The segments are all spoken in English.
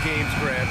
Games, Grant.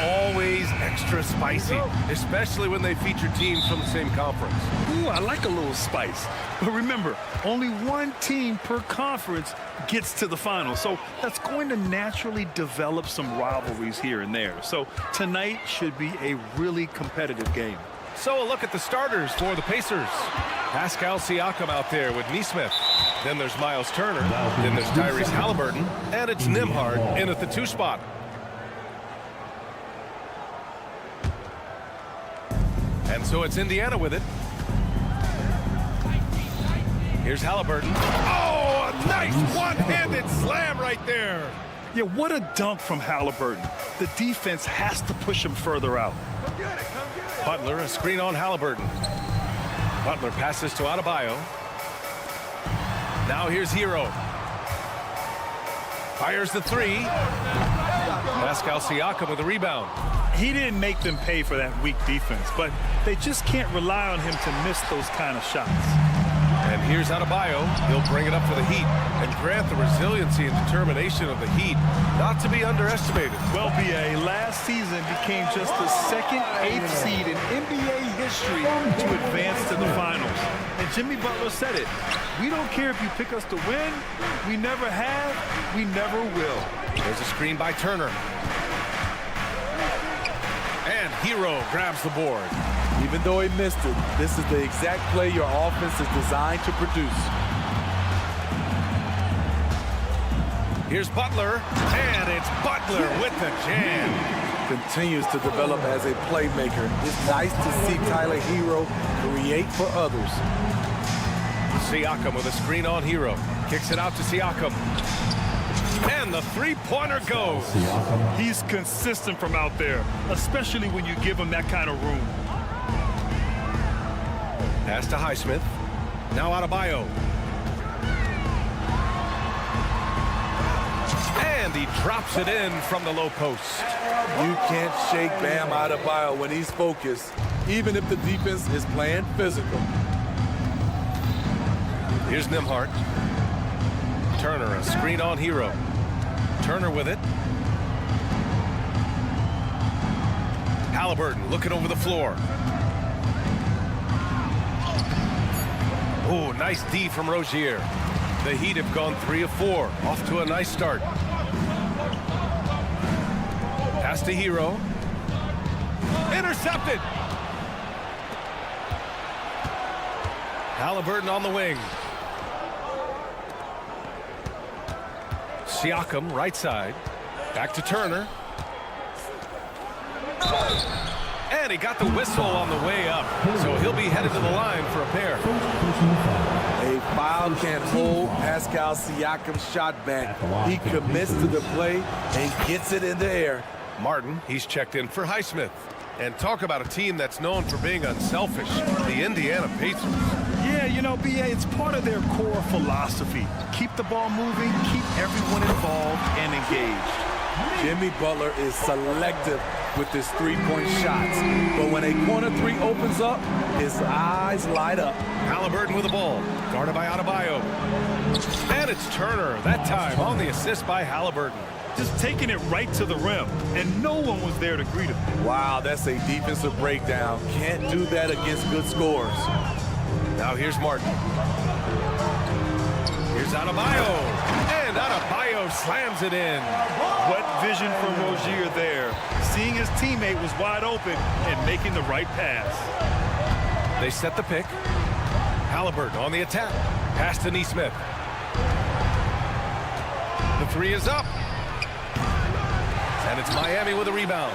Always extra spicy, especially when they feature teams from the same conference. Ooh, I like a little spice. But remember, only one team per conference gets to the final. So that's going to naturally develop some rivalries here and there. So tonight should be a really competitive game. So a look at the starters for the Pacers. Pascal Siakam out there with Nesmith. Then there's Miles Turner. Then there's Tyrese Halliburton. And it's Nembhard in at the 2 spot. And so it's Indiana with it. Here's Halliburton. Oh, a nice one-handed slam right there. Yeah, what a dunk from Halliburton. The defense has to push him further out. Butler, a screen on Halliburton. Butler passes to Adebayo. Now here's Hero. Fires the 3. Pascal Siakam with a rebound. He didn't make them pay for that weak defense, but they just can't rely on him to miss those kind of shots. And here's Adebayo. He'll bring it up for the Heat. And Grant, the resiliency and determination of the Heat, not to be underestimated. Well, B.A., last season became just the second 8th seed in NBA history to advance to the finals. And Jimmy Butler said it. We don't care if you pick us to win. We never have. We never will. There's a screen by Turner. And Hero grabs the board. Even though he missed it, this is the exact play your offense is designed to produce. Here's Butler, and it's Butler with the jam. Continues to develop as a playmaker. It's nice to see Tyler Hero create for others. Siakam with a screen on Hero. Kicks it out to Siakam. And the 3-pointer goes. He's consistent from out there, especially when you give him that kind of room. Pass to Highsmith. Now Adebayo. And he drops it in from the low post. You can't shake Bam Adebayo when he's focused, even if the defense is playing physical. Here's Nembhard. Turner, a screen on Hero. Turner with it. Halliburton looking over the floor. Oh, nice D from Rozier. The Heat have gone 3 of 4. Off to a nice start. Pass to Hero. Intercepted. Halliburton on the wing. Siakam, right side. Back to Turner. And he got the whistle on the way up. So he'll be headed to the line for a pair. A foul can't hold Pascal Siakam's shot back. He commits to the play and gets it in the air. Martin, he's checked in for Highsmith. And talk about a team that's known for being unselfish, the Indiana Pacers. Yeah, Yeah, you know, BA, it's part of their core philosophy. Keep the ball moving, keep everyone involved and engaged. Jimmy Butler is selective with his three-point shots. But when a corner three opens up, his eyes light up. Halliburton with the ball, guarded by Adebayo. And it's Turner, that time on the assist by Halliburton. Just taking it right to the rim, and no one was there to greet him. Wow, that's a defensive breakdown. Can't do that against good scores. Now here's Martin. Here's Adebayo. And Adebayo slams it in. What vision from Rozier there. Seeing his teammate was wide open and making the right pass. They set the pick. Halliburton on the attack. Pass to Nesmith. The three is up. And it's Miami with a rebound.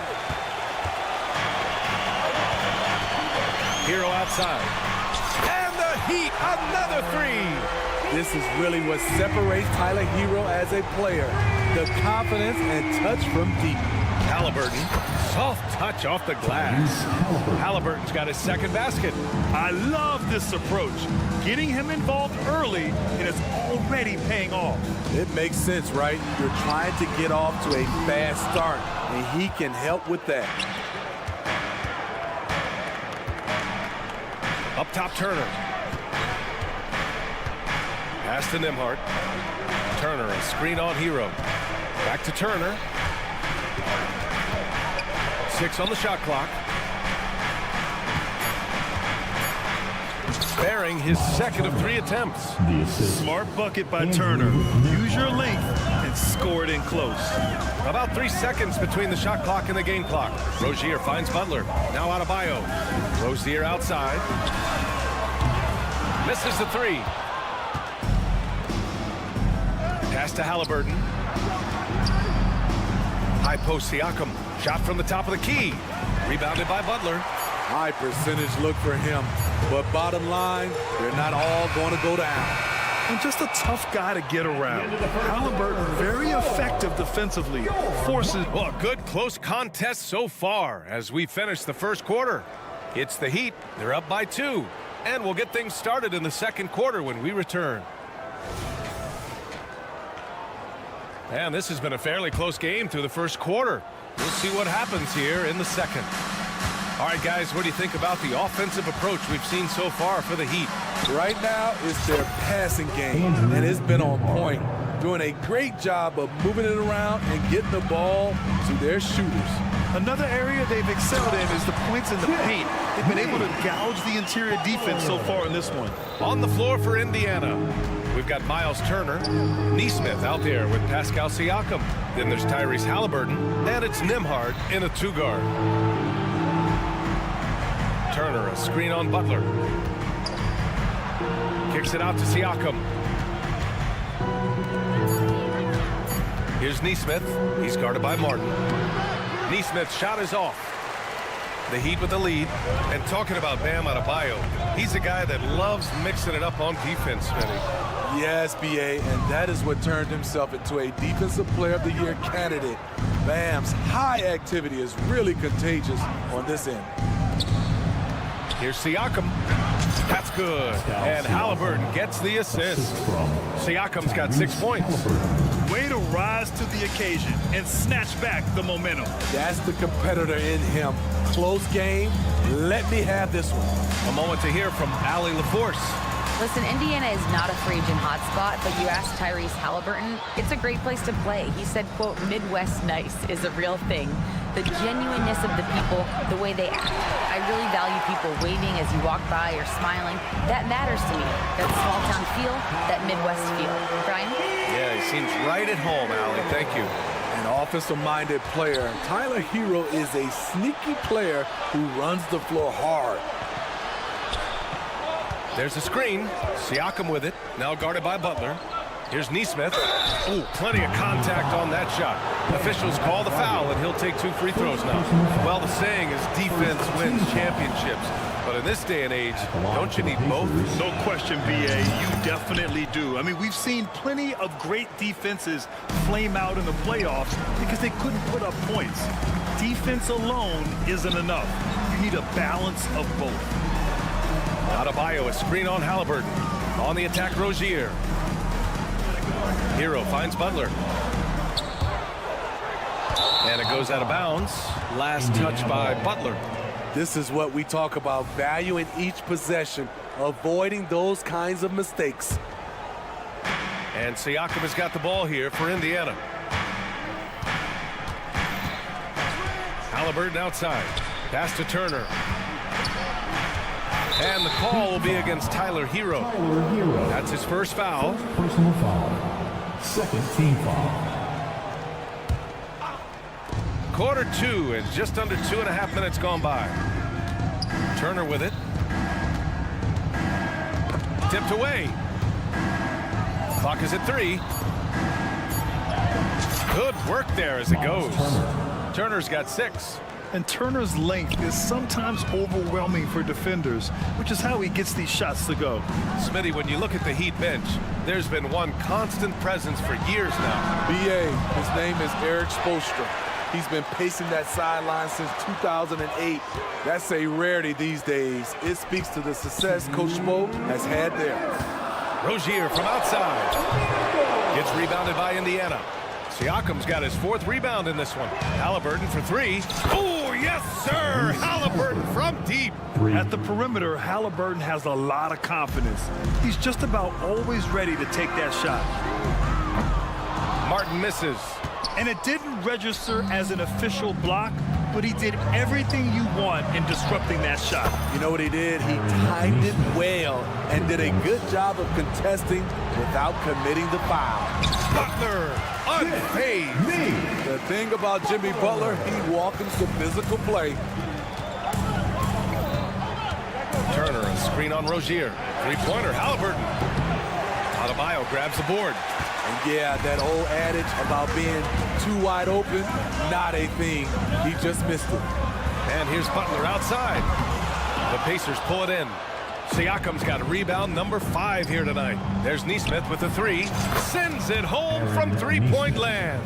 Hero outside. And the Heat, another three. This is really what separates Tyler Hero as a player. The confidence and touch from deep. Halliburton, soft touch off the glass. Halliburton's got his second basket. I love this approach. Getting him involved early, and it's already paying off. It makes sense, right? You're trying to get off to a fast start, and he can help with that. Up top, Turner. Pass to Nembhard. Turner, a screen on Hero. Back to Turner. 6 on the shot clock. Sparing his second of 3 attempts. Smart bucket by Turner. Use your length and score it in close. About 3 seconds between the shot clock and the game clock. Rozier finds Butler. Now Adebayo. Rozier outside. Misses the 3. Pass to Halliburton. High post Siakam. Shot from the top of the key. Rebounded by Butler. High percentage look for him. But bottom line, they're not all going to go down. And just a tough guy to get around. Halliburton, very effective defensively. Forces. Well, a good close contest so far as we finish the first quarter. It's the Heat. They're up by 2. And we'll get things started in the second quarter when we return. And this has been a fairly close game through the first quarter. We'll see what happens here in the second. All right, guys, what do you think about the offensive approach we've seen so far for the Heat? Right now, it's their passing game, and it's been on point. Doing a great job of moving it around and getting the ball to their shooters. Another area they've excelled in is the points in the paint. They've been able to gouge the interior defense so far in this one. On the floor for Indiana, we've got Miles Turner, Nesmith out there with Pascal Siakam. Then there's Tyrese Halliburton, and it's Nembhard in a 2-guard. Turner, a screen on Butler. Kicks it out to Siakam. Here's Nesmith. He's guarded by Martin. Nesmith's shot is off. The Heat with the lead. And talking about Bam Adebayo, he's a guy that loves mixing it up on defense, Smitty. Yes, BA, and that is what turned himself into a Defensive Player of the Year candidate. Bam's high activity is really contagious on this end. Here's Siakam. That's good. And Halliburton gets the assist. Siakam's got 6 points. Way to rise to the occasion and snatch back the momentum. That's the competitor in him. Close game. Let me have this one. A moment to hear from Allie LaForce. Listen, Indiana is not a free agent hotspot, but you ask Tyrese Halliburton, it's a great place to play. He said, quote, Midwest nice is a real thing. The genuineness of the people, the way they act. I really value people waving as you walk by or smiling. That matters to me. That small town feel, that Midwest feel. Brian? Yeah, he seems right at home, Allie. Thank you. An offensive-minded player. Tyler Hero is a sneaky player who runs the floor hard. There's a screen. Siakam with it. Now guarded by Butler. Here's Nesmith. Oh, plenty of contact on that shot. Officials call the foul, and he'll take 2 free throws now. Well, the saying is defense wins championships. But in this day and age, don't you need both? No question, BA. You definitely do. I mean, we've seen plenty of great defenses flame out in the playoffs because they couldn't put up points. Defense alone isn't enough. You need a balance of both. Adebayo, a screen on Halliburton. On the attack, Rozier. Hero finds Butler. And it goes out of bounds. Last touch by Butler. This is what we talk about, valuing each possession, avoiding those kinds of mistakes. And Siakam has got the ball here for Indiana. Halliburton outside. Pass to Turner. And the call will be against Tyler Hero. That's his first foul. Personal foul. Second team foul. Quarter two and just under 2.5 minutes gone by. Turner with it. Tipped away. Clock is at 3. Good work there as it goes. Turner's got 6. And Turner's length is sometimes overwhelming for defenders, which is how he gets these shots to go. Smitty, when you look at the Heat bench, there's been one constant presence for years now. BA, his name is Eric Spoelstra. He's been pacing that sideline since 2008. That's a rarity these days. It speaks to the success Coach Spo has had there. Rozier from outside. Gets rebounded by Indiana. Siakam's got his 4th rebound in this one. Halliburton for 3. Oh, yes, sir! Halliburton from deep. At the perimeter, Halliburton has a lot of confidence. He's just about always ready to take that shot. Martin misses. And it didn't register as an official block, but he did everything you want in disrupting that shot. You know what he did? He timed it well and did a good job of contesting without committing the foul. Butler, unfazed. The thing about Jimmy Butler, he welcomes the physical play. Turner, a screen on Rozier. 3-pointer, Halliburton. Adebayo grabs the board. And yeah, that old adage about being too wide open, not a thing. He just missed it. And here's Butler outside. The Pacers pull it in. Siakam's got rebound number 5 here tonight. There's Nesmith with the 3. Sends it home from 3-point land.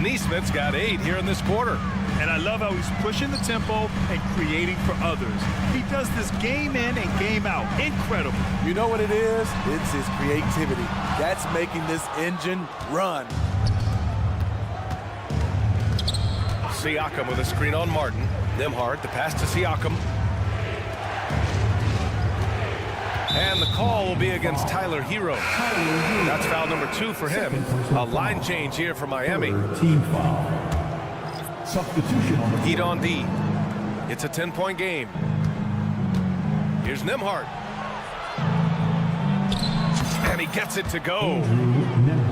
Nesmith's got 8 here in this quarter. And I love how he's pushing the tempo and creating for others. He does this game in and game out. Incredible. You know what it is? It's his creativity. That's making this engine run. Siakam with a screen on Martin. Nembhard, the pass to Siakam. And the call will be against Tyler Hero. That's foul number 2 for him. A line change here for Miami. Team foul. Substitution on the Heat on D. It's a 10-point game. Here's Nembhard. And he gets it to go.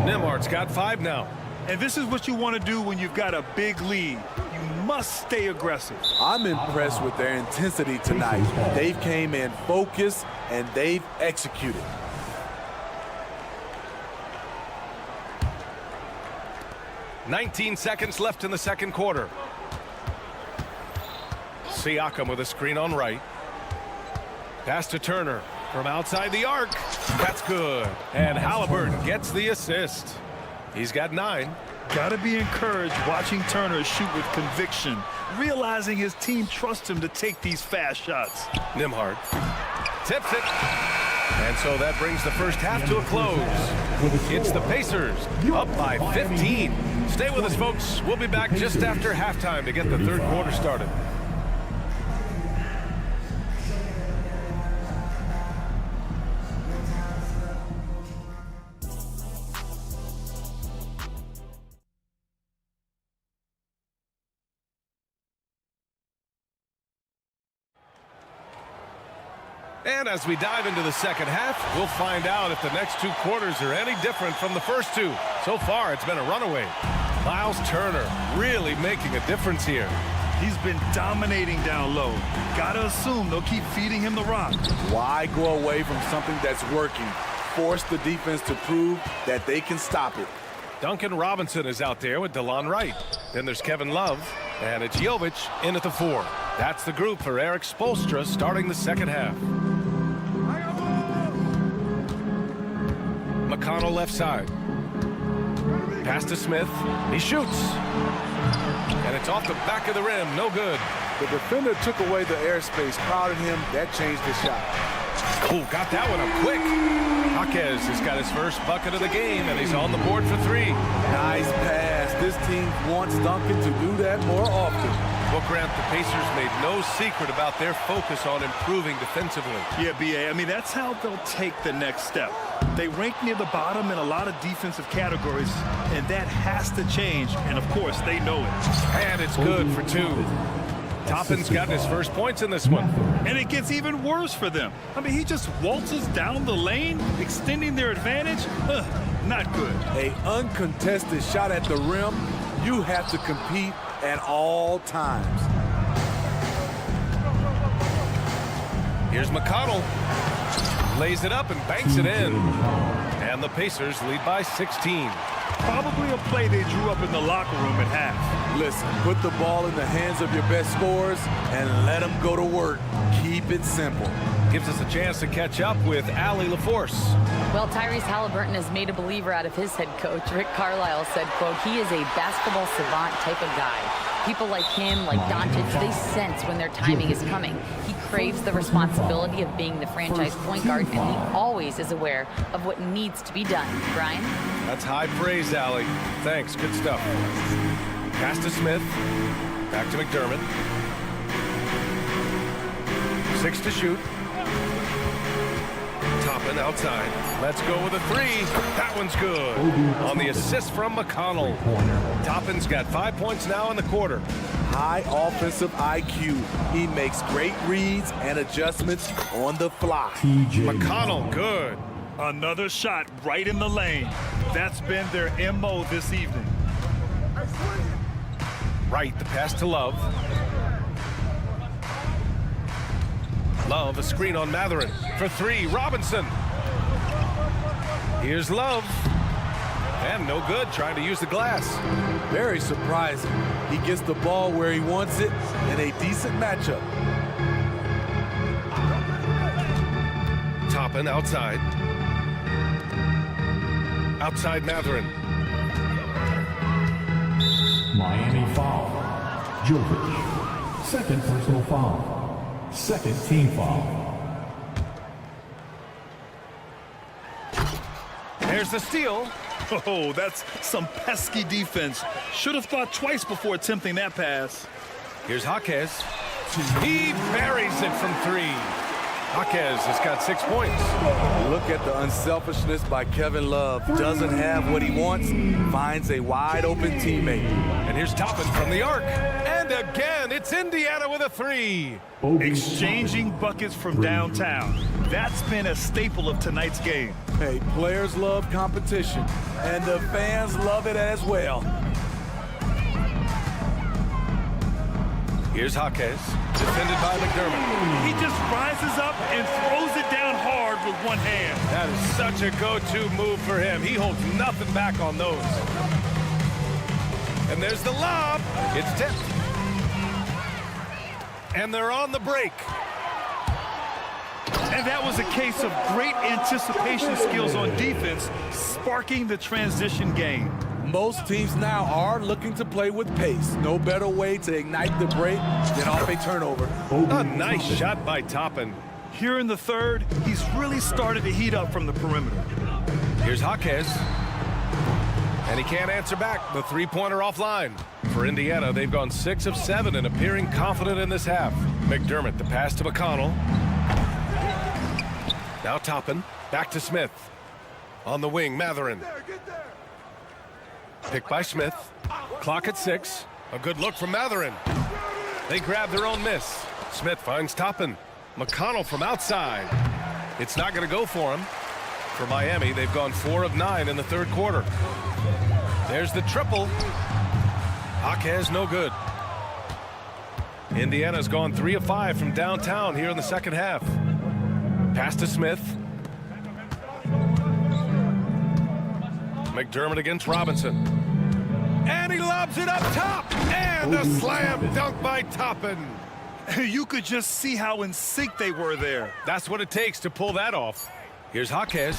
Nembhard's got 5 now. And this is what you want to do when you've got a big lead. You must stay aggressive. I'm impressed with their intensity tonight. They've came in focused and they've executed. "19 seconds left in the second quarter. Siakam with a screen on right. Pass to Turner from outside the arc. That's good. And Halliburton gets the assist. He's got 9. Gotta be encouraged watching Turner shoot with conviction, realizing his team trusts him to take these fast shots. Nembhard tips it. And so that brings the first half to a close. It's the Pacers up by 15. Stay with us, folks. We'll be back just after halftime to get the third quarter started. And as we dive into the second half, we'll find out if the next 2 quarters are any different from the first 2. So far, it's been a runaway. Miles Turner really making a difference here. He's been dominating down low. Gotta assume they'll keep feeding him the rock. Why go away from something that's working? Force the defense to prove that they can stop it. Duncan Robinson is out there with DeLon Wright. Then there's Kevin Love, and it's Jovic in at the 4. That's the group for Eric Spoelstra starting the second half. McConnell left side. Pass to Smith. He shoots. And it's off the back of the rim. No good. The defender took away the airspace, crowded him. That changed the shot. Oh, got that one up quick. Jaquez has got his first bucket of the game, and he's on the board for 3. Nice pass. This team wants Duncan to do that more often. Well, Grant, the Pacers made no secret about their focus on improving defensively. Yeah, B.A., I mean, that's how they'll take the next step. They rank near the bottom in a lot of defensive categories, and that has to change, and of course, they know it. And it's good for 2. Toppin's gotten his first points in this one. And it gets even worse for them. I mean, he just waltzes down the lane, extending their advantage. Not good. An uncontested shot at the rim, you have to compete at all times. Here's McConnell. Lays it up and banks it in. And the Pacers lead by 16. Probably a play they drew up in the locker room at half. Listen, put the ball in the hands of your best scorers and let them go to work. Keep it simple. Gives us a chance to catch up with Allie LaForce. Well, Tyrese Halliburton has made a believer out of his head coach. Rick Carlisle said, quote, he is a basketball savant type of guy. People like him, like Doncic, they sense when their timing is coming. He craves the responsibility of being the franchise point guard, and he always is aware of what needs to be done. Brian? That's high praise, Allie. Thanks, good stuff. Pass to Smith. Back to McDermott. 6 to shoot. Toppin outside. Let's go with a 3. That one's good. On the assist from McConnell. Toppin's got 5 points now in the quarter. High offensive IQ. He makes great reads and adjustments on the fly. McConnell, good. Another shot right in the lane. That's been their MO this evening. Right, the pass to Love. Love, a screen on Matherin. For 3, Robinson. Here's Love. And no good, trying to use the glass. Very surprising. He gets the ball where he wants it in a decent matchup. Toppin outside. Outside Matherin. Miami foul. Jovic. Second personal foul. Second team foul. There's the steal. Oh, that's some pesky defense. Should have thought twice before attempting that pass. Here's Jaquez. He buries it from 3. Jaquez has got 6 points. Look at the unselfishness by Kevin Love. Doesn't have what he wants, finds a wide open teammate. And here's Toppin from the arc. And again, it's Indiana with a 3. Exchanging buckets from downtown. That's been a staple of tonight's game. Hey, players love competition, and the fans love it as well. Here's Jaquez, defended by McDermott. He just rises up and throws it down hard with one hand. That is such a go-to move for him. He holds nothing back on those. And there's the lob. It's tipped. And they're on the break. And that was a case of great anticipation skills on defense, sparking the transition game. Most teams now are looking to play with pace. No better way to ignite the break than off a turnover. A nice shot by Toppin. Here in the third, he's really started to heat up from the perimeter. Here's Jaquez. And he can't answer back. The three-pointer offline. For Indiana, they've gone 6 of 7 and appearing confident in this half. McDermott, the pass to McConnell. Now Toppin, back to Smith. On the wing, Matherin. Picked by Smith. Clock at 6. A good look from Matherin. They grab their own miss. Smith finds Toppin. McConnell from outside. It's not going to go for him. For Miami, they've gone 4 of 9 in the third quarter. There's the triple. Jaquez, no good. Indiana's gone 3 of 5 from downtown here in the second half. Pass to Smith. McDermott against Robinson. And he lobs it up top. And a slam dunk by Toppin. You could just see how in sync they were there. That's what it takes to pull that off. Here's Jaquez.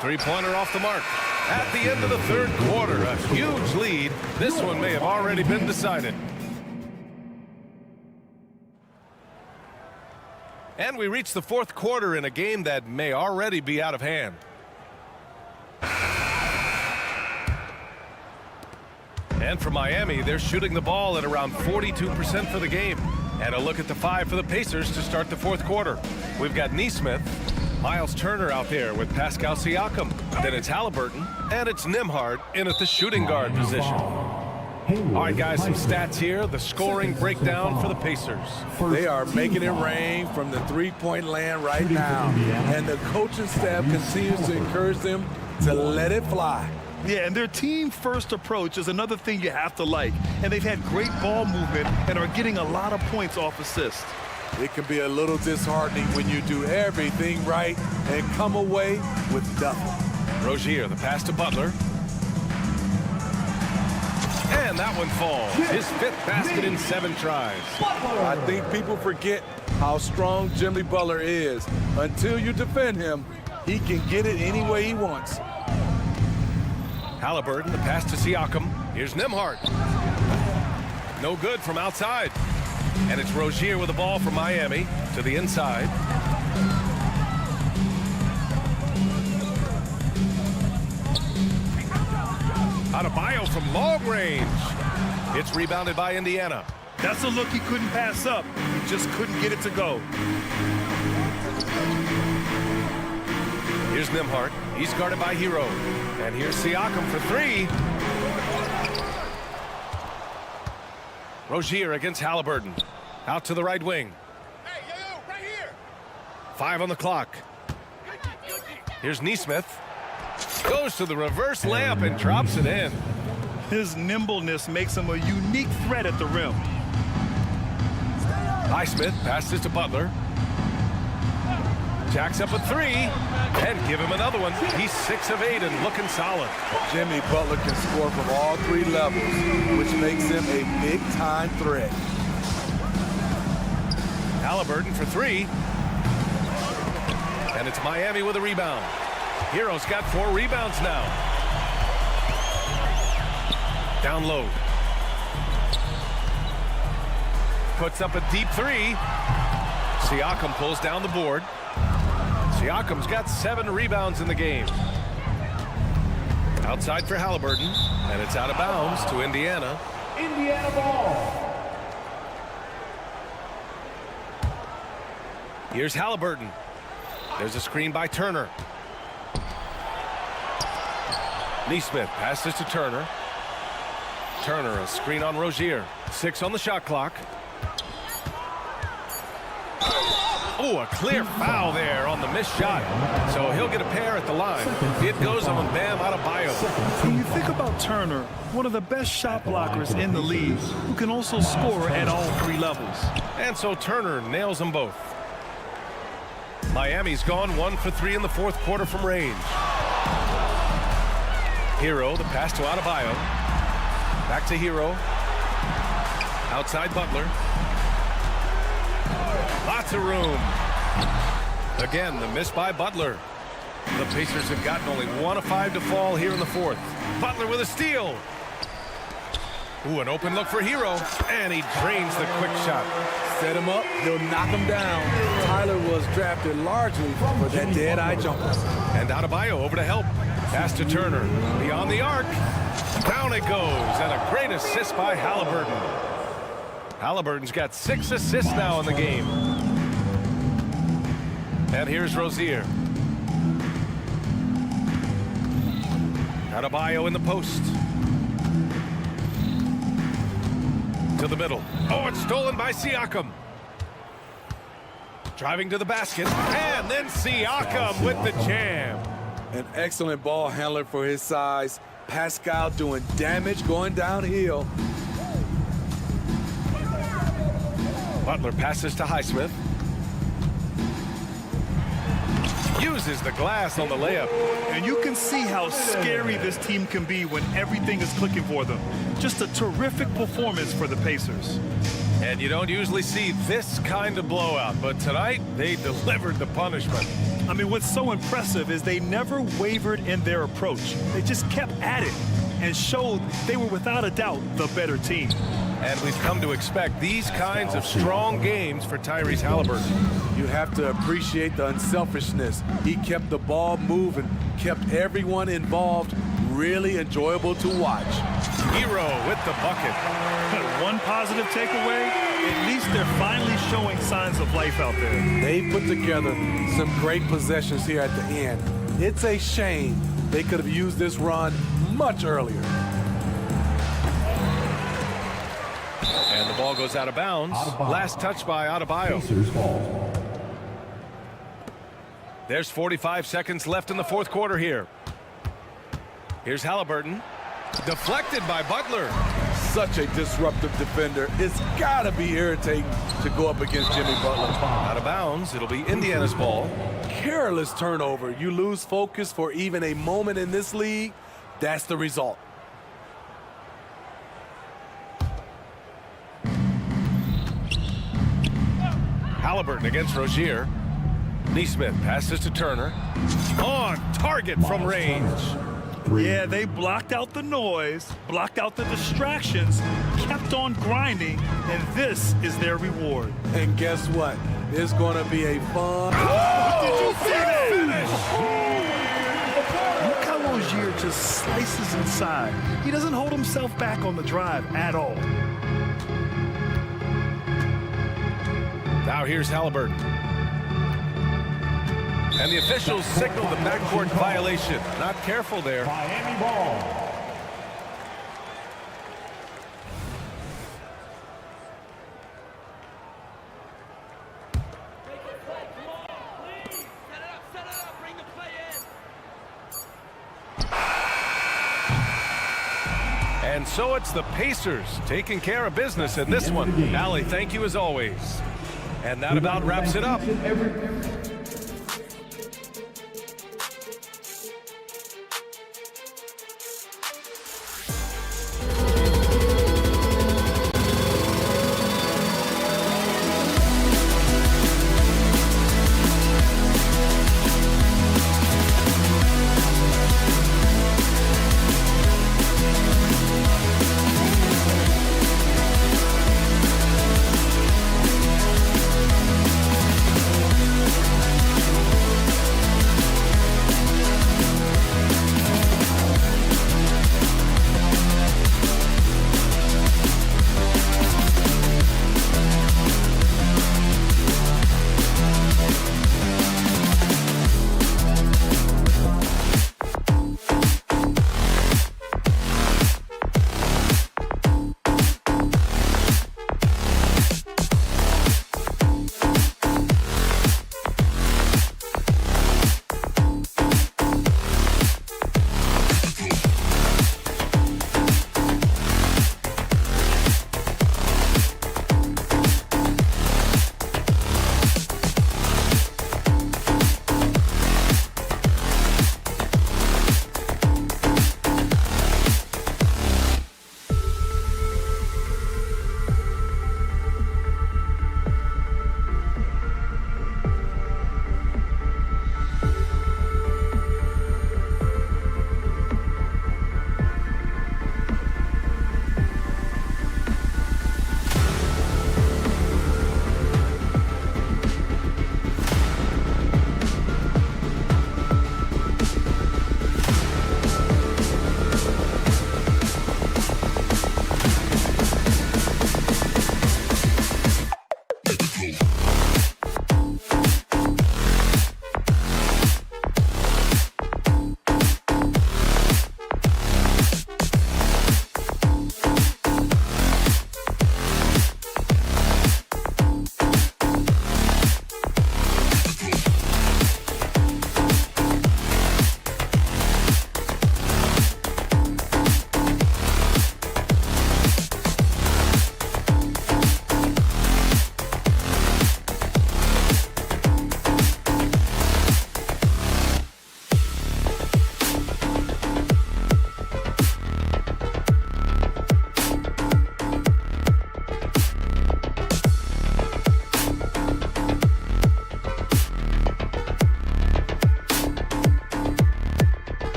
Three-pointer off the mark. At the end of the third quarter, a huge lead. This one may have already been decided. And we reach the fourth quarter in a game that may already be out of hand. And for Miami, they're shooting the ball at around 42% for the game. And a look at the 5 for the Pacers to start the fourth quarter. We've got Nesmith, Miles Turner out there with Pascal Siakam. Then it's Halliburton, and it's Nembhard in at the shooting guard position. All right, guys, some stats here. The scoring breakdown for the Pacers. They are making it rain from the three-point land right now. And the coaching staff continues to encourage them to let it fly. Yeah, and their team-first approach is another thing you have to like. And they've had great ball movement and are getting a lot of points off assists. It can be a little disheartening when you do everything right and come away with nothing. Rozier, the pass to Butler. And that one falls. His 5th basket in 7 tries. I think people forget how strong Jimmy Butler is. Until you defend him, he can get it any way he wants. Halliburton, the pass to Siakam. Here's Nembhard. No good from outside. And it's Rozier with the ball from Miami to the inside. Adebayo from long range. It's rebounded by Indiana. That's a look he couldn't pass up. He just couldn't get it to go. Here's Nembhard. He's guarded by Hero. And here's Siakam for 3. Rozier against Halliburton. Out to the right wing. Hey, yo, right here. 5 on the clock. Here's Nesmith. Goes to the reverse layup and drops it in. His nimbleness makes him a unique threat at the rim. Highsmith passes to Butler. Jacks up a 3. And give him another one. He's 6 of 8 and looking solid. Jimmy Butler can score from all 3 levels, which makes him a big-time threat. Halliburton for 3. And it's Miami with a rebound. Hero's got 4 rebounds now. Down low. Puts up a deep 3. Siakam pulls down the board. Siakam's got 7 rebounds in the game. Outside for Halliburton, and it's out of bounds to Indiana. Indiana ball. Here's Halliburton. There's a screen by Turner. Nesmith passes to Turner. Turner, a screen on Rozier. 6 on the shot clock. Oh, a clear foul there on the missed shot. So he'll get a pair at the line. It goes on Bam Adebayo. When you think about Turner, one of the best shot blockers in the league, who can also score at all 3 levels. And so Turner nails them both. Miami's gone 1 for 3 in the fourth quarter from range. Hero, the pass to Adebayo. Back to Hero. Outside Butler. Lots of room. Again, the miss by Butler. The Pacers have gotten only 1 of 5 to fall here in the fourth. Butler with a steal. Ooh, an open look for Hero. And he drains the quick shot. Set him up, he'll knock him down. Tyler was drafted largely for that dead-eye jumper. And Adebayo over to help. Pass to Turner. Beyond the arc. Down it goes. And a great assist by Halliburton. Halliburton's got 6 assists now in the game. And here's Rozier. Adebayo in the post. To the middle. Oh, it's stolen by Siakam. Driving to the basket. And then Siakam with the jam. An excellent ball handler for his size. Pascal doing damage going downhill. Butler passes to Highsmith. Uses the glass on the layup. And you can see how scary this team can be when everything is clicking for them. Just a terrific performance for the Pacers. And you don't usually see this kind of blowout, but tonight they delivered the punishment. I mean, what's so impressive is they never wavered in their approach. They just kept at it. and showed they were without a doubt the better team. And we've come to expect these kinds of strong games for Tyrese Halliburton. You have to appreciate the unselfishness. He kept the ball moving, kept everyone involved, really enjoyable to watch. Hero with the bucket. One positive takeaway, at least they're finally showing signs of life out there. They put together some great possessions here at the end. It's a shame they could have used this run much earlier. And the ball goes out of bounds. Last touch by Adebayo. Pacers ball. There's 45 seconds left in the fourth quarter here. Here's Halliburton. Deflected by Butler. Such a disruptive defender. It's got to be irritating to go up against Jimmy Butler. Out of bounds. It'll be Indiana's ball. Careless turnover. You lose focus for even a moment in this league. That's the result. Halliburton against Rozier. Neesmith passes to Turner. On target from range. Yeah, they blocked out the noise, blocked out the distractions, kept on grinding, and this is their reward. And guess what? It's going to be a fun... Did you see that? Look how Rozier just slices inside. He doesn't hold himself back on the drive at all. Now here's Halliburton. And the officials signal the backcourt violation. Not careful there. Miami ball. And so it's the Pacers taking care of business in this one. Allie, thank you as always. And that about wraps it up.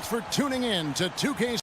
Thanks for tuning in to 2K.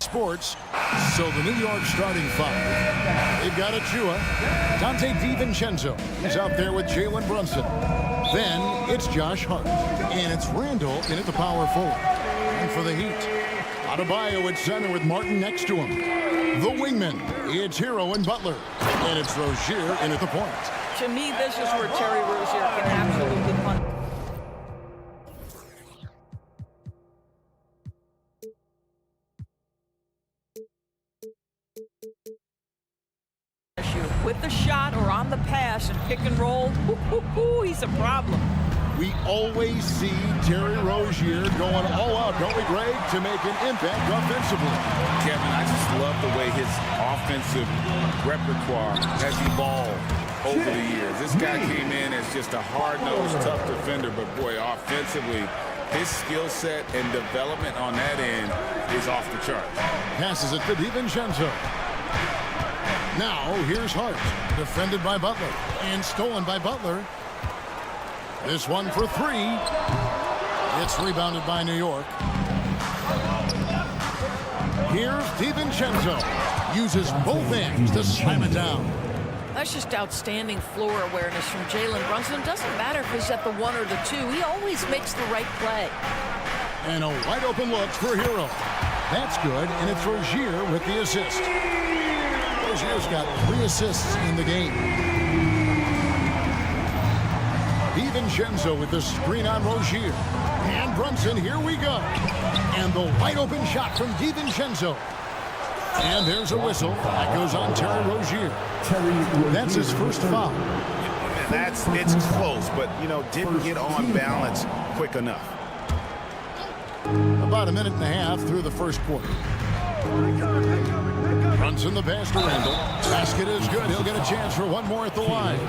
Sports. So the New York starting five. They've got Achua, Dante DiVincenzo. He's out there with Jalen Brunson. Then it's Josh Hart. And it's Randall in at the power forward. And for the Heat, Adebayo at center with Martin next to him. The wingman, it's Hero and Butler. And it's Rozier in at the point. To me, this is where Terry Rozier can absolutely punt. With the shot or on the pass and pick and roll, he's a problem. We always see Terry Rozier going all out, don't we, Greg, to make an impact offensively. Kevin, I just love the way his offensive repertoire has evolved over the years. This guy came in as just a hard-nosed, tough defender, but boy, offensively, his skill set and development on that end is off the charts. Passes it to DiVincenzo. Now, here's Hart, defended by Butler, and stolen by Butler. This one for three. It's rebounded by New York. Here's DiVincenzo. Uses both ends to slam it down. That's just outstanding floor awareness from Jalen Brunson. Doesn't matter if he's at the one or the two. He always makes the right play. And a wide open look for Hero. That's good, and it's Rozier with the assist. Rozier's got 3 assists in the game. DiVincenzo with the screen on Rozier. And Brunson, here we go. And the wide open shot from DiVincenzo. And there's a whistle. That goes on Terry Rozier. That's his first foul. It's close, but, didn't get on balance quick enough. About a minute and a half through the first quarter. Brunson the pass to Randall. Basket is good. He'll get a chance for one more at the line.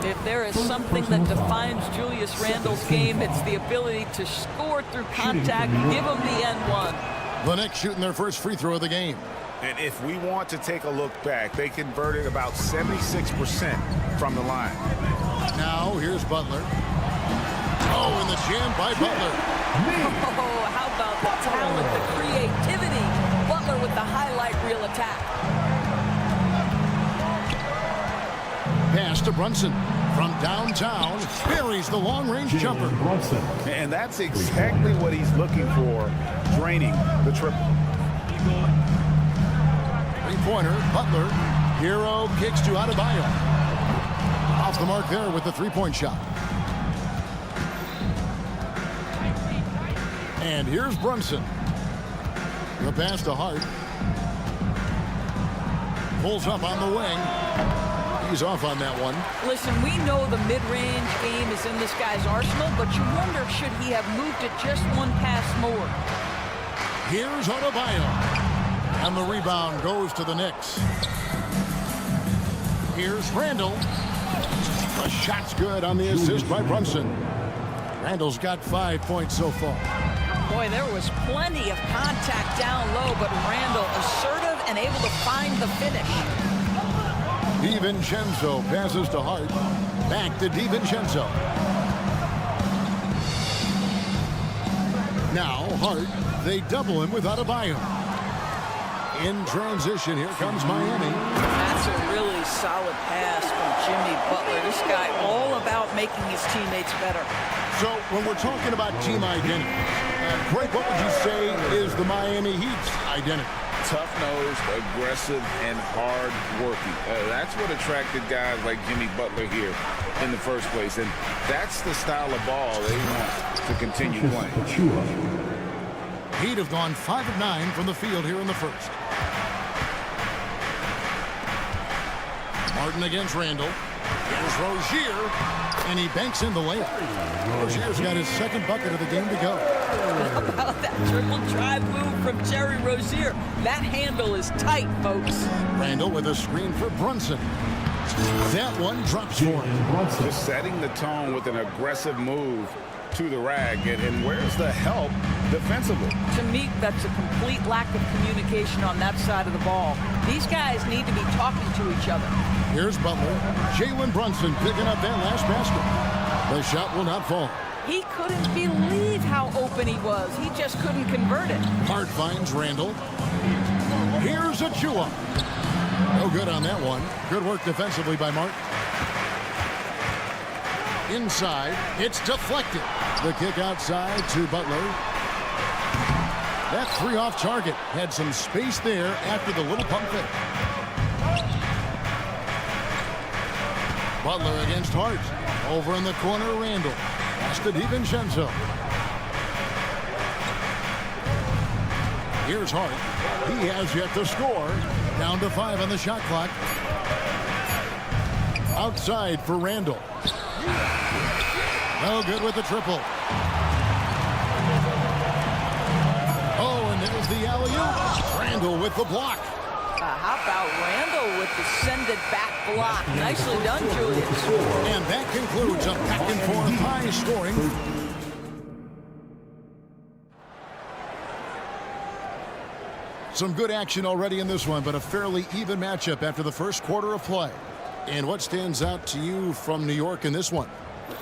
If there is something that defines Julius Randle's game, it's the ability to score through contact. Give him the N1. The Knicks shooting their first free throw of the game. And if we want to take a look back, they converted about 76% from the line. Now, here's Butler. Oh, and the jam by Butler. Oh, how about the talent, the creativity. Butler with the highlight reel attack. Pass to Brunson. From downtown, buries the long-range jumper. And that's exactly what he's looking for, draining the triple. Three-pointer, Butler. Hero kicks to Adebayo. Off the mark there with the three-point shot. And here's Brunson. The pass to Hart. Pulls up on the wing. He's off on that one. Listen, we know the mid-range game is in this guy's arsenal, but you wonder, should he have moved it just one pass more? Here's Adebayo. And the rebound goes to the Knicks. Here's Randall. The shot's good on the assist by Brunson. Randall's got 5 points so far. Boy, there was plenty of contact down low, but Randall assertive and able to find the finish. DiVincenzo passes to Hart. Back to DiVincenzo. Now Hart, they double him with Adebayo. In transition, here comes Miami. That's a really solid pass from Jimmy Butler. This guy all about making his teammates better. So when we're talking about team identity, Greg, what would you say is the Miami Heat's identity? Tough-nosed, aggressive, and hard-working. That's what attracted guys like Jimmy Butler here in the first place. And that's the style of ball they want to continue playing. Heat have gone 5 of 9 from the field here in the first. Martin against Randall. Here's Rozier, and he banks in the layup. Rozier's got his second bucket of the game to go. How about that triple drive move from Terry Rozier? That handle is tight, folks. Randall with a screen for Brunson. That one drops for him. Just setting the tone with an aggressive move to the rack. And where's the help defensively? To me, that's a complete lack of communication on that side of the ball. These guys need to be talking to each other. Here's Butler. Jalen Brunson picking up that last basket. The shot will not fall. He couldn't believe how open he was. He just couldn't convert it. Hart finds Randall. Here's Achua. No good on that one. Good work defensively by Mark. Inside, it's deflected. The kick outside to Butler. That three off target. Had some space there after the little pump fake. Butler against Hart. Over in the corner, Randall. Pass to DiVincenzo. Here's Hart. He has yet to score. Down to 5 on the shot clock. Outside for Randall. No good with the triple. Oh, and there's the alley-oop. Randall with the block. How about Randall with the send-it-back block? Nicely done, Julius. And that concludes a back-and-forth high-scoring. Some good action already in this one, but a fairly even matchup after the first quarter of play. And what stands out to you from New York in this one?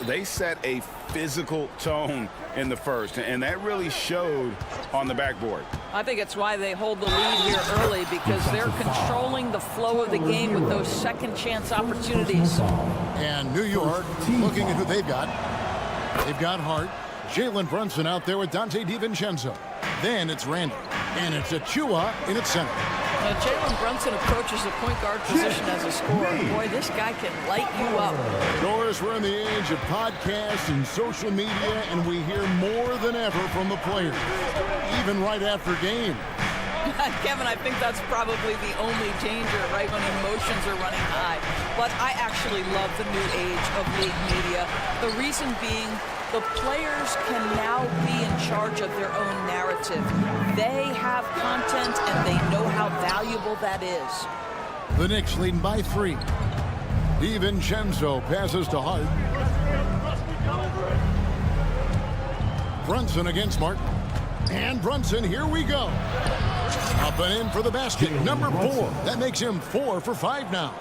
They set a physical tone in the first, and that really showed on the backboard. I think it's why they hold the lead here early, because they're controlling the flow of the game with those second chance opportunities. And New York, looking at who they've got. They've got Hart, Jalen Brunson out there with Dante DiVincenzo. Then it's Randall, and it's Achua in its center. Now, Jalen Brunson approaches the point guard position as a scorer. Boy, this guy can light you up. Doris, we're in the age of podcasts and social media, and we hear more than ever from the players, even right after game. Kevin, I think that's probably the only danger, right, when emotions are running high. But I actually love the new age of league media. The reason being, the players can now be in charge of their own narrative. They have content, and they know how valuable that is. The Knicks leading by 3. DiVincenzo passes to Hart. Brunson against Martin. And Brunson, here we go. Up and in for the basket, number 4. That makes him 4 for 5 now.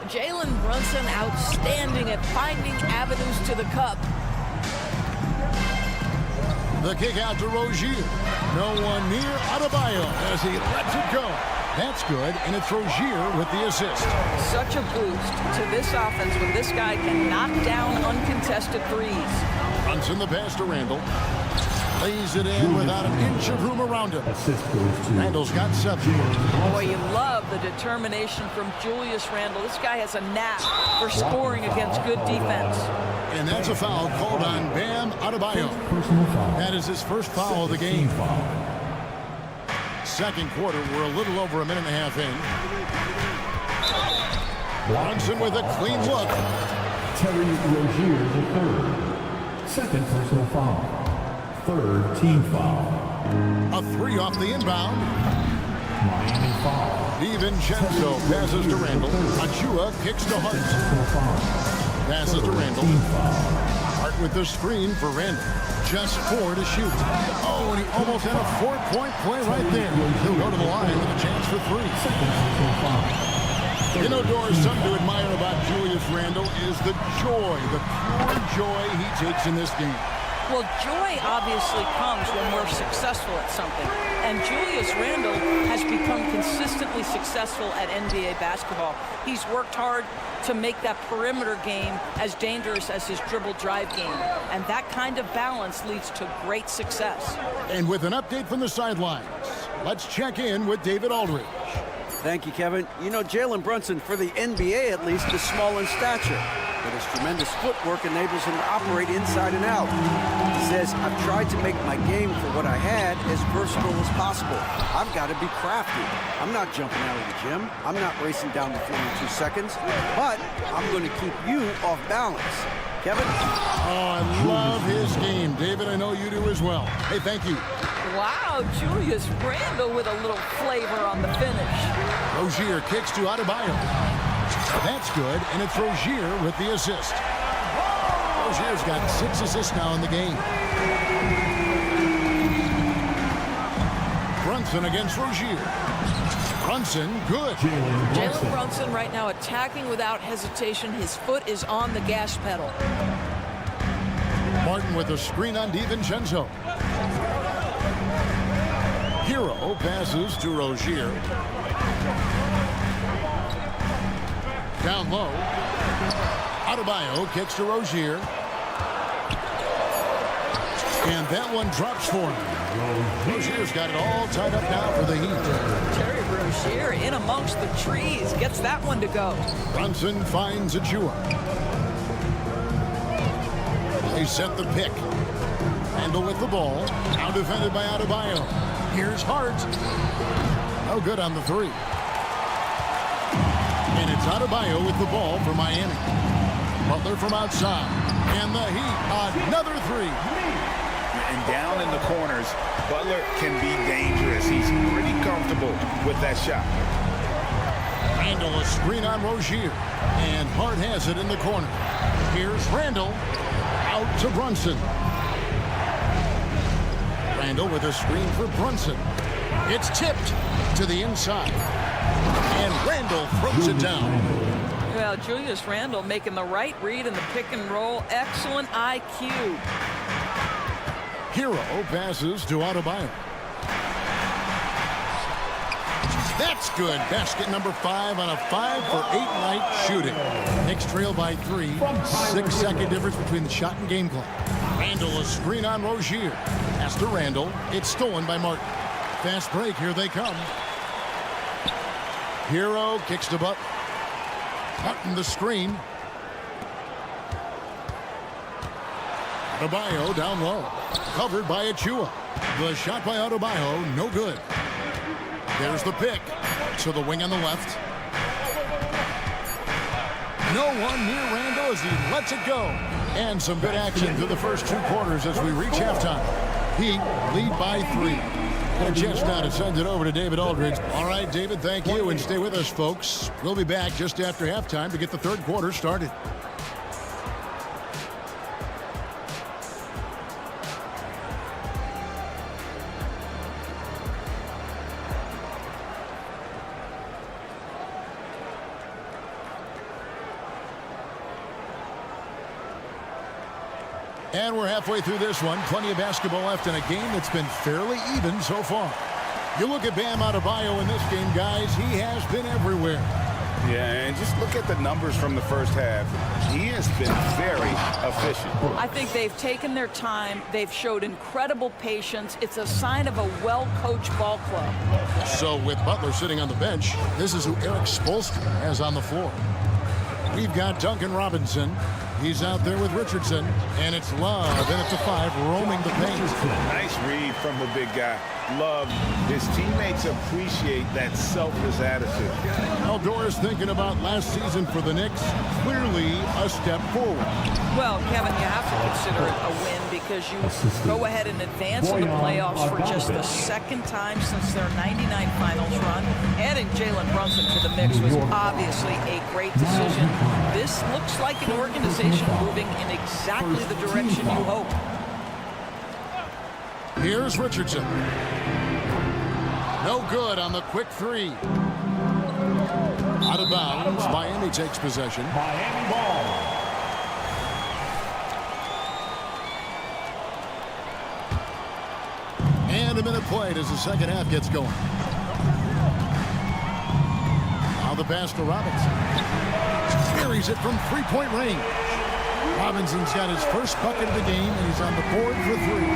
Jalen Brunson outstanding at finding avenues to the cup. The kick out to Rozier. No one near Adebayo as he lets it go. That's good, and it's Rozier with the assist. Such a boost to this offense when this guy can knock down uncontested threes. Brunson the pass to Randall. Lays it in without an inch of room around him. Randall's got 7. Boy, you love the determination from Julius Randall. This guy has a knack for scoring against good defense. And that's a foul called on Bam Adebayo. That is his first foul of the game. Second quarter, we're a little over a minute and a half in. Brunson with a clean look. Terry Rozier, the 3rd. Second personal foul. 3rd team foul. A 3 off the inbound. Miami foul. DiVincenzo passes to Randall. Achua kicks to Hart. Passes to Randall. Hart with the screen for Randall. Just 4 to shoot. Oh, and he almost had a 4-point play right there. He'll go to the line with a chance for 3. You know, Doris, something to admire about Julius Randall is the joy, the pure joy he takes in this game. Well, joy obviously comes when we're successful at something. And Julius Randle has become consistently successful at NBA basketball. He's worked hard to make that perimeter game as dangerous as his dribble drive game. And that kind of balance leads to great success. And with an update from the sidelines, let's check in with David Aldridge. Thank you, Kevin. You know, Jalen Brunson, for the NBA at least, is small in stature, but his tremendous footwork enables him to operate inside and out. He says, I've tried to make my game for what I had as versatile as possible. I've got to be crafty. I'm not jumping out of the gym. I'm not racing down the floor in 2 seconds, but I'm going to keep you off balance. Kevin? Oh, I love his game. David, I know you do as well. Hey, thank you. Wow, Julius Randle with a little flavor on the finish. Rozier kicks to Adebayo. That's good, and it's Rozier with the assist. Rozier's got 6 assists now in the game. Brunson against Rozier. Brunson, good. Jalen Brunson right now attacking without hesitation. His foot is on the gas pedal. Martin with a screen on DiVincenzo. Hero passes to Rozier. Down low. Adebayo kicks to Rozier. And that one drops for him. Rozier's got it all tied up now for the Heat. Terry Rozier in amongst the trees gets that one to go. Brunson finds Achua. They set the pick. Randle with the ball. Now defended by Adebayo. Here's Hart. No good on the three. And it's Adebayo with the ball for Miami. Butler from outside. And the Heat, another three. And down in the corners, Butler can be dangerous. He's pretty comfortable with that shot. Randle a screen on Rozier. And Hart has it in the corner. Here's Randle. Out to Brunson. Randle with a screen for Brunson. It's tipped to the inside. And Randle throws it down. Well, Julius Randle making the right read in the pick and roll. Excellent IQ. Hero passes to Adebayo. That's good. Basket number 5 on a 5-for-8 night shooting. Knicks trail by 3. 6-second difference between the shot and game clock. Randle a screen on Rozier. Pass to Randle. It's stolen by Martin. Fast break. Here they come. Hero kicks to Butler. Martin the screen. Adebayo down low. Covered by Achua. The shot by Adebayo, no good. There's the pick. To the wing on the left. No one near Randle as he lets it go. And some good action through the first 2 quarters as we reach halftime. Heat lead by 3. Got a chance now to send it over to David Aldridge. All right, David, thank you, and stay with us, folks. We'll be back just after halftime to get the third quarter started. And we're halfway through this one. Plenty of basketball left in a game that's been fairly even so far. You look at Bam Adebayo in this game, guys. He has been everywhere. Yeah, and just look at the numbers from the first half. He has been very efficient. I think they've taken their time. They've showed incredible patience. It's a sign of a well-coached ball club. So with Butler sitting on the bench, this is who Eric Spoelstra has on the floor. We've got Duncan Robinson. He's out there with Richardson, and it's Love, and it's a 5 roaming the paint. Nice read from the big guy. Love. His teammates appreciate that selfless attitude. Well, Doris thinking about last season for the Knicks, clearly a step forward. Well, Kevin, you have to consider it a win because you go ahead and advance in the playoffs for just the second time since their 99 finals run. Adding Jalen Brunson to the mix was obviously a great decision. This looks like an organization moving in exactly the direction you hope. Here's Richardson. No good on the quick 3. Out of bounds. Miami takes possession. Miami ball. a minute played as the second half gets going. Now the pass to Robinson. Carries it from three-point range. Robinson's got his first bucket of the game, and he's on the board for three.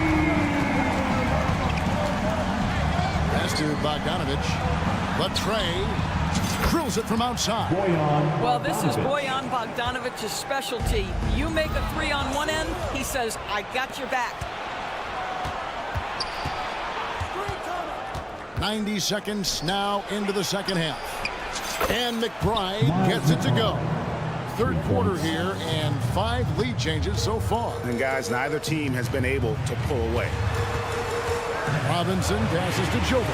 Pass to Bogdanovich. But Trey drills it from outside. Well, this is Bojan Bogdanovich's specialty. You make a three on one end, he says, I got your back. 90 seconds now into the second half. And McBride gets it to go. Third quarter here and 5 lead changes so far. And guys, neither team has been able to pull away. Robinson passes to Jovic.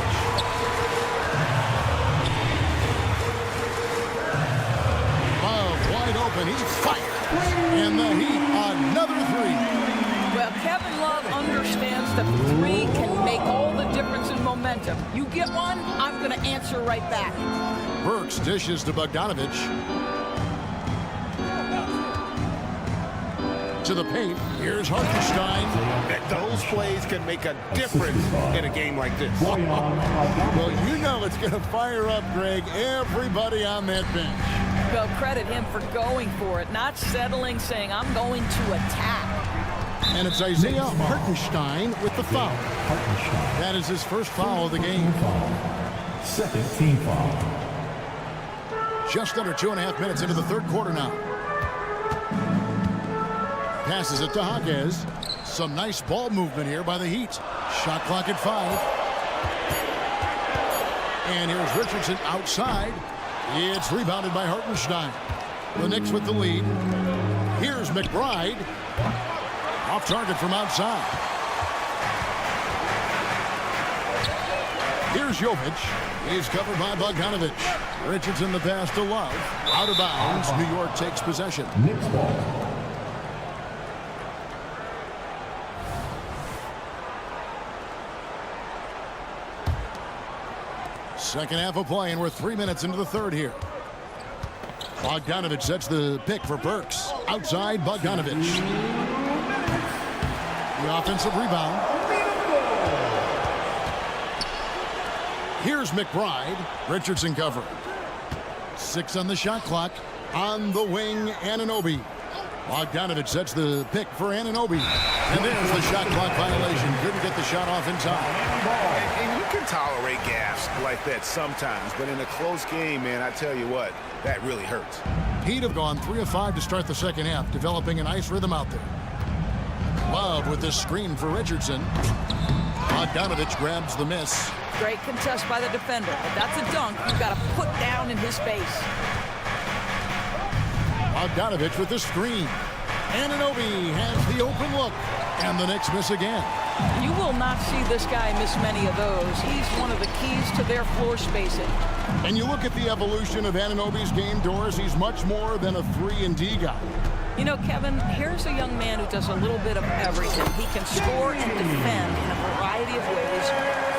Love wide open. He fires. And the Heat another three. Well, Kevin Love understands that the three can make all the difference in momentum. You get one, I'm going to answer right back. Burks dishes to Bogdanovich. To the paint. Here's Hartenstein. Those plays can make a difference in a game like this. Well, you know it's going to fire up, Greg, everybody on that bench. Well, credit him for going for it, not settling, saying, I'm going to attack. And it's Isaiah Hartenstein with the foul. That is his first foul of the game. Second team foul. Just under 2.5 minutes into the third quarter now. Passes it to Jaquez. Some nice ball movement here by the Heat. Shot clock at 5. And here's Richardson outside. It's rebounded by Hartenstein. The Knicks with the lead. Here's McBride. Off target from outside. Here's Jovic. He's covered by Bogdanovich. Richardson the pass to Love. Out of bounds. New York takes possession. Knicks ball. Second half of play, and we're 3 minutes into the third here. Bogdanovich sets the pick for Burks. Outside, Bogdanovich. The offensive rebound. Here's McBride. Richardson covered. 6 on the shot clock. On the wing, Anunoby. Bogdanovich sets the pick for Anunoby. And there's the shot clock violation. Couldn't get the shot off in time. And you can tolerate gaffes like that sometimes, but in a close game, man, I tell you what, that really hurts. Heat have gone 3 of 5 to start the second half, developing a nice rhythm out there. Love with this screen for Richardson. Bogdanovich grabs the miss. Great contest by the defender, but that's a dunk you've got to put down in his face. Bogdanovich with the screen. Anunoby has the open look. And the Knicks miss again. You will not see this guy miss many of those. He's one of the keys to their floor spacing. And you look at the evolution of Anunoby's game, Doris, he's much more than a 3-and-D guy. You know, Kevin, here's a young man who does a little bit of everything. He can score and defend in a variety of ways.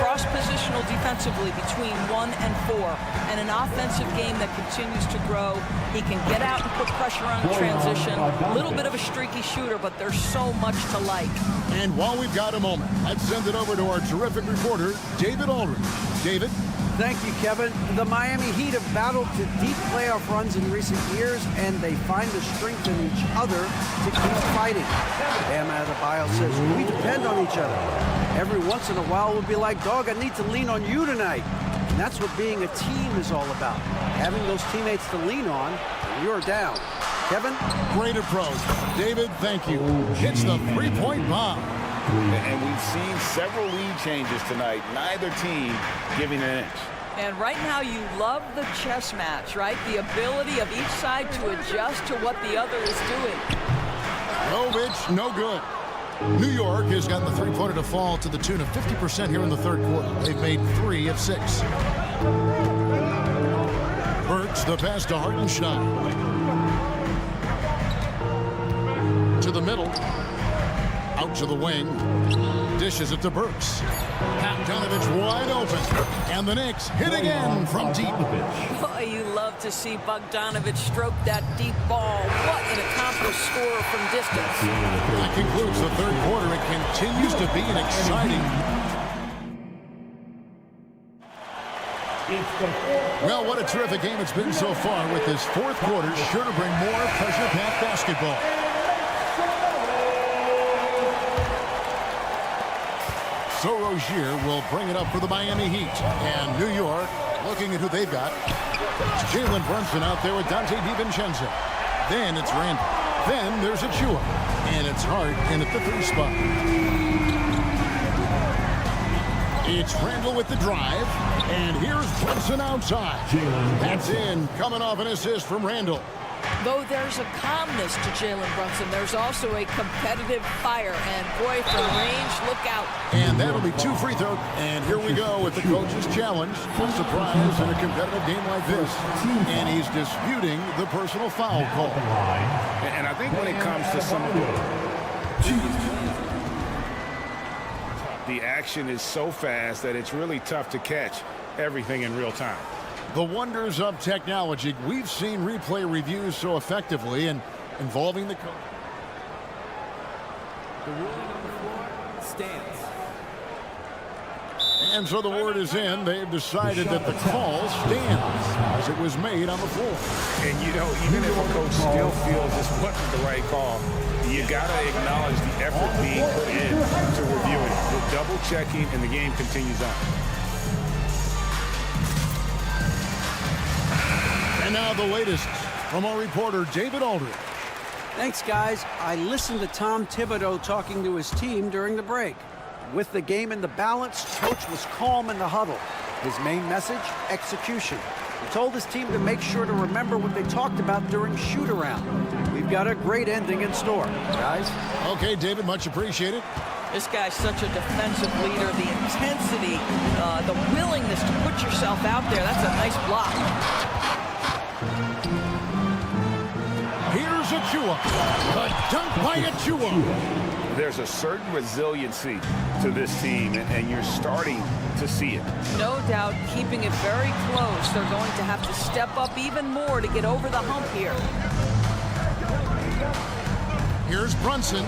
Cross-positional defensively between 1 and 4. And an offensive game that continues to grow. He can get out and put pressure on the transition. A little bit of a streaky shooter, but there's so much to like. And while we've got a moment, let's send it over to our terrific reporter, David Aldridge. David? Thank you, Kevin. The Miami Heat have battled to deep playoff runs in recent years, and they find the strength in each other to keep fighting. Bam Adebayo says, we depend on each other. Every once in a while, we'll be like, dog, I need to lean on you tonight. And that's what being a team is all about. Having those teammates to lean on when you're down. Kevin? Great approach. David, thank you. Hits the three-point bomb. And we've seen several lead changes tonight, neither team giving an inch. And right now you love the chess match, right? The ability of each side to adjust to what the other is doing. Jovic, no good. New York has gotten the three-pointer to fall to the tune of 50% here in the third quarter. They've made 3 of 6. Burks, the pass to Hartenstein. To the middle. Out to the wing. Dishes it to Burks. Bogdanovich wide open. And the Knicks hit again from deep. Boy, you love to see Bogdanovich stroke that deep ball. What an accomplished scorer from distance. That concludes the third quarter. It continues to be an exciting Well, what a terrific game it's been so far, with this fourth quarter sure to bring more pressure-packed basketball. So Rozier will bring it up for the Miami Heat. And New York, looking at who they've got. Jalen Brunson out there with Dante DiVincenzo. Then it's Randall. Then there's Achua. And it's Hart in at the 3 spot. It's Randall with the drive. And here's Brunson outside. That's in, coming off an assist from Randall. Though there's a calmness to Jalen Brunson, there's also a competitive fire. And boy, from range, look out. And that'll be 2 free throws. And here we go with the coach's challenge. A surprise in a competitive game like this. And he's disputing the personal foul call. And I think when it comes to some of the action is so fast that it's really tough to catch everything in real time. The wonders of technology. We've seen replay reviews so effectively and involving the coach. The ruling on the floor stands. And so the word is in. They've decided that the call stands as it was made on the floor. And, you know, even if a coach still feels this wasn't the right call, you got to acknowledge the effort being put in to review it. The double checking, and the game continues on. And now the latest from our reporter, David Aldridge. Thanks, guys. I listened to Tom Thibodeau talking to his team during the break. With the game in the balance, Coach was calm in the huddle. His main message, execution. He told his team to make sure to remember what they talked about during shoot-around. We've got a great ending in store, guys. Okay, David, much appreciated. This guy's such a defensive leader. The intensity, the willingness to put yourself out there, that's a nice block. Here's Achua. A dunk by Achua. There's a certain resiliency to this team, and you're starting to see it. No doubt, keeping it very close. They're going to have to step up even more to get over the hump here. Here's Brunson.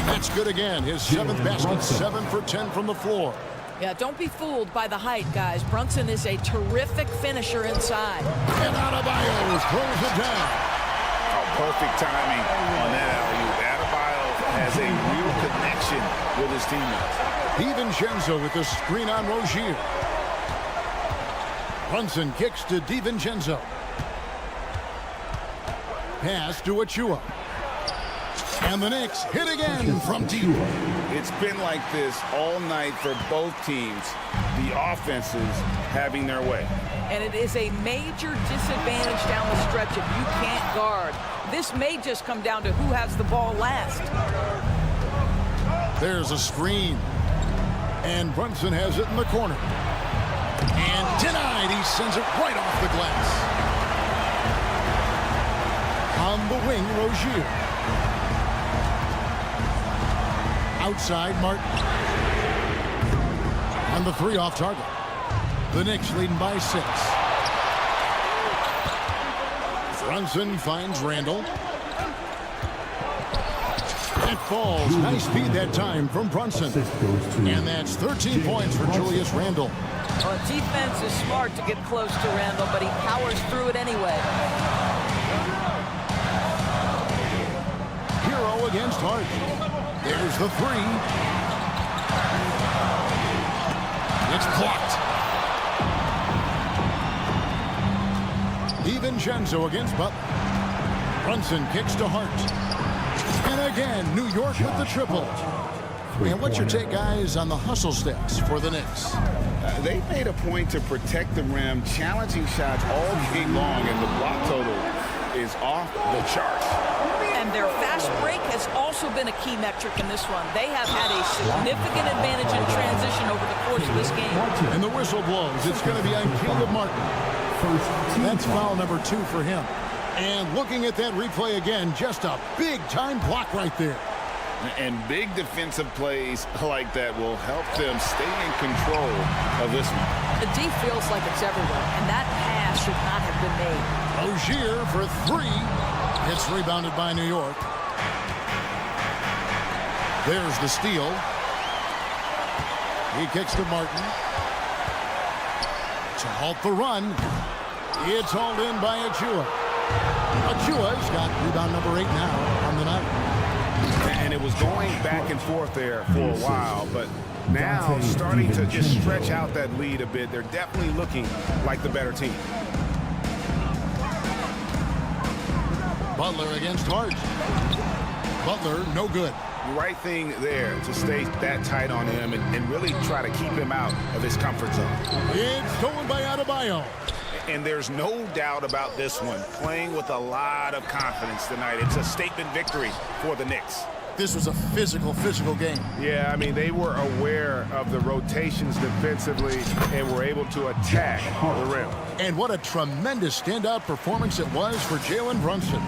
That's good again. His 7th basket, 7 for 10 from the floor. Yeah, don't be fooled by the height, guys. Brunson is a terrific finisher inside. And Adebayo throws it down. Oh, perfect timing on that alley-oop. Adebayo has a real connection with his teammates. DiVincenzo with the screen on Rozier. Brunson kicks to DiVincenzo. Pass to Achua. And the Knicks hit again from deep. It's been like this all night for both teams. The offenses having their way. And it is a major disadvantage down the stretch if you can't guard. This may just come down to who has the ball last. There's a screen. And Brunson has it in the corner. And denied. He sends it right off the glass. On the wing, Rozier. Outside, Martin. On the 3 off target. The Knicks leading by 6. Brunson finds Randall. It falls. Nice feed that time from Brunson. And that's 13 points for Julius Randle. Well, defense is smart to get close to Randall, but he powers through it anyway. Hero against Hart. There's the 3. It's blocked. DiVincenzo against Butler. Brunson kicks to Hart. And again, New York with the triple. And what's your take, guys, on the hustle steps for the Knicks? They made a point to protect the rim, challenging shots all game long, and the block total is off the charts. And their fast break has also been a key metric in this one. They have had a significant advantage in transition over the course of this game. And the whistle blows. It's going to be on Caleb Martin. That's foul number 2 for him. And looking at that replay again, just a big-time block right there. And big defensive plays like that will help them stay in control of this one. The D feels like it's everywhere, and that pass should not have been made. Rozier for 3. It's rebounded by New York. There's the steal. He kicks to Martin. to halt the run. It's hauled in by Achua. Achua's got rebound number 8 now on the night. And it was going back and forth there for a while, but now starting to just stretch out that lead a bit. They're definitely looking like the better team. Butler against Hart. Butler, no good. Right thing there to stay that tight on him and really try to keep him out of his comfort zone. It's stolen by Adebayo. And there's no doubt about this one. Playing with a lot of confidence tonight. It's a statement victory for the Knicks. This was a physical game. Yeah, I mean, they were aware of the rotations defensively and were able to attack the rim. And what a tremendous standout performance it was for Jalen Brunson.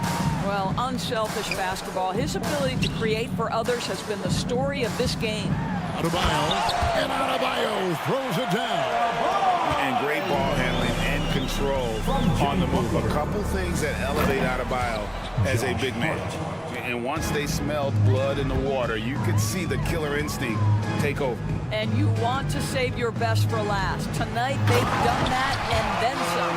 Well, unselfish basketball. His ability to create for others has been the story of this game. Adebayo, and Adebayo throws it down. And great ball handling and control on the move. A couple things that elevate Adebayo as a big man. And once they smelled blood in the water, you could see the killer instinct take over. And you want to save your best for last. Tonight, they've done that and then some.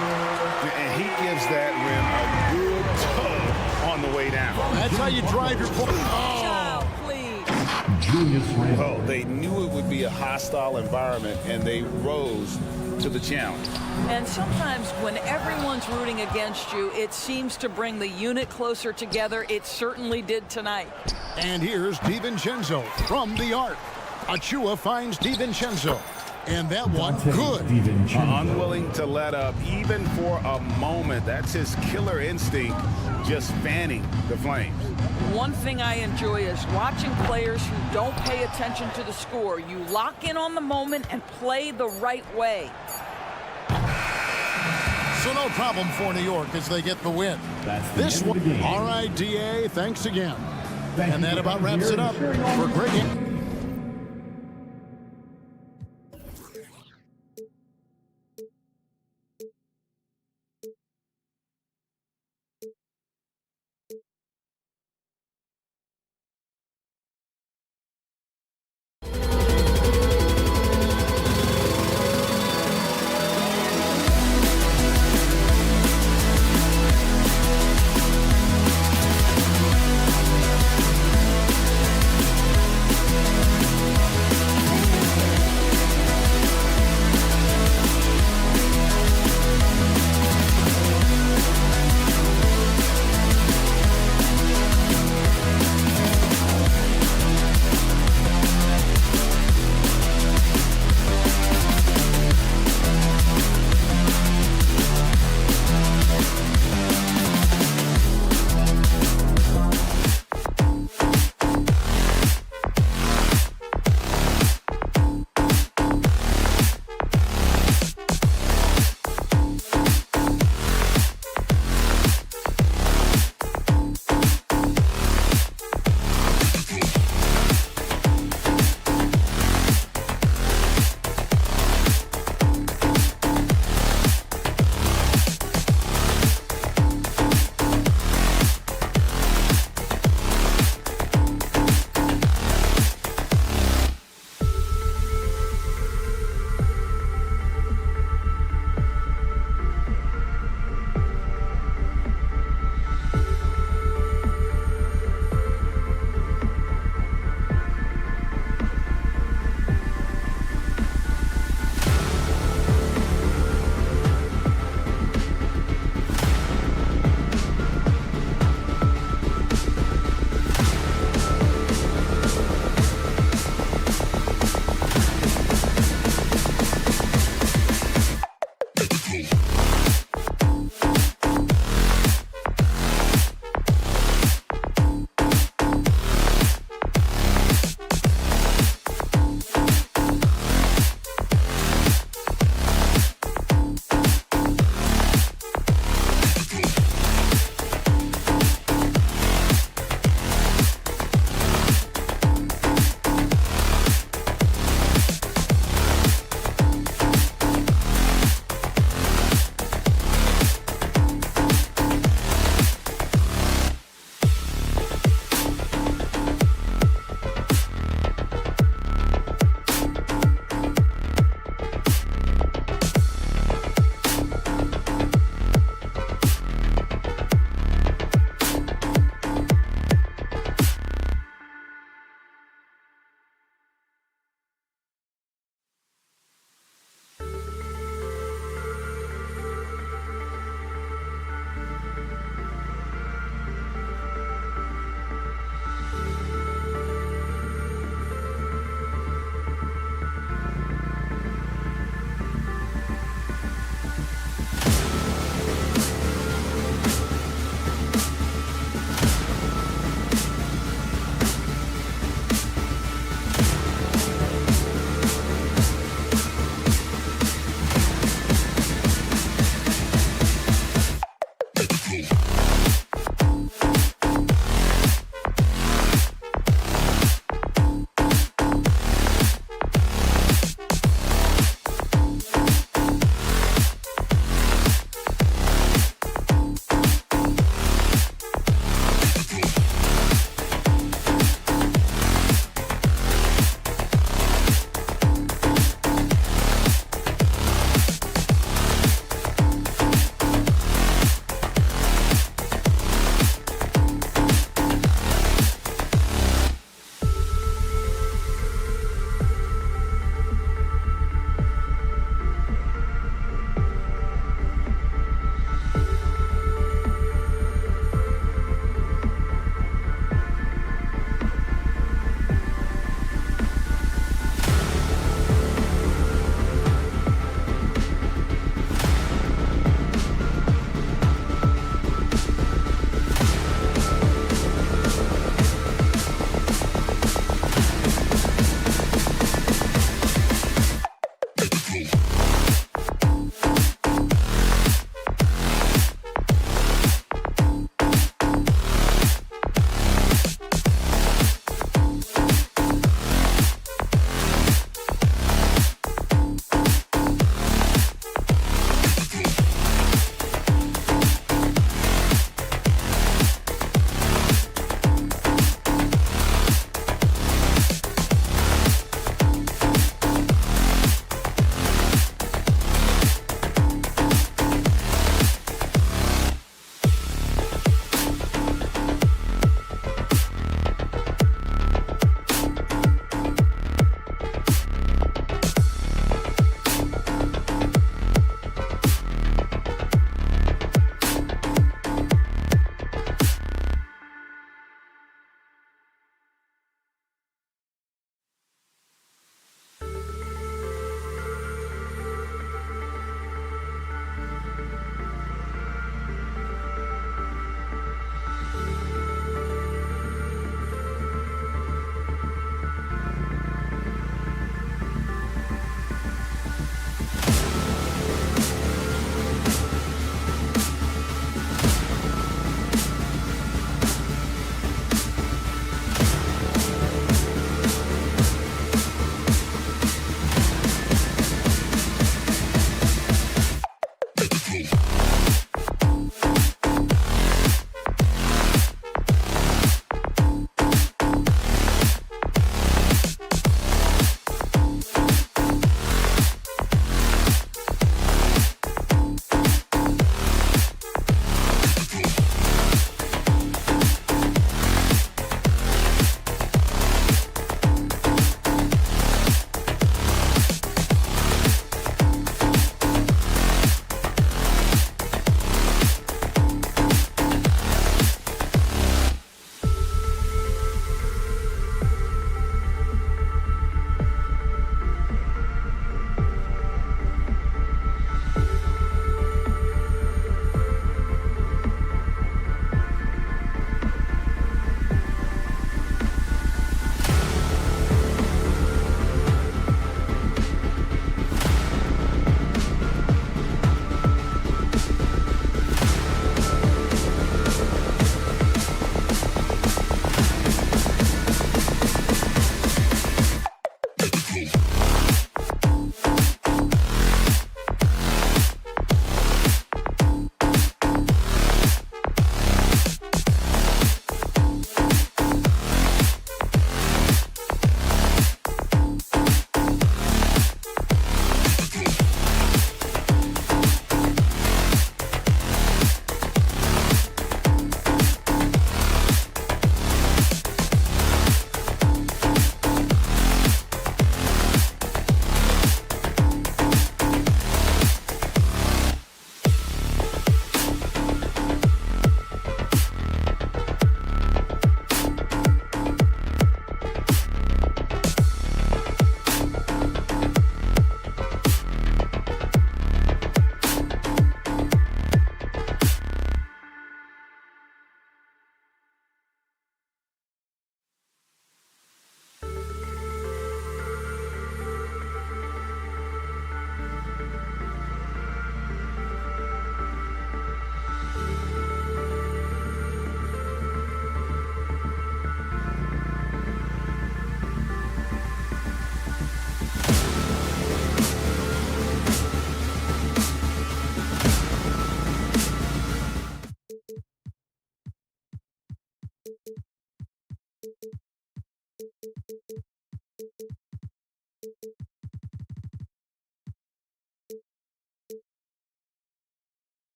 And he gives that rim a good tug on the way down. That's how you drive your point. Child, please. Julius Randle. Well, they knew it would be a hostile environment, and they rose to the challenge. And sometimes when everyone's rooting against you, it seems to bring the unit closer together. It certainly did tonight. And here's DiVincenzo from the arc. Achua finds DiVincenzo. And that one, good. Unwilling to let up, even for a moment. That's his killer instinct, just fanning the flames. One thing I enjoy is watching players who don't pay attention to the score. You lock in on the moment and play the right way. So no problem for New York as they get the win. This one, all right, DA, thanks again. And that about wraps it up for Greg.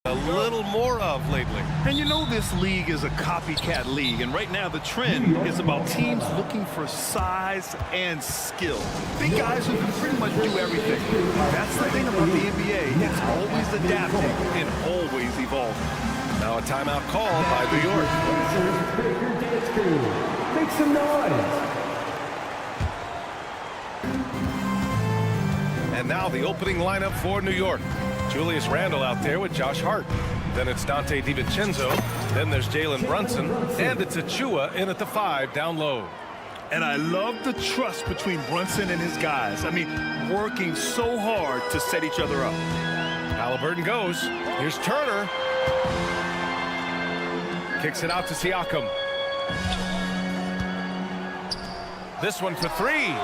A little more of lately. And you know this league is a copycat league, and right now the trend is about teams looking for size and skill. Big guys who can pretty much do everything. That's the thing about the NBA. It's always adapting and always evolving. Now a timeout called by New York. Make some noise. And now the opening lineup for New York. Julius Randle out there with Josh Hart. Then it's Dante DiVincenzo. Then there's Jalen Brunson. And it's Achua in at the 5 down low. And I love the trust between Brunson and his guys. I mean, working so hard to set each other up. Halliburton goes. Here's Turner. Kicks it out to Siakam. This one for 3.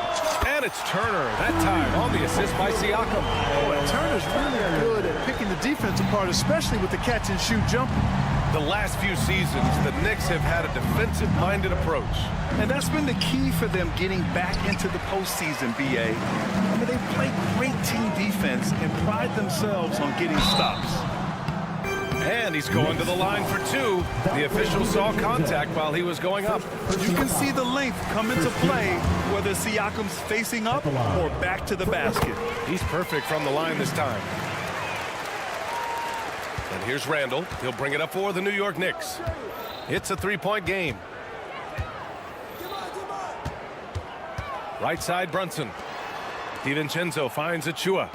And it's Turner, that time on the assist by Siakam. Oh, and Turner's really good at picking the defense apart, especially with the catch-and-shoot jumper. The last few seasons, the Knicks have had a defensive-minded approach. And that's been the key for them getting back into the postseason, B.A. I mean, they play great team defense and pride themselves on getting stops. And he's going to the line for 2. The official saw contact while he was going up. You can see the length come into play, whether Siakam's facing up or back to the basket. He's perfect from the line this time. And here's Randle. He'll bring it up for the New York Knicks. It's a 3-point game. Right side, Brunson. DiVincenzo finds Achua.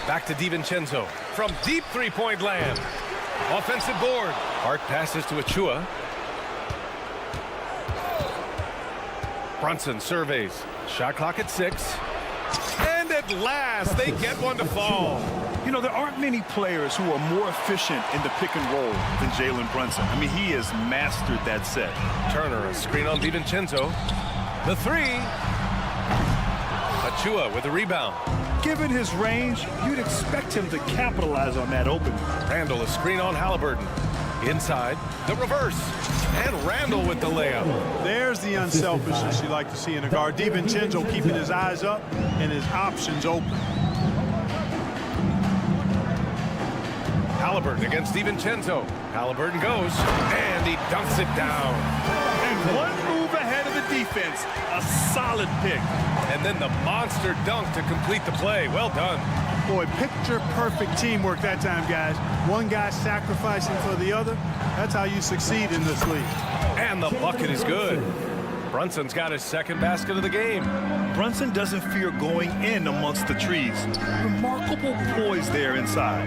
Back to DiVincenzo from deep 3-point land. Offensive board. Hart passes to Achua. Brunson surveys. Shot clock at 6. And at last, they get one to fall. You know, there aren't many players who are more efficient in the pick and roll than Jalen Brunson. I mean, he has mastered that set. Turner, a screen on DiVincenzo. The 3. Achua with a rebound. Given his range, you'd expect him to capitalize on that opening. Randle, a screen on Halliburton. Inside, the reverse. And Randle with the layup. There's the unselfishness you like to see in a guard. DiVincenzo keeping his eyes up and his options open. Halliburton against DiVincenzo. Halliburton goes, and he dunks it down. And one move ahead of the defense. A solid pick. And then the monster dunk to complete the play. Well done. Boy, picture-perfect teamwork that time, guys. One guy sacrificing for the other. That's how you succeed in this league. And the bucket is good. Brunson's got his second basket of the game. Brunson doesn't fear going in amongst the trees. Remarkable poise there inside.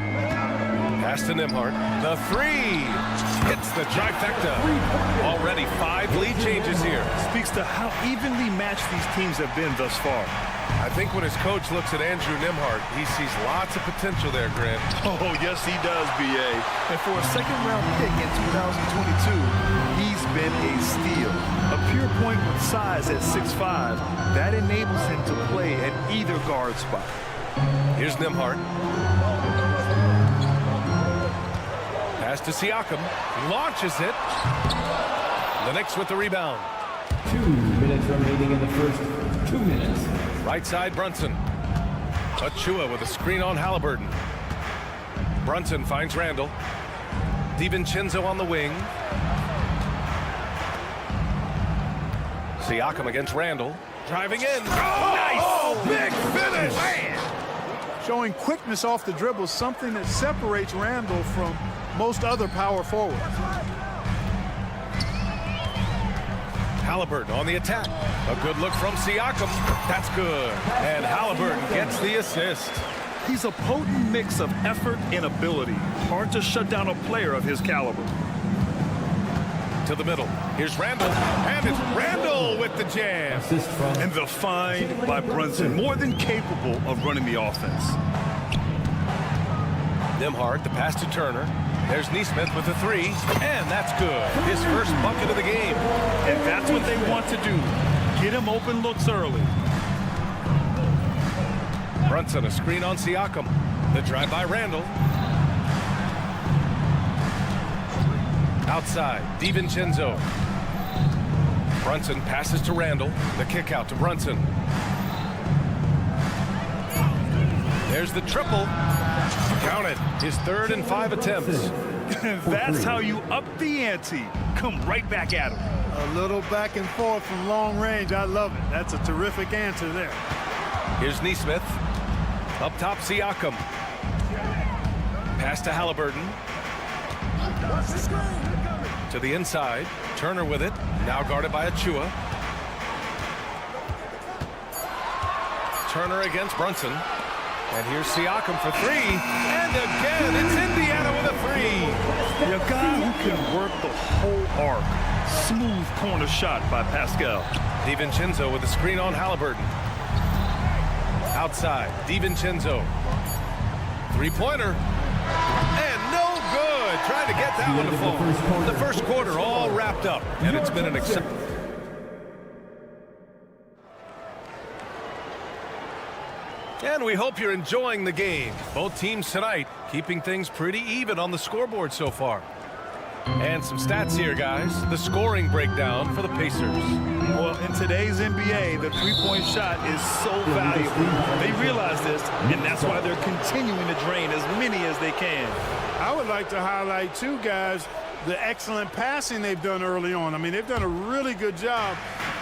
Pass to Nembhard. The three. Hits the trifecta. Already 5 lead changes here. Speaks to how evenly matched these teams have been thus far. I think when his coach looks at Andrew Nembhard, he sees lots of potential there, Grant. Oh, yes, he does, B.A. And for a second-round pick in 2022, he's been a steal. A pure point with size at 6'5", that enables him to play at either guard spot. Here's Nembhard. Pass to Siakam. Launches it. The Knicks with the rebound. 2 minutes remaining in the first 2 minutes. Right side, Brunson. Achua with a screen on Halliburton. Brunson finds Randall. DiVincenzo on the wing. Siakam against Randall. Driving in. Oh, nice! Oh, big finish! Man. Showing quickness off the dribble, something that separates Randall from most other power forwards. Halliburton on the attack. A good look from Siakam. That's good. And Halliburton gets the assist. He's a potent mix of effort and ability. Hard to shut down a player of his caliber. To the middle. Here's Randall. And it's Randall with the jam. And the find by Brunson. More than capable of running the offense. Nembhard, the pass to Turner. There's Nesmith with the three, and that's good. His first bucket of the game. And that's what they want to do. Get him open looks early. Brunson, a screen on Siakam. The drive by Randall. Outside, DiVincenzo. Brunson passes to Randall. The kick out to Brunson. There's the triple. Count it. His 3rd and 5 attempts. That's how you up the ante. Come right back at him. A little back and forth from long range. I love it. That's a terrific answer there. Here's Nesmith. Up top, Siakam. Pass to Halliburton. To the inside. Turner with it. Now guarded by Achua. Turner against Brunson. And here's Siakam for 3. And again, it's Indiana with a 3. A guy who can work the whole arc. Smooth corner shot by Pascal. DiVincenzo with a screen on Halliburton. Outside, DiVincenzo. 3-pointer. And no good. Trying to get that one to fall. The first quarter all wrapped up. And it's been an exciting. And we hope you're enjoying the game. Both teams tonight keeping things pretty even on the scoreboard so far. And some stats here, guys. The scoring breakdown for the Pacers. Well, in today's NBA, the three-point shot is so valuable. They realize this, and that's why they're continuing to drain as many as they can. I would like to highlight, too, guys, the excellent passing they've done early on. I mean, they've done a really good job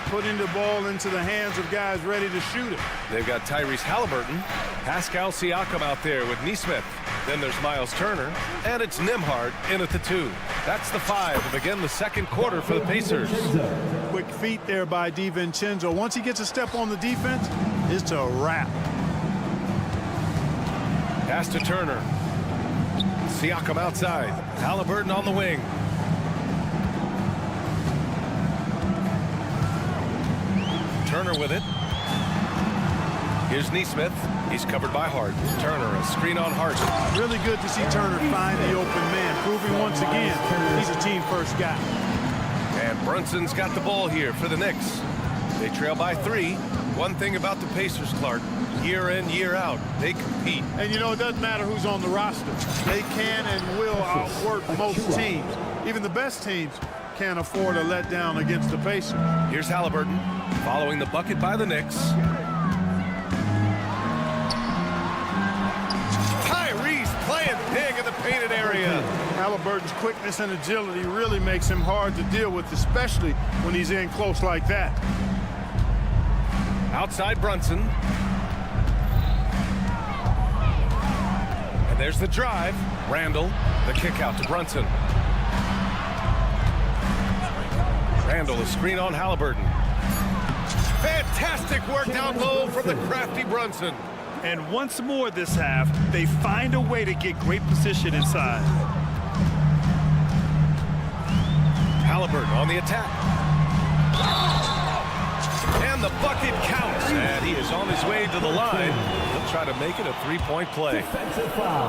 putting the ball into the hands of guys ready to shoot it. They've got Tyrese Halliburton, Pascal Siakam out there with Nesmith. Then there's Miles Turner, and it's Nembhard in at the 2. That's the 5 to begin the second quarter for the Pacers. Quick feet there by DiVincenzo. Once he gets a step on the defense, it's a wrap. Pass to Turner. Siakam outside. Halliburton on the wing. Turner with it. Here's Nesmith. He's covered by Hart. Turner, a screen on Hart. Really good to see Turner find the open man, proving once again he's a team-first guy. And Brunson's got the ball here for the Knicks. They trail by 3. One thing about the Pacers, Clark, year in, year out, they compete. And, you know, it doesn't matter who's on the roster. They can and will outwork most teams. Even the best teams can't afford a letdown against the Pacers. Here's Halliburton following the bucket by the Knicks. Tyrese playing big in the painted area. Halliburton's quickness and agility really makes him hard to deal with, especially when he's in close like that. Outside Brunson. And there's the drive. Randall, the kick out to Brunson. Randall, a screen on Halliburton. Fantastic work down low from the crafty Brunson. And once more this half, they find a way to get great position inside. Halliburton on the attack. And the bucket counts. And he is on his way to the line. He'll try to make it a three-point play.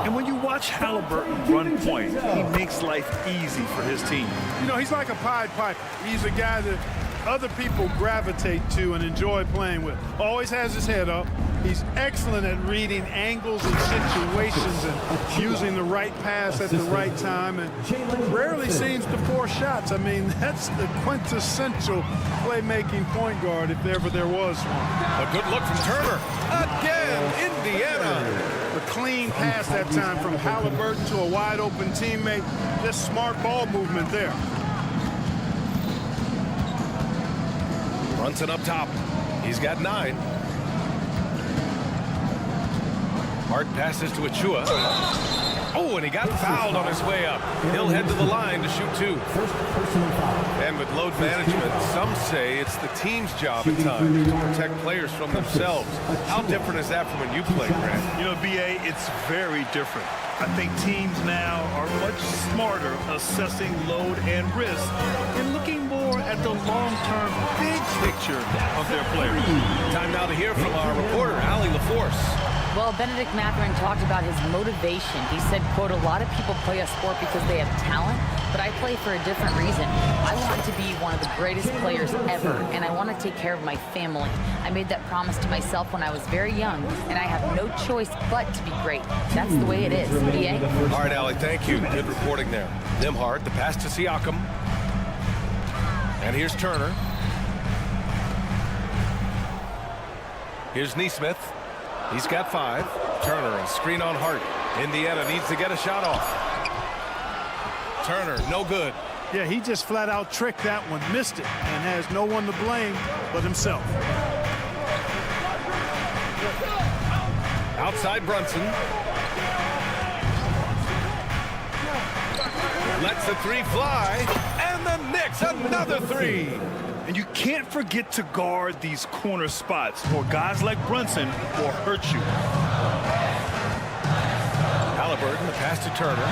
And when you watch Halliburton run point, he makes life easy for his team. You know, he's like a Pied Piper. He's a guy that other people gravitate to and enjoy playing with. Always has his head up. He's excellent at reading angles and situations and using the right pass at the right time, and rarely seems to force shots. I mean, that's the quintessential playmaking point guard if ever there was one. A good look from Turner. Again, Indiana. A clean pass that time from Halliburton to a wide open teammate. Just smart ball movement there. Brunson up top. He's got 9. Hard passes to Achua. Oh, and he got fouled on his way up. He'll head to the line to shoot 2. And with load management, some say it's the team's job at times to protect players from themselves. How different is that from when you played, Grant? You know, BA, it's very different. I think teams now are much smarter assessing load and risk and looking more at the long-term big picture of their players. Time now to hear from our reporter, Allie LaForce. Well, Benedict Mathurin talked about his motivation. He said, quote, "A lot of people play a sport because they have talent, but I play for a different reason. I want to be one of the greatest players ever, and I want to take care of my family. I made that promise to myself when I was very young, and I have no choice but to be great. That's the way it is." B.A.? All right, Allie, thank you. Good reporting there. Nimhard, the pass to Siakam. And here's Turner. Here's Neesmith. He's got 5. Turner, a screen on Hart. Indiana needs to get a shot off. Turner, no good. Yeah, he just flat out tricked that one, missed it, and has no one to blame but himself. Outside Brunson. Lets the 3 fly. And the Knicks, another 3. And you can't forget to guard these corner spots, or guys like Brunson will hurt you. Halliburton, the pass to Turner.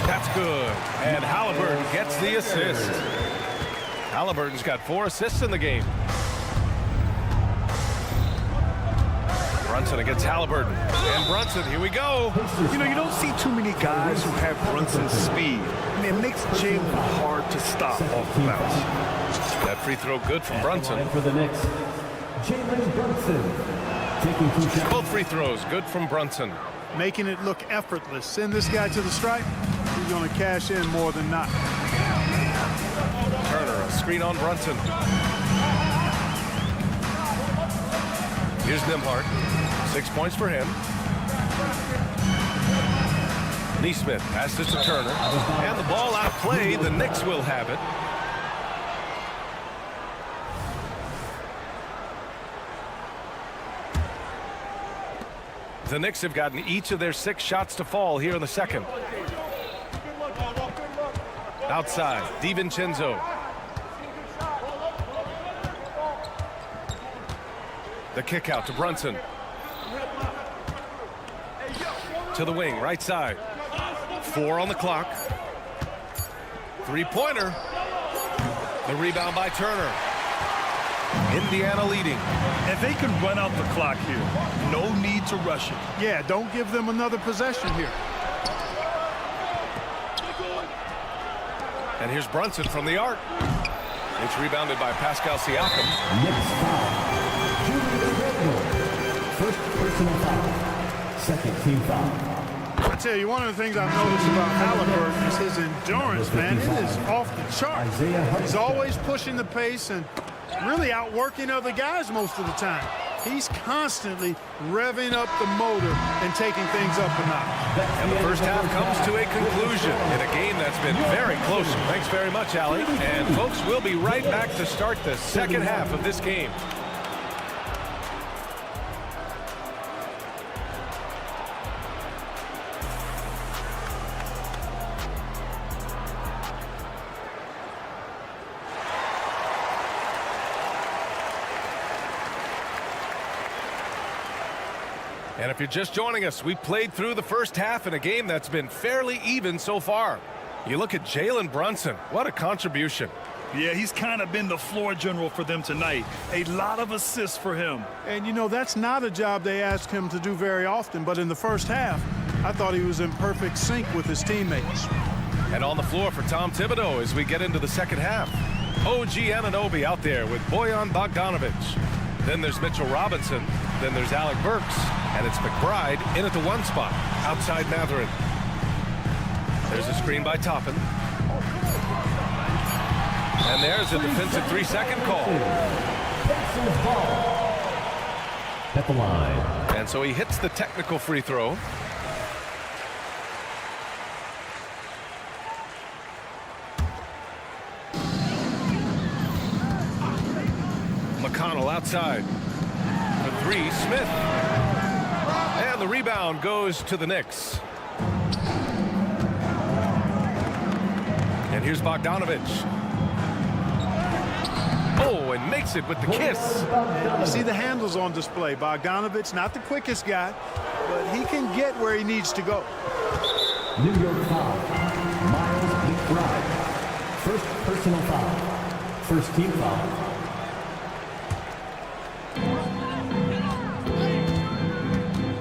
That's good. And Halliburton gets the assist. Halliburton's got 4 assists in the game. Brunson against Halliburton. And Brunson, here we go. You know, you don't see too many guys who have Brunson's speed. I mean, it makes Jalen hard to stop off the bounce. That free throw good from Brunson. For the Knicks, Jalen Brunson taking 2 shots. Both free throws good from Brunson. Making it look effortless. Send this guy to the stripe. He's going to cash in more than not. Turner, a screen on Brunson. Here's Nimhard. 6 points for him. Neesmith passes to Turner. And the ball outplayed. The Knicks will have it. The Knicks have gotten each of their 6 shots to fall here in the second. Outside, DiVincenzo. The kick out to Brunson. To the wing, right side. 4 on the clock. 3-pointer. The rebound by Turner. Indiana leading. And they can run out the clock here. No need to rush it. Yeah, don't give them another possession here. And here's Brunson from the arc. It's rebounded by Pascal Siakam. Next foul. Julius Randle. First personal foul. Second team foul. I tell you, one of the things I've noticed about Halliburton is his endurance, man. It is off the chart. He's always pushing the pace and really outworking other guys most of the time. He's constantly revving up the motor and taking things up a notch. And the first half comes to a conclusion in a game that's been very close. Thanks very much, Allie. And folks, we'll be right back to start the second half of this game. And if you're just joining us, we played through the first half in a game that's been fairly even so far. You look at Jalen Brunson. What a contribution. Yeah, he's kind of been the floor general for them tonight. A lot of assists for him. And, you know, that's not a job they ask him to do very often, but in the first half, I thought he was in perfect sync with his teammates. And on the floor for Tom Thibodeau as we get into the second half. OG Anunoby out there with Bojan Bogdanovic. Then there's Mitchell Robinson. Then there's Alec Burks. And it's McBride in at the 1 spot, outside Mathurin. There's a screen by Toppin. And there's a defensive 3-second call. At the line. And so he hits the technical free throw. McConnell outside. For 3, Smith. And the rebound goes to the Knicks. And here's Bogdanovic. Oh, and makes it with the kiss. You see the handles on display. Bogdanovic, not the quickest guy, but he can get where he needs to go. New York foul. Miles McBride. First personal foul. First team foul.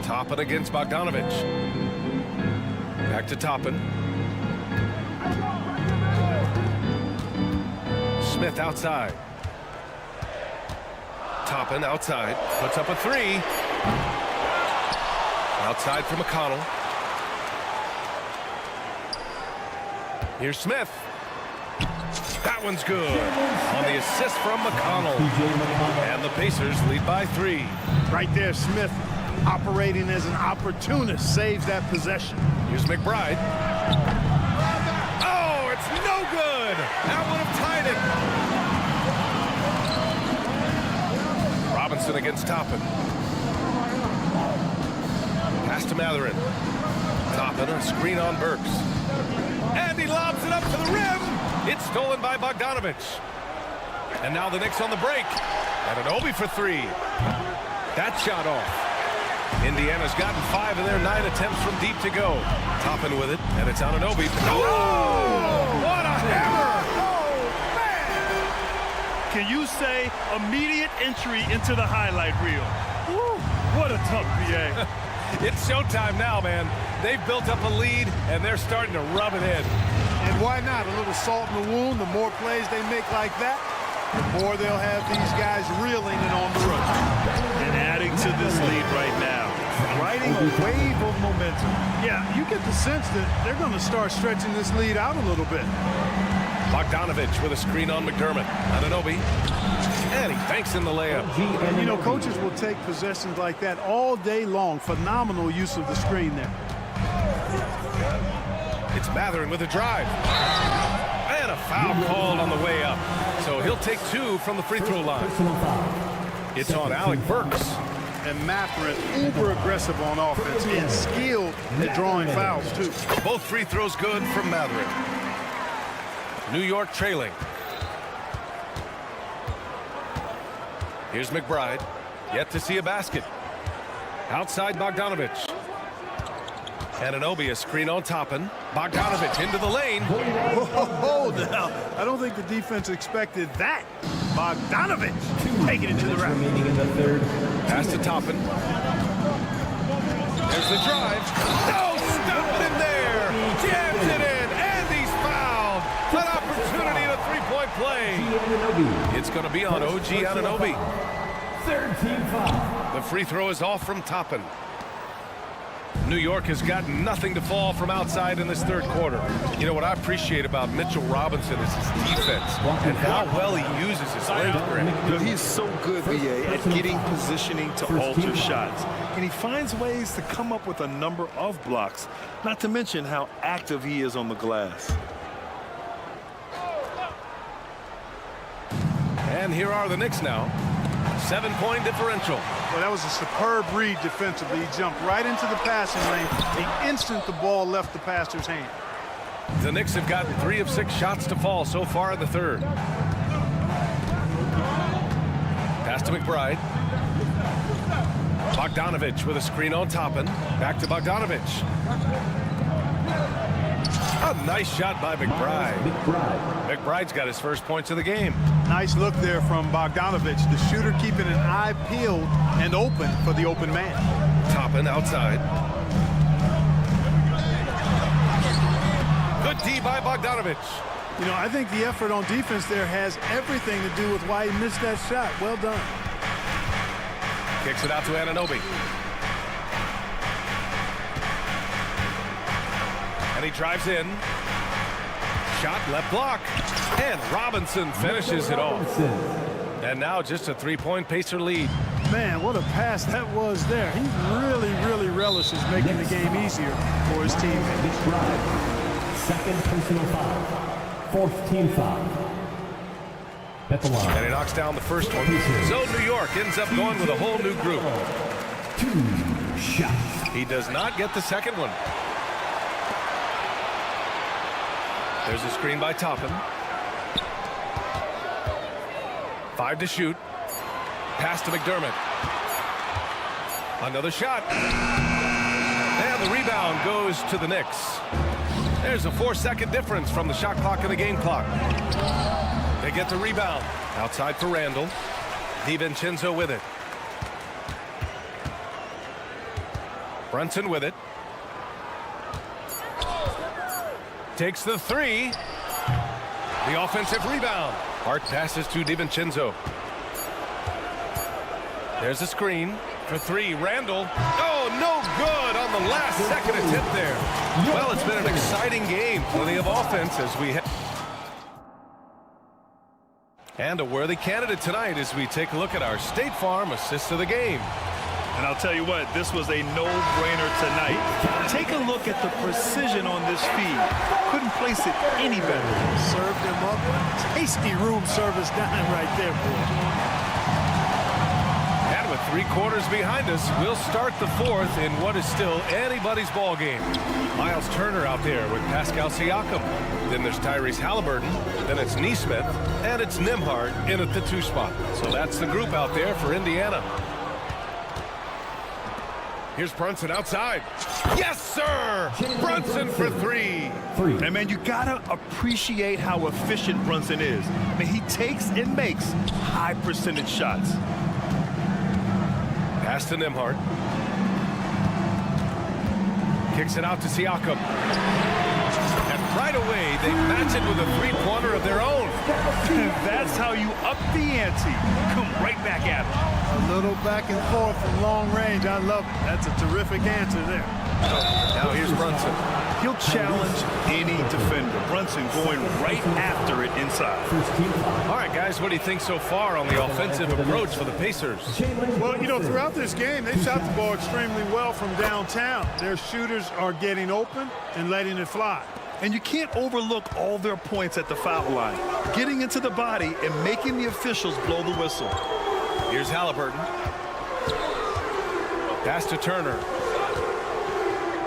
Toppin against Bogdanovic. Back to Toppin. Smith outside. Toppin outside. Puts up a 3. Outside for McConnell. Here's Smith. That one's good. On the assist from McConnell. And the Pacers lead by 3. Right there, Smith, operating as an opportunist, saves that possession. Here's McBride. Oh, it's no good. That would have tied it. Robinson against Toppin. Pass to Mathurin. Toppin, a screen on Burks. And he lobs it up to the rim. It's stolen by Bogdanovic. And now the Knicks on the break. Anunoby for 3. That shot off. Indiana's gotten 5 in their 9 attempts from deep to go. Toppin with it, and it's Anunoby. Oh! What a hammer! Oh, man! Can you say immediate entry into the highlight reel? Woo, what a tough BA. It's showtime now, man. They've built up a lead, and they're starting to rub it in. And why not? A little salt in the wound. The more plays they make like that, the more they'll have these guys reeling and on the road. And adding to this lead right now, riding a wave of momentum. Yeah, you get the sense that they're going to start stretching this lead out a little bit. Bogdanovic with a screen on McDermott. Anunoby. And he banks in the layup. And, you know, coaches will take possessions like that all day long. Phenomenal use of the screen there. It's Mathurin with a drive. And a foul called on the way up. So he'll take 2 from the free throw line. It's on Alec Burks. And Mathurin, uber aggressive on offense and skilled at drawing fouls, too. Both free throws good from Mathurin. New York trailing. Here's McBride. Yet to see a basket. Outside Bogdanovic. Anunoby, a screen on Toppin. Bogdanovic into the lane. Oh, now, I don't think the defense expected that. Bogdanovic taking it to the rack. Pass to Toppin. There's the drive. Oh, stop it in there. Jams it in, and he's fouled. An opportunity, a three-point play. It's going to be on OG Anunoby. Third team foul. The free throw is off from Toppin. New York has got nothing to fall from outside in this third quarter. You know what I appreciate about Mitchell Robinson is his defense and how well he uses his length, Grant. You know, he's so good, BA, at getting positioning to alter shots. And he finds ways to come up with a number of blocks, not to mention how active he is on the glass. And here are the Knicks now. 7-point differential. Well, that was a superb read defensively. He jumped right into the passing lane the instant the ball left the passer's hand. The Knicks have gotten 3 of 6 shots to fall so far in the third. Pass to McBride. Bogdanovich with a screen on Toppin. Back to Bogdanovich. A nice shot by McBride. McBride's got his first points of the game. Nice look there from Bogdanovich, the shooter keeping an eye peeled and open for the open man. Toppin outside. Good D by Bogdanovich. You know, I think the effort on defense there has everything to do with why he missed that shot. Well done. Kicks it out to Anunoby. And he drives in. Shot left block. And Robinson finishes it off. And now just a three-point Pacer lead. Man, what a pass that was there. He really relishes making the game easier for his team. Second personal foul. Fourth team foul. At the line. And he knocks down the first one. So New York ends up going with a whole new group. 2 shots. He does not get the second one. There's a screen by Toppin. 5 to shoot. Pass to McDermott. Another shot. And the rebound goes to the Knicks. There's a 4-second difference from the shot clock and the game clock. They get the rebound. Outside for Randall. DiVincenzo with it. Brunson with it. Takes the three. The offensive rebound. Hart passes to DiVincenzo. There's a screen for three. Randall. Oh, no good on the last second attempt there. Well, it's been an exciting game. Plenty of offense as we have. And a worthy candidate tonight as we take a look at our State Farm assist of the game. And I'll tell you what, this was a no-brainer tonight. Take a look at the precision on this feed. Couldn't place it any better. Served him up. Tasty room service dime right there, boy. And with 3 quarters behind us, we'll start the fourth in what is still anybody's ball game. Miles Turner out there with Pascal Siakam. Then there's Tyrese Halliburton. Then it's Nesmith. And it's Nembhard in at the 2 spot. So that's the group out there for Indiana. Here's Brunson outside. Yes, sir! Brunson for 3. And, man, you got to appreciate how efficient Brunson is. I mean, he takes and makes high-percentage shots. Pass to Nembhard. Kicks it out to Siakam. And right away, they match it with a three-pointer of their own. That's how you up the ante. Come right back at him. A little back and forth from long range. I love it. That's a terrific answer there. Now here's Brunson. He'll challenge any defender. Brunson going right after it inside. All right, guys, what do you think so far on the offensive approach for the Pacers? Well, you know, throughout this game, they shot the ball extremely well from downtown. Their shooters are getting open and letting it fly. And you can't overlook all their points at the foul line. Getting into the body and making the officials blow the whistle. Here's Halliburton. Pass to Turner.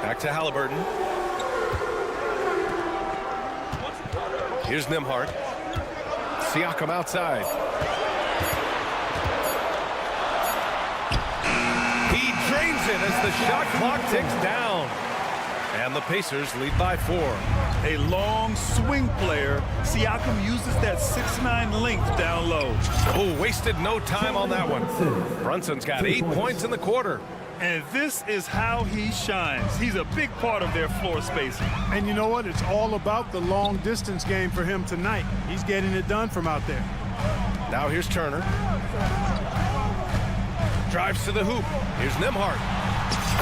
Back to Halliburton. Here's Nembhard. Siakam outside. He drains it as the shot clock ticks down. And the Pacers lead by 4. A long swing player. Siakam uses that 6'9" length down low. Oh, wasted no time on that one. Brunson's got 8 points in the quarter. And this is how he shines. He's a big part of their floor spacing. And you know what? It's all about the long distance game for him tonight. He's getting it done from out there. Now here's Turner. Drives to the hoop. Here's Nembhard.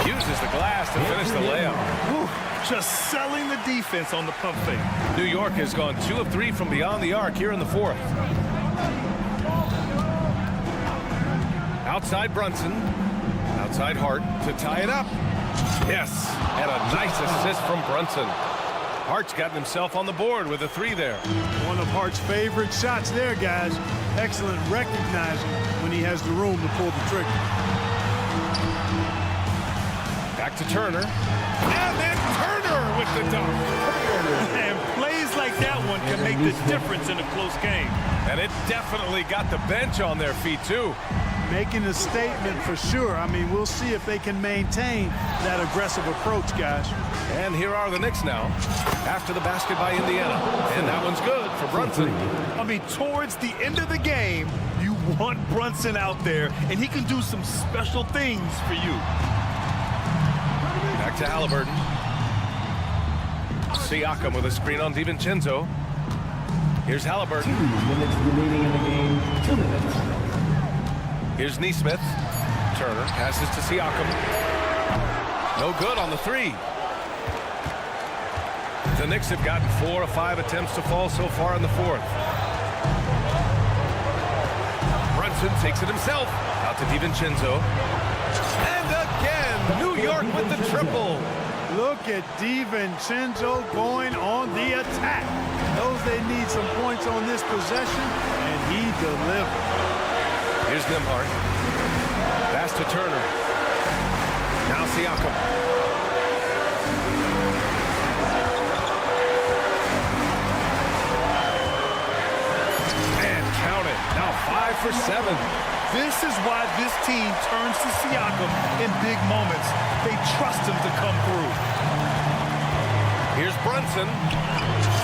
Uses the glass to finish the layup. Whew, just selling the defense on the pump fake. New York has gone 2 of 3 from beyond the arc here in the fourth. Outside Brunson. Outside Hart to tie it up. Yes, and a nice assist from Brunson. Hart's gotten himself on the board with a 3 there. One of Hart's favorite shots there, guys. Excellent recognizing when he has the room to pull the trigger. Back to Turner. And then Turner with the dunk. And plays like that one can make the difference in a close game. And it definitely got the bench on their feet, too. Making a statement for sure. I mean, we'll see if they can maintain that aggressive approach, guys. And here are the Knicks now after the basket by Indiana. And that one's good for Brunson. I mean, towards the end of the game, you want Brunson out there, and he can do some special things for you. Back to Halliburton. Siakam with a screen on DiVincenzo. Here's Halliburton. 2 minutes remaining in the game. 2 minutes. Here's Neesmith. Turner passes to Siakam. No good on the three. The Knicks have gotten 4 of 5 attempts to fall so far in the fourth. Brunson takes it himself. Out to DiVincenzo. And again, New York with the triple. Look at DiVincenzo going on the attack. Knows they need some points on this possession, and he delivered. Here's Nembhard. Pass to Turner. Now Siakam. And count it. Now 5 for 7. This is why this team turns to Siakam in big moments. They trust him to come through. Here's Brunson.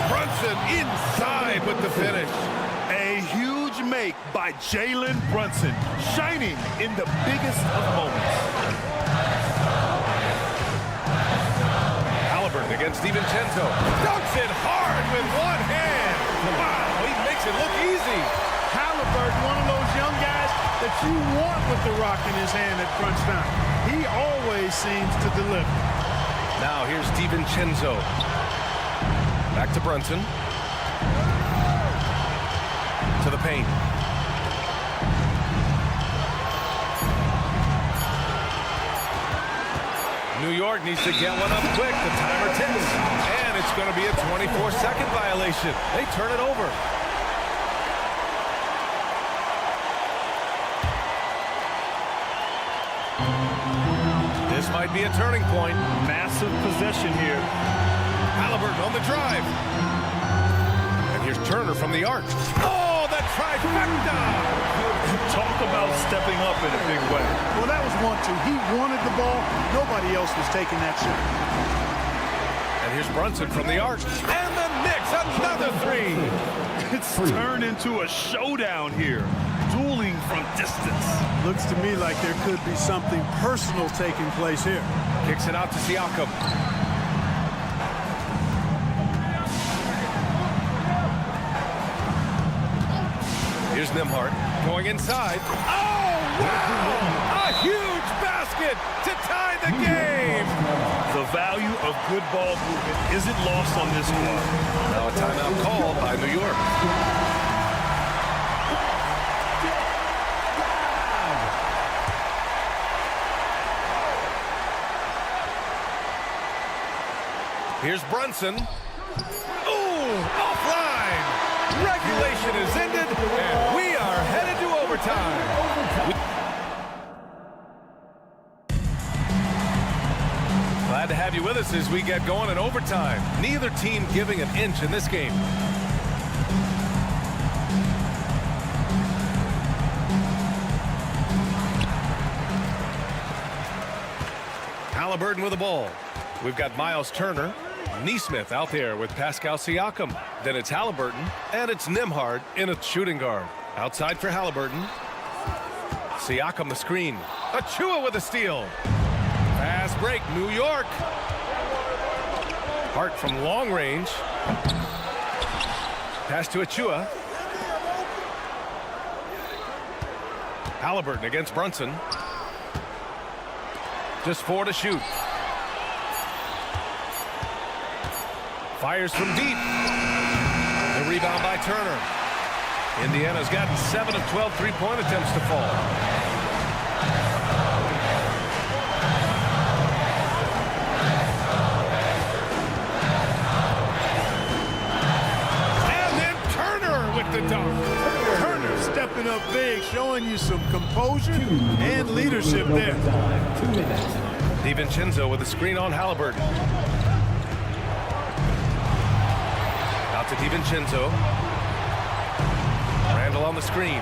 Brunson inside with the finish. A huge make by Jalen Brunson, shining in the biggest of moments. Halliburton against DiVincenzo. Dunks it hard with one hand. Wow, he makes it look easy. Halliburton, one of those young guys that you want with the rock in his hand at crunch time. He always seems to deliver. Now here's DiVincenzo. Back to Brunson. To the paint. New York needs to get one up quick. The timer ticks. And it's going to be a 24-second violation. They turn it over. This might be a turning point. Massive possession here. Halliburton on the drive. And here's Turner from the arc. Oh, the trifecta! Talk about stepping up in a big way. Well, that was 1-2. He wanted the ball. Nobody else was taking that shot. And here's Brunson from the arc. And the Knicks, another three. It's turned into a showdown here. Dueling from distance. Looks to me like there could be something personal taking place here. Kicks it out to Siakam. Here's Nembhard going inside. Oh, wow! A huge basket to tie the game. The value of good ball movement isn't lost on this squad. Now a timeout called by New York. Here's Brunson. Ooh, offline. Regulation is ended, and we are headed to overtime. Glad to have you with us as we get going in overtime. Neither team giving an inch in this game. Halliburton with the ball. We've got Miles Turner, Neesmith out there with Pascal Siakam. Then it's Halliburton, and it's Nembhard in a shooting guard. Outside for Halliburton. Siakam the screen. Achua with a steal. Fast break, New York. Hart from long range. Pass to Achua. Halliburton against Brunson. Just 4 to shoot. Fires from deep. The rebound by Turner. Indiana's gotten 7 of 12 three-point attempts to fall. And then Turner with the dunk. Turner stepping up big, showing you some composure and leadership there. 2 minutes. DiVincenzo with a screen on Halliburton. Out to DiVincenzo. Randall on the screen.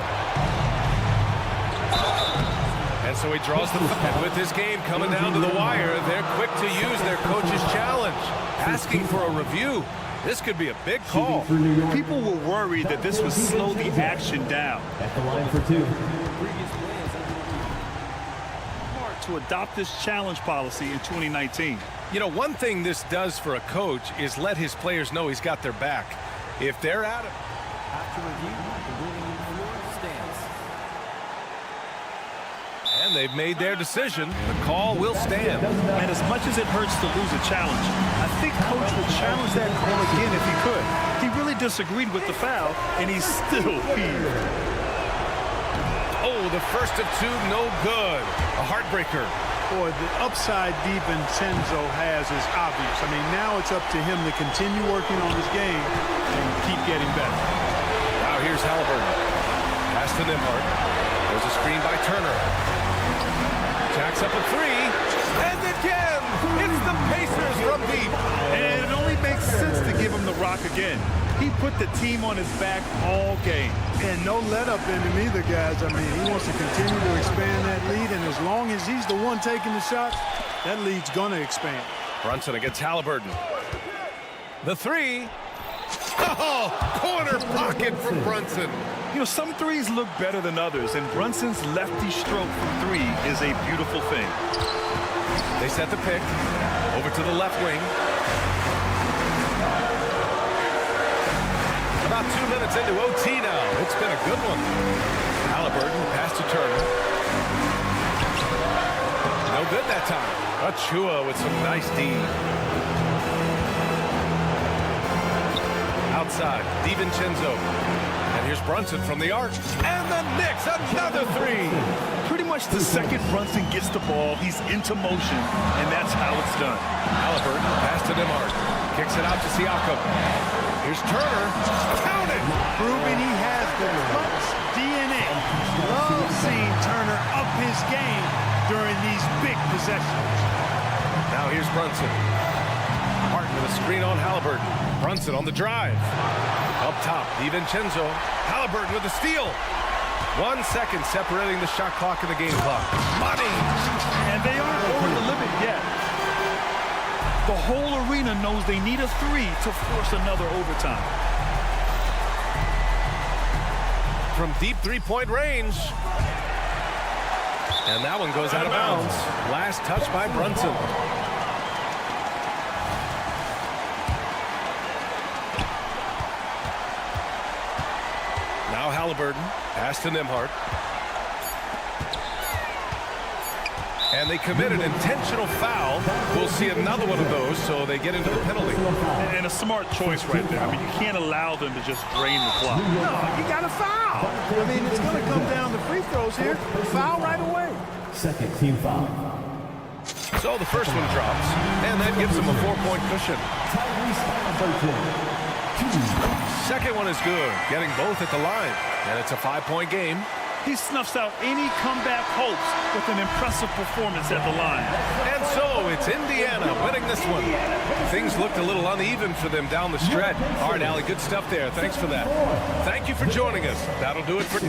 And so he draws the foul. With this game coming down to the wire, they're quick to use their coach's challenge, asking for a review. This could be a big call. People were worried that this would slow the action down. At the line for two. To adopt this challenge policy in 2019. You know, one thing this does for a coach is let his players know he's got their back. If they're out of... After review, the ruling on the floor stands. And they've made their decision. The call will stand. And as much as it hurts to lose a challenge, I think Coach would challenge that call again if he could. He really disagreed with the foul, and he's still peeved. Oh, the first of two, no good. A heartbreaker. Boy, the upside DiVincenzo has is obvious. I mean, now it's up to him to continue working on his game and keep getting better. Now here's Halliburton. Pass to Nembhard. There's a screen by Turner. Jacks up a three. And again, it's the Pacers from deep. And it only makes sense to give him the rock again. He put the team on his back all game. And no let up in him either, guys. I mean, he wants to continue to expand that lead, and as long as he's the one taking the shots, that lead's going to expand. Brunson against Halliburton. The three. Oh, corner pocket from Brunson. You know, some threes look better than others, and Brunson's lefty stroke from three is a beautiful thing. They set the pick. Over to the left wing. About 2 minutes into OT now. It's been a good one. Halliburton, pass to Turner. No good that time. Achua with some nice D. Outside, DiVincenzo. And here's Brunson from the arc. And the Knicks, another three. Pretty much the second Brunson gets the ball, he's into motion, and that's how it's done. Halliburton, pass to Nembhard. Kicks it out to Siakam. Here's Turner. Count it! Proving he has the clutch DNA. Love seeing Turner up his game during these big possessions. Now here's Brunson. Martin with a screen on Halliburton. Brunson on the drive. Up top, DiVincenzo. Halliburton with a steal. 1 second separating the shot clock and the game clock. Money! And they aren't over the limit yet. The whole arena knows they need a three to force another overtime. From deep three-point range. And that one goes out of bounds. Last touch by Brunson. Now Halliburton. Pass to Nembhard. And they commit an intentional foul. We'll see another one of those, so they get into the penalty. And a smart choice right there. I mean, you can't allow them to just drain the clock. No, you got to foul. I mean, it's going to come down to free throws here. Foul right away. Second team foul. So the first one drops, and that gives them a 4-point cushion. Second one is good, getting both at the line. And it's a 5-point game. He snuffs out any comeback hopes with an impressive performance at the line. And so it's Indiana winning this one. Things looked a little uneven for them down the stretch. All right, Allie, good stuff there. Thanks for that. Thank you for joining us. That'll do it for...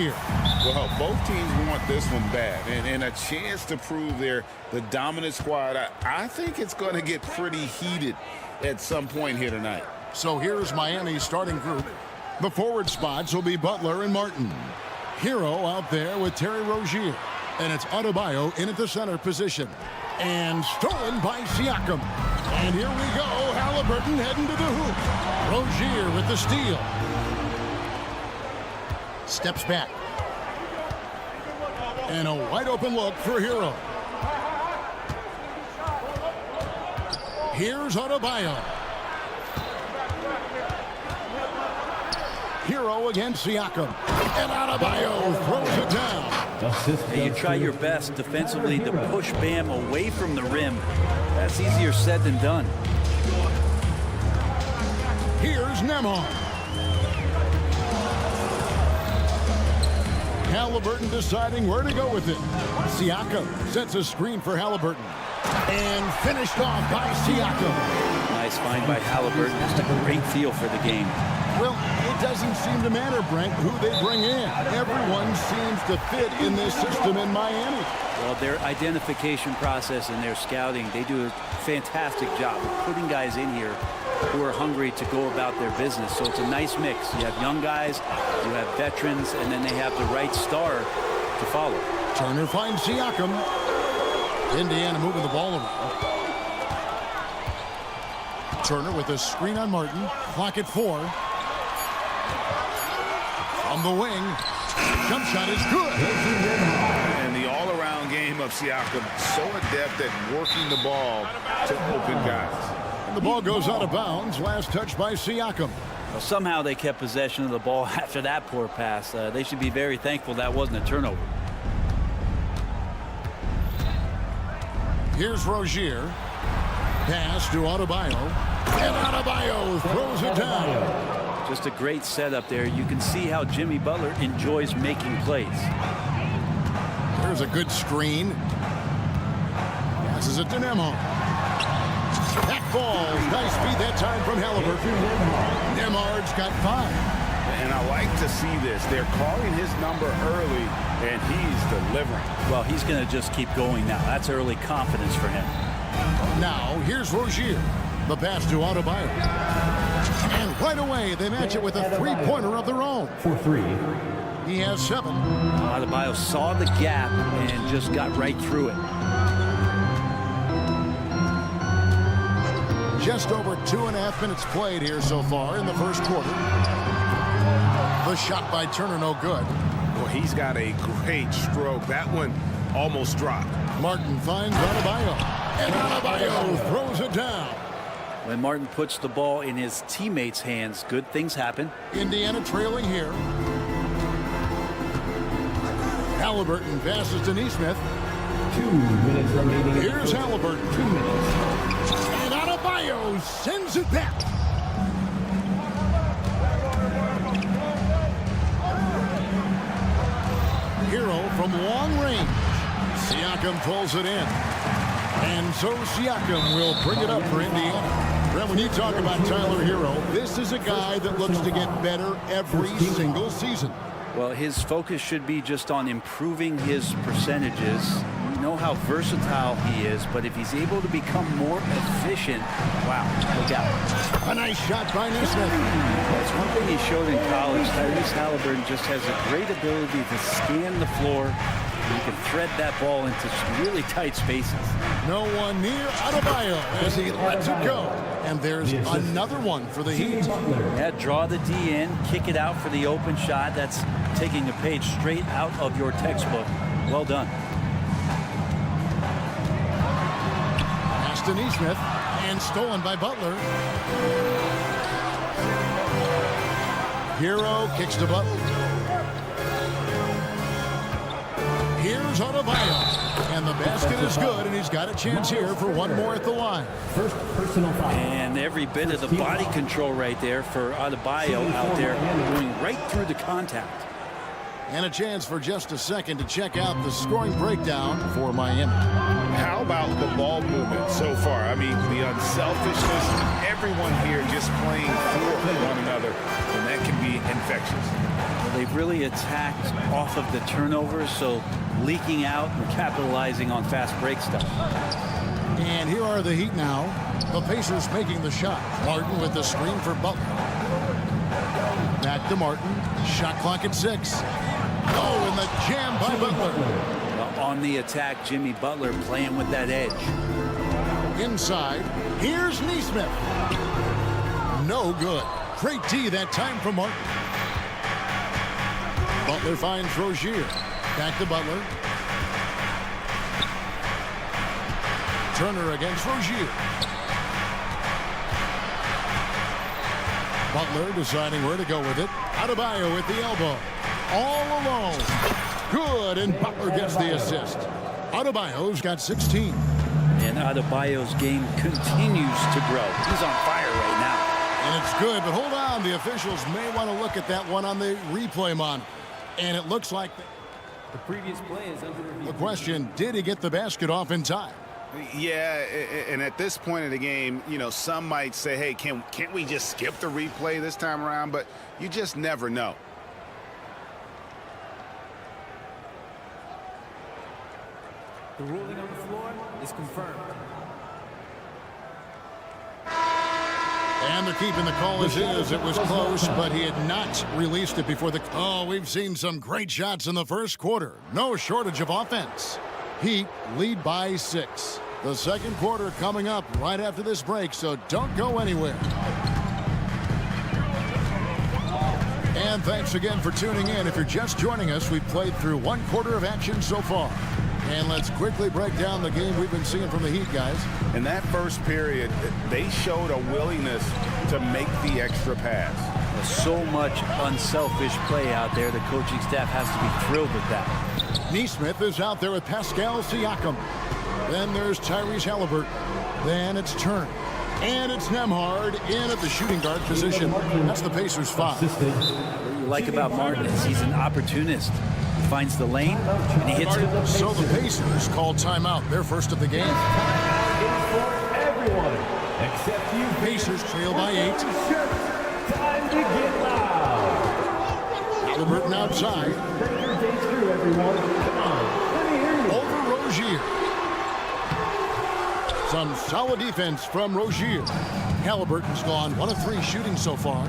here. Well, both teams want this one bad, and a chance to prove they're the dominant squad. I think it's going to get pretty heated at some point here tonight. So here's Miami's starting group. The forward spots will be Butler and Martin. Hero out there with Terry Rozier. And it's Adebayo in at the center position. And stolen by Siakam. And here we go. Halliburton heading to the hoop. Rozier with the steal. Steps back. And a wide open look for Hero. Here's Adebayo. Hero against Siakam. And Adebayo throws it down. Hey, you try your best defensively to push Bam away from the rim. That's easier said than done. Here's Nemo. Halliburton deciding where to go with it. Siakam sets a screen for Halliburton. And finished off by Siakam. Nice find by Halliburton. Just a great feel for the game. Well, it doesn't seem to matter, Brent, who they bring in. Everyone seems to fit in this system in Miami. Well, their identification process and their scouting, they do a fantastic job of putting guys in here who are hungry to go about their business. So it's a nice mix. You have young guys, you have veterans, and then they have the right star to follow. Turner finds Siakam. Indiana moving the ball around. Turner with a screen on Martin. Clock at 4. On the wing. Jump shot is good. And the all-around game of Siakam, so adept at working the ball to open guys. And the ball goes out of bounds. Last touch by Siakam. Well, somehow they kept possession of the ball after that poor pass. They should be very thankful that wasn't a turnover. Here's Rozier. Pass to Adebayo. And Adebayo throws it down. Just a great setup there. You can see how Jimmy Butler enjoys making plays. There's a good screen. Passes it to Nemo. Back ball. Nice speed that time from Halliburton. Nemard's got 5. And I like to see this. They're calling his number early, and he's delivering. Well, he's going to just keep going now. That's early confidence for him. Now, here's Rozier. The pass to Adebayo. And right away, they match it with a three-pointer of their own. For 3. He has 7. Adebayo saw the gap and just got right through it. Just over 2.5 minutes played here so far in the first quarter. The shot by Turner, no good. Well, he's got a great stroke. That one almost dropped. Martin finds Adebayo. And Adebayo throws it down. When Martin puts the ball in his teammates' hands, good things happen. Indiana trailing here. Halliburton passes to Neesmith. 2 minutes remaining. Here's Halliburton. 2 minutes. And Adebayo sends it back. Hero from long range. Siakam pulls it in. And so Siakam will bring it up for Indiana. Brett, when you talk about Tyler Hero, this is a guy that looks to get better every single season. Well, his focus should be just on improving his percentages. You know how versatile he is, but if he's able to become more efficient, wow, look out. A nice shot by Neesmith. That's one thing he showed in college. Tyrese Halliburton just has a great ability to scan the floor. He can thread that ball into some really tight spaces. No one near Adebayo as he lets it go. And there's another one for the Heat. Yeah, draw the D in, kick it out for the open shot. That's taking a page straight out of your textbook. Well done. Pass to Neesmith, and stolen by Butler. Hero kicks to Butler. Here's Adebayo. And the basket is good, and he's got a chance here for one more at the line. First personal foul. And every bit of the body control right there for Adebayo out there going right through the contact. And a chance for just a second to check out the scoring breakdown for Miami. How about the ball movement so far? I mean, the unselfishness, everyone here just playing for one another, and that can be infectious. Well, they've really attacked off of the turnovers, so leaking out and capitalizing on fast break stuff. And here are the Heat now. The Pacers making the shot. Martin with the screen for Butler. Back to Martin. Shot clock at 6. Oh, and the jam by Butler. Well, on the attack, Jimmy Butler playing with that edge. Inside, here's Neesmith. No good. Great D that time from Martin. Butler finds Rozier. Back to Butler. Turner against Rozier. Butler deciding where to go with it. Adebayo at the elbow. All alone. Good, and Butler gets the assist. Adebayo's got 16. And Adebayo's game continues to grow. He's on fire right now. And it's good, but hold on. The officials may want to look at that one on the replay monitor. And it looks like the previous play is under review. The question, did he get the basket off in time? Yeah, and at this point of the game, you know, some might say, hey, can't we just skip the replay this time around? But you just never know. The ruling on the floor is confirmed. And they're keeping the call as is. It was close, but he had not released it before the... Oh, we've seen some great shots in the first quarter. No shortage of offense. Heat lead by 6. The second quarter coming up right after this break, so don't go anywhere. And thanks again for tuning in. If you're just joining us, we've played through one quarter of action so far. And let's quickly break down the game we've been seeing from the Heat, guys. In that first period, they showed a willingness to make the extra pass. So much unselfish play out there. The coaching staff has to be thrilled with that. Neesmith is out there with Pascal Siakam. Then there's Tyrese Halliburton. Then it's Turner. And it's Nembhard in at the shooting guard position. That's the Pacers' 5. What you like about Martin is he's an opportunist. He finds the lane, and he hits it. So the Pacers call timeout, their first of the game. Everyone, except you. Pacers trail by 8. Time to get loud. Halliburton outside. Break your days through, everyone. Come on, let me hear you. Over Rozier. Some solid defense from Rozier. Halliburton's gone 1 of 3 shooting so far.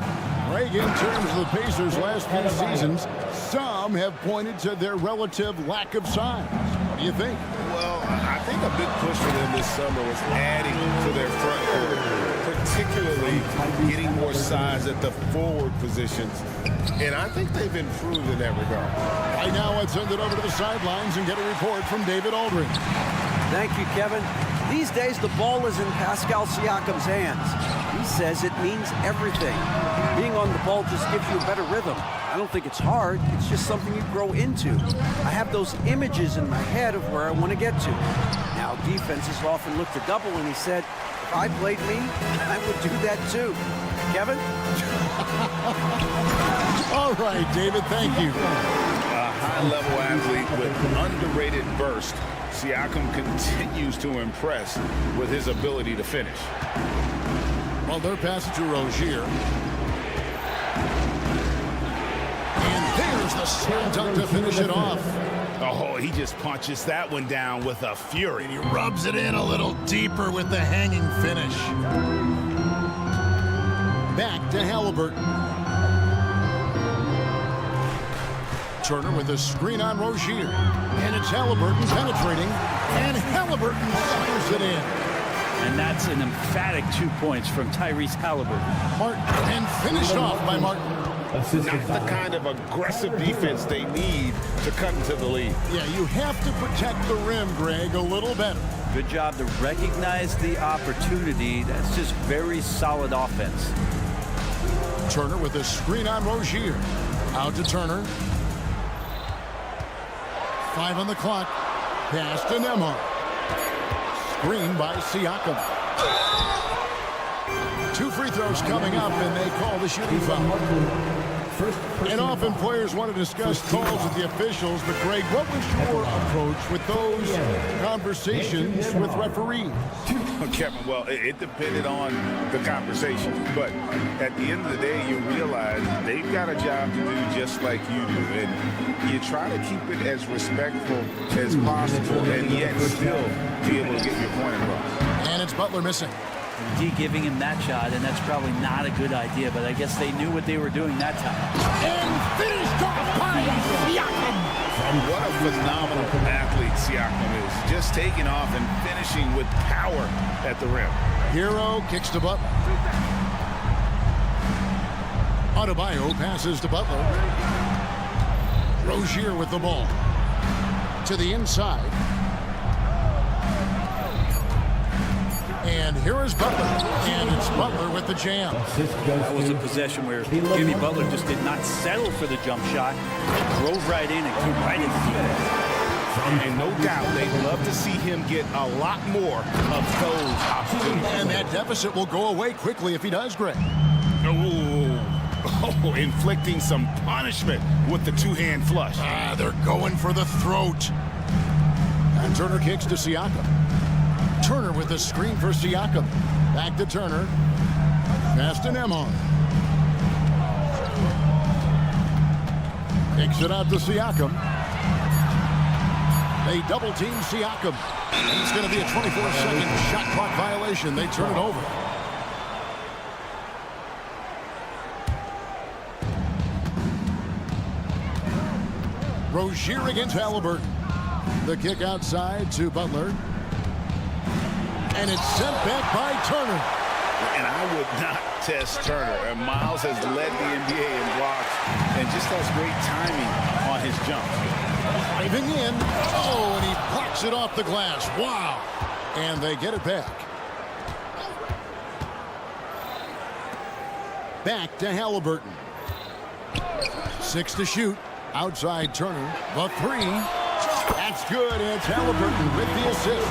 Greg, in terms of the Pacers' last few seasons, some have pointed to their relative lack of size. What do you think? Well, I think a big push for them this summer was adding to their front court, particularly getting more size at the forward positions. And I think they've improved in that regard. Right now, let's send it over to the sidelines and get a report from David Aldridge. Thank you, Kevin. These days, the ball is in Pascal Siakam's hands. He says it means everything. Being on the ball just gives you a better rhythm. I don't think it's hard. It's just something you grow into. I have those images in my head of where I want to get to. Now, defenses often look to double, and he said, if I played me, I would do that too. Kevin? All right, David, thank you. A high-level athlete with underrated burst. Siakam continues to impress with his ability to finish. Well, they're passing to Rozier. And there's the slam dunk to finish it off. Oh, he just punches that one down with a fury. And he rubs it in a little deeper with the hanging finish. Back to Halliburton. Turner with a screen on Rozier. And it's Halliburton penetrating. And Halliburton slams it in. And that's an emphatic 2 points from Tyrese Halliburton. Martin, and finished off by Martin. Not the kind of aggressive defense they need to cut into the lead. Yeah, you have to protect the rim, Greg, a little better. Good job to recognize the opportunity. That's just very solid offense. Turner with a screen on Rozier. Out to Turner. 5 on the clock. Pass to Nemo. Screen by Siakam. 2 free throws coming up, and they call the shooting foul. And often players want to discuss calls with the officials, but Greg, what was your approach with those conversations with referees? Kevin, well, it depended on the conversation. But at the end of the day, you realize they've got a job to do just like you do. And you try to keep it as respectful as possible and yet still be able to get your point across. And it's Butler missing. D giving him that shot, and that's probably not a good idea, but I guess they knew what they were doing that time. And finished off by Siakam. What a phenomenal athlete Siakam is. Just taking off and finishing with power at the rim. Hero kicks to Butler. Adebayo passes to Butler. Rozier with the ball. To the inside. And here is Butler. And it's Butler with the jam. That was a possession where Jimmy Butler just did not settle for the jump shot. He drove right in and came right in the defense. And no doubt they'd love to see him get a lot more of those opportunities. And that deficit will go away quickly if he does, Greg. Oh, inflicting some punishment with the two-hand flush. They're going for the throat. And Turner kicks to Siakam. Turner with the screen for Siakam. Back to Turner. Pass to Nemo. Kicks it out to Siakam. They double team Siakam. And it's going to be a 24-second shot clock violation. They turn it over. Rozier against Halliburton. The kick outside to Butler. And it's sent back by Turner. And I would not test Turner. And Miles has led the NBA in blocks and just has great timing on his jump. Driving in. Oh, and he blocks it off the glass. Wow. And they get it back. Back to Halliburton. 6 to shoot. Outside Turner. The 3. That's good. And it's Halliburton with the assist.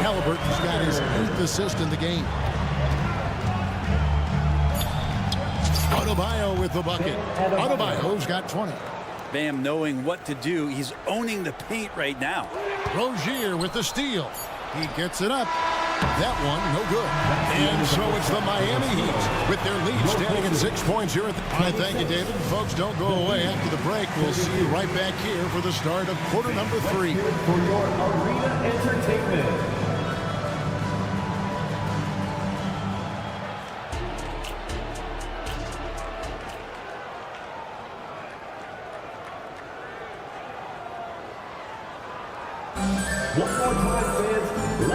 Halliburton's got his 8th assist in the game. Adebayo with the bucket. Adebayo's got 20. Bam knowing what to do. He's owning the paint right now. Rozier with the steal. He gets it up. That one, no good. And so it's the Miami Heat with their lead standing at 6 points here at the... All right, thank you, David. Folks, don't go away after the break. We'll see you right back here for the start of quarter number 3. For your arena entertainment.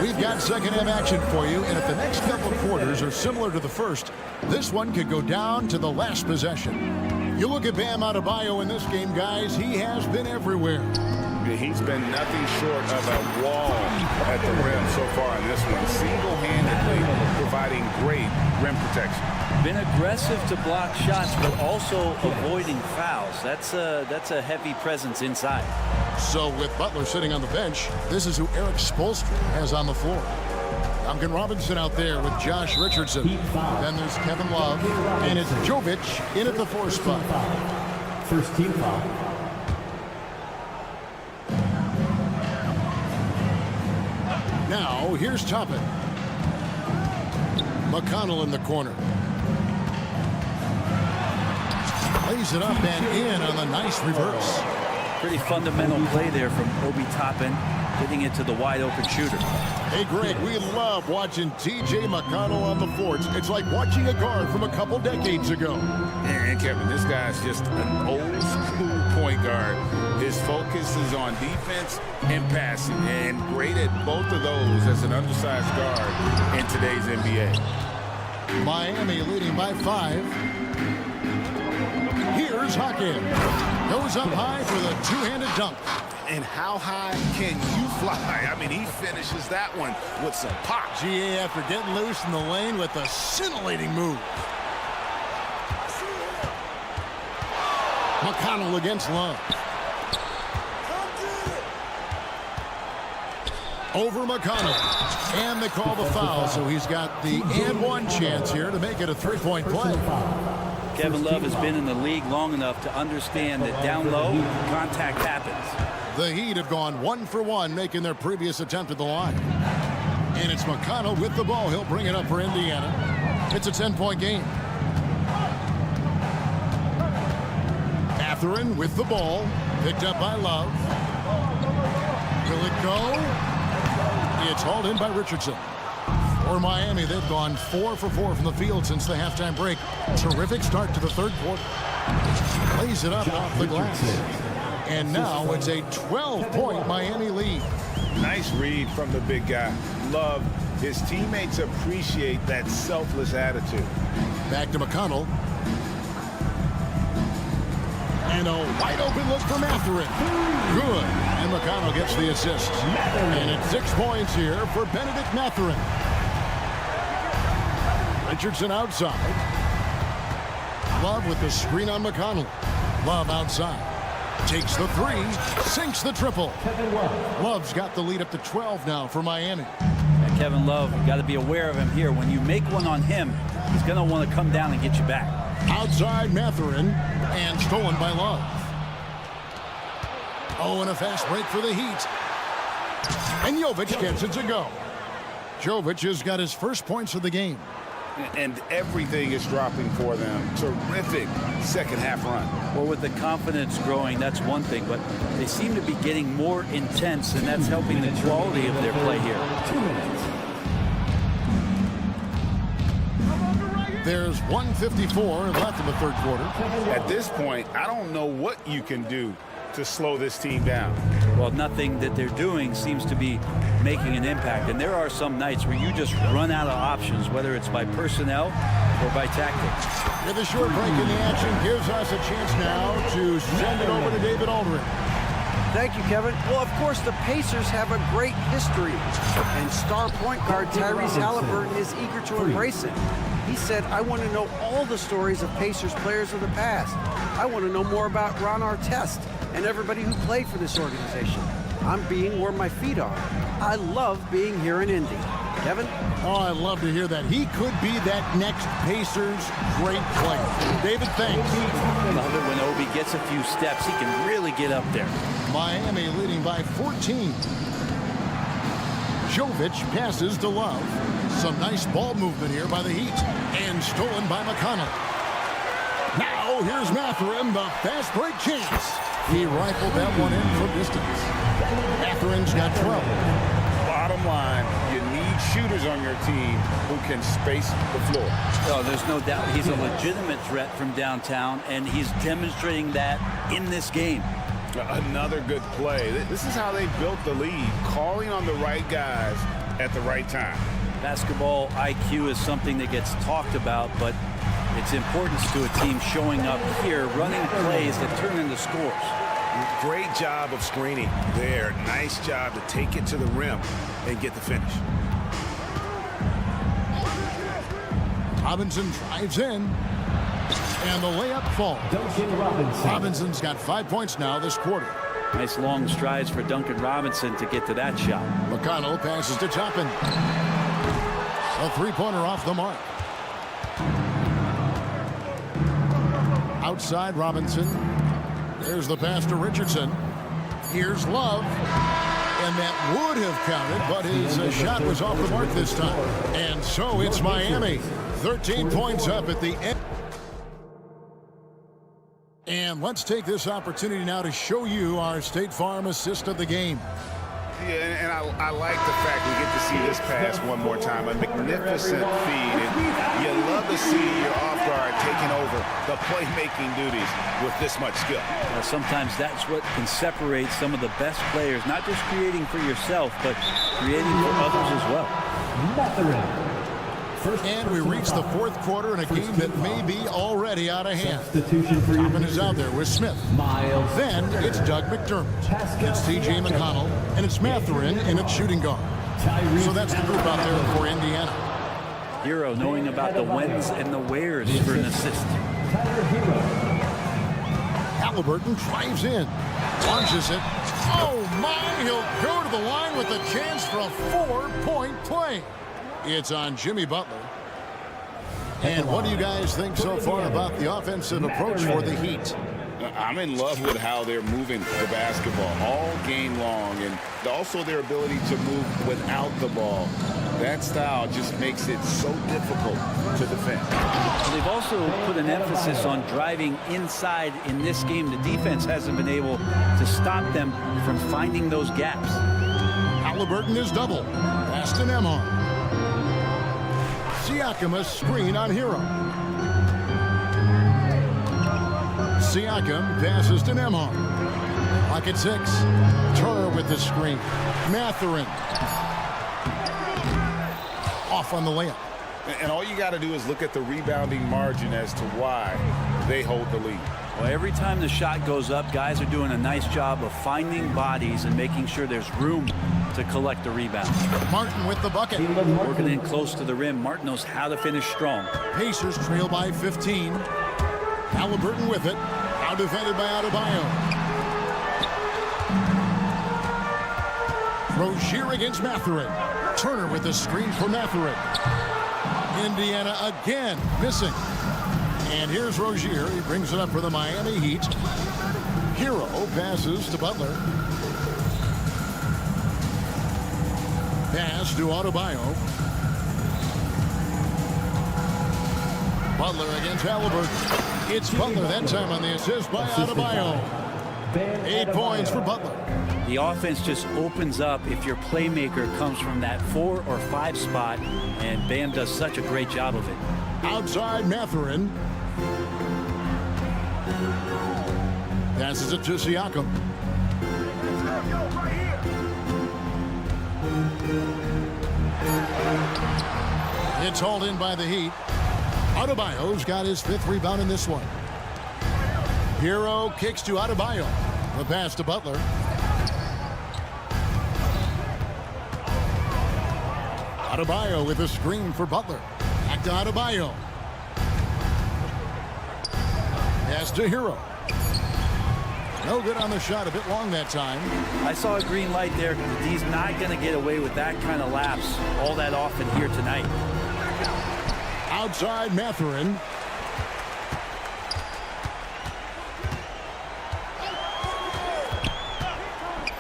We've got second half action for you, and if the next couple quarters are similar to the first, this one could go down to the last possession. You look at Bam Adebayo in this game, guys, he has been everywhere. He's been nothing short of a wall at the rim so far in this one, single-handedly providing great rim protection. Been aggressive to block shots, but also avoiding fouls. That's a heavy presence inside. So with Butler sitting on the bench, this is who Eric Spoelstra has on the floor. Duncan Robinson out there with Josh Richardson. Then there's Kevin Love, and it's Jovic in at the 4 spot. First team foul. Now, here's Toppin. McConnell in the corner. Lays it up and in on the nice reverse. Pretty fundamental play there from Obi Toppin, getting it to the wide open shooter. Hey, Greg, we love watching T.J. McConnell on the floor. It's like watching a guard from a couple decades ago. And Kevin, this guy's just an old school point guard. His focus is on defense and passing, and great at both of those as an undersized guard in today's NBA. Miami leading by 5. Here's Hawkins. Goes up high for the two-handed dunk. And how high can you fly? I mean, he finishes that one with some pop. GA after getting loose in the lane with a scintillating move. McConnell against Love. over McConnell. And they call the foul, so he's got the and one chance here to make it a three-point play. Kevin Love has been in the league long enough to understand that down low, contact happens. The Heat have gone 1 for 1, making their previous attempt at the line. And it's McConnell with the ball. He'll bring it up for Indiana. It's a 10-point game. Mathurin with the ball. Picked up by Love. Will it go? It's hauled in by Richardson. For Miami, they've gone 4 for 4 from the field since the halftime break. Terrific start to the third quarter. Plays it up off the glass. And now it's a 12-point Miami lead. Nice read from the big guy. Love. His teammates appreciate that selfless attitude. Back to McConnell. And a wide open look for Mathurin. Good. And McConnell gets the assist. And it's 6 points here for Benedict Mathurin. Richardson outside. Love with the screen on McConnell. Love outside. Takes the three. Sinks the triple. Love's got the lead up to 12 now for Miami. And Kevin Love, you got to be aware of him here. When you make one on him, he's going to want to come down and get you back. Outside Mathurin. And stolen by Love. Oh, and a fast break for the Heat. And Jovic gets it to go. Jovic has got his first points of the game. And everything is dropping for them. Terrific second half run. Well, with the confidence growing, that's one thing, but they seem to be getting more intense, and that's helping the quality of their play here. 2 minutes. There's 1:54 left in the third quarter. At this point, I don't know what you can do to slow this team down. Well, nothing that they're doing seems to be making an impact. And there are some nights where you just run out of options, whether it's by personnel or by tactics. With a short break in the action gives us a chance now to send it over to David Aldridge. Thank you, Kevin. Well, of course, the Pacers have a great history, and star point guard Tyrese Halliburton is eager to embrace it. He said, I want to know all the stories of Pacers players of the past. I want to know more about Ron Artest and everybody who played for this organization. I'm being where my feet are. I love being here in Indy. Kevin? Oh, I love to hear that. He could be that next Pacers great player. David, thanks. Love it when Obi gets a few steps. He can really get up there. Miami leading by 14. Jovic passes to Love. Some nice ball movement here by the Heat. And stolen by McConnell. Now here's Mathurin, the fast break chance. He rifled that one in from distance. Mathurin's got 12. Bottom line, you need shooters on your team who can space the floor. Oh, there's no doubt he's a legitimate threat from downtown, and he's demonstrating that in this game. Another good play. This is how they built the lead, calling on the right guys at the right time. Basketball IQ is something that gets talked about, but its importance to a team showing up here, running plays that turn into scores. Great job of screening there. Nice job to take it to the rim and get the finish. Robinson drives in. And the layup falls. Duncan Robinson. Robinson's got 5 points now this quarter. Nice long strides for Duncan Robinson to get to that shot. McConnell passes to Toppin. A three-pointer off the mark. Outside Robinson. There's the pass to Richardson. Here's Love. And that would have counted, but his shot was off the mark this time. And so it's Miami. 13 points up at the end. And let's take this opportunity now to show you our State Farm assist of the game. Yeah, and I like the fact we get to see this pass one more time. A magnificent feed. And you love to see your off guard taking over the playmaking duties with this much skill. Well, sometimes that's what can separate some of the best players, not just creating for yourself, but creating for others as well. Mathurin. And we reach the fourth quarter in a game that may be already out of hand. Substitution for Toppin is out there with Smith. Miles. Then it's Doug McDermott. It's T.J. McConnell. And it's Mathurin in at shooting guard. So that's the group out there for Indiana. Hero knowing about the whens and the wheres for an assist. Halliburton drives in. Launches it. Oh, my, he'll go to the line with a chance for a 4-point play. It's on Jimmy Butler. And what do you guys think so far about the offensive approach for the Heat? I'm in love with how they're moving the basketball all game long, and also their ability to move without the ball. That style just makes it so difficult to defend. They've also put an emphasis on driving inside in this game. The defense hasn't been able to stop them from finding those gaps. Halliburton is double. Pass to Nemo. Siakam a screen on Hero. Siakam passes to Nemo. Clock at 6. Turner with the screen. Mathurin. Off on the layup. And all you got to do is look at the rebounding margin as to why they hold the lead. Well, every time the shot goes up, guys are doing a nice job of finding bodies and making sure there's room to collect the rebound. Martin with the bucket. Working in close to the rim. Martin knows how to finish strong. Pacers trail by 15. Halliburton with it. Now defended by Adebayo. Rozier against Mathurin. Turner with the screen for Mathurin. Indiana again missing. And here's Rozier. He brings it up for the Miami Heat. Hero passes to Butler. Pass to Adebayo. Butler against Halliburton. It's Butler that time on the assist by Adebayo. 8 points for Butler. The offense just opens up if your playmaker comes from that 4 or 5 spot, and Bam does such a great job of it. Outside Mathurin. Passes it to Siakam. It's hauled in by the Heat. Adebayo's got his 5th rebound in this one. Hero kicks to Adebayo. The pass to Butler. Adebayo with a screen for Butler. Back to Adebayo. Pass to Hero. No good on the shot. A bit long that time. I saw a green light there. He's not going to get away with that kind of lapse all that often here tonight. Outside Mathurin.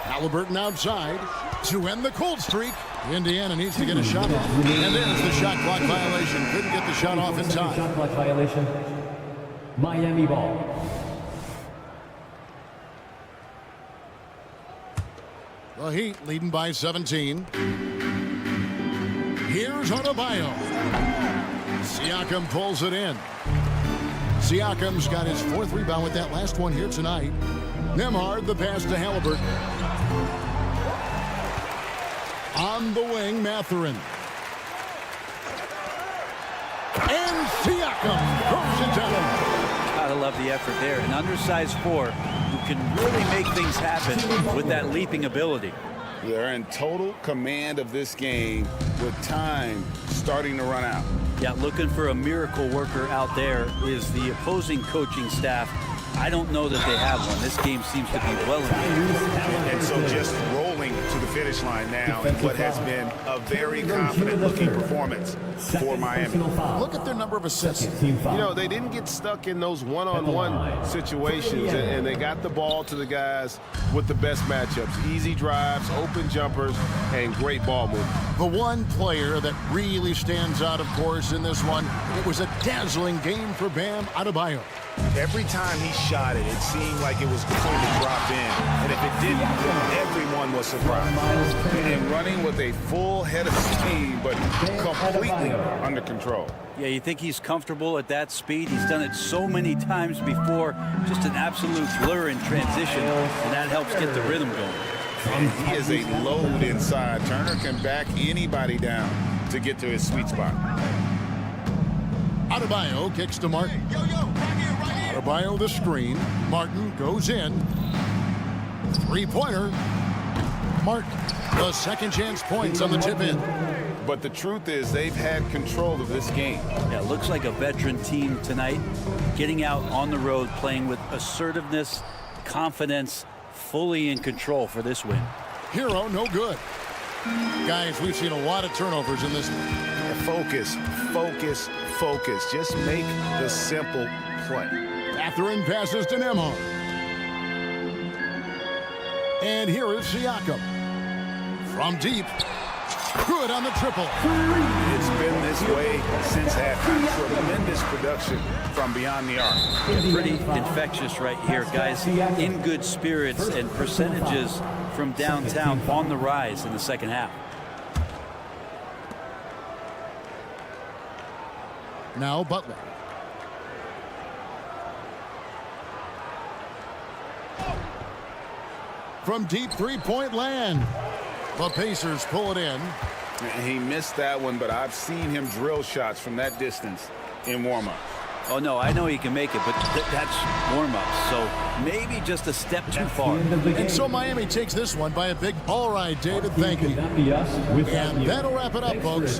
Halliburton outside to end the cold streak. Indiana needs to get a shot off. And there's the shot clock violation. Couldn't get the shot off in time. Shot clock violation. Miami ball. The Heat leading by 17. Here's Adebayo. Siakam pulls it in. Siakam's got his 4th rebound with that last one here tonight. Nembhard the pass to Halliburton. On the wing, Mathurin. And Siakam throws it down. Gotta love the effort there. An undersized 4 who can really make things happen with that leaping ability. They're in total command of this game with time starting to run out. Yeah, looking for a miracle worker out there is the opposing coaching staff. I don't know that they have one. This game seems to be well in hand. And so just rolling to the finish line now in what has been a very confident-looking performance for Miami. Look at their number of assists. You know, they didn't get stuck in those one-on-one situations, and they got the ball to the guys with the best matchups. Easy drives, open jumpers, and great ball movement. The one player that really stands out, of course, in this one, it was a dazzling game for Bam Adebayo. Every time he shot it, it seemed like it was going to drop in. And if it didn't, everyone was surprised. And running with a full head of steam, but completely under control. Yeah, you think he's comfortable at that speed? He's done it so many times before. Just an absolute blur in transition, and that helps get the rhythm going. And he is a load inside. Turner can back anybody down to get to his sweet spot. Adebayo kicks to Martin. Adebayo the screen. Martin goes in. 3-pointer. Martin, the second chance points on the tip in. But the truth is they've had control of this game. Yeah, it looks like a veteran team tonight, getting out on the road, playing with assertiveness, confidence, fully in control for this win. Hero, no good. Guys, we've seen a lot of turnovers in this one. Focus, focus, focus. Just make the simple play. Catherine passes to Nemo. And here is Siakam. From deep. Good on the triple. It's been this way since halftime. Tremendous production from beyond the arc. Pretty infectious right here, guys. In good spirits and percentages from downtown on the rise in the second half. Now Butler. From deep three-point land. The Pacers pull it in. He missed that one, but I've seen him drill shots from that distance in warm-ups. Oh, no, I know he can make it, but that's warm-up. So maybe just a step too far. And so Miami takes this one by a big, all right, David, thank you. And that'll wrap it up, folks.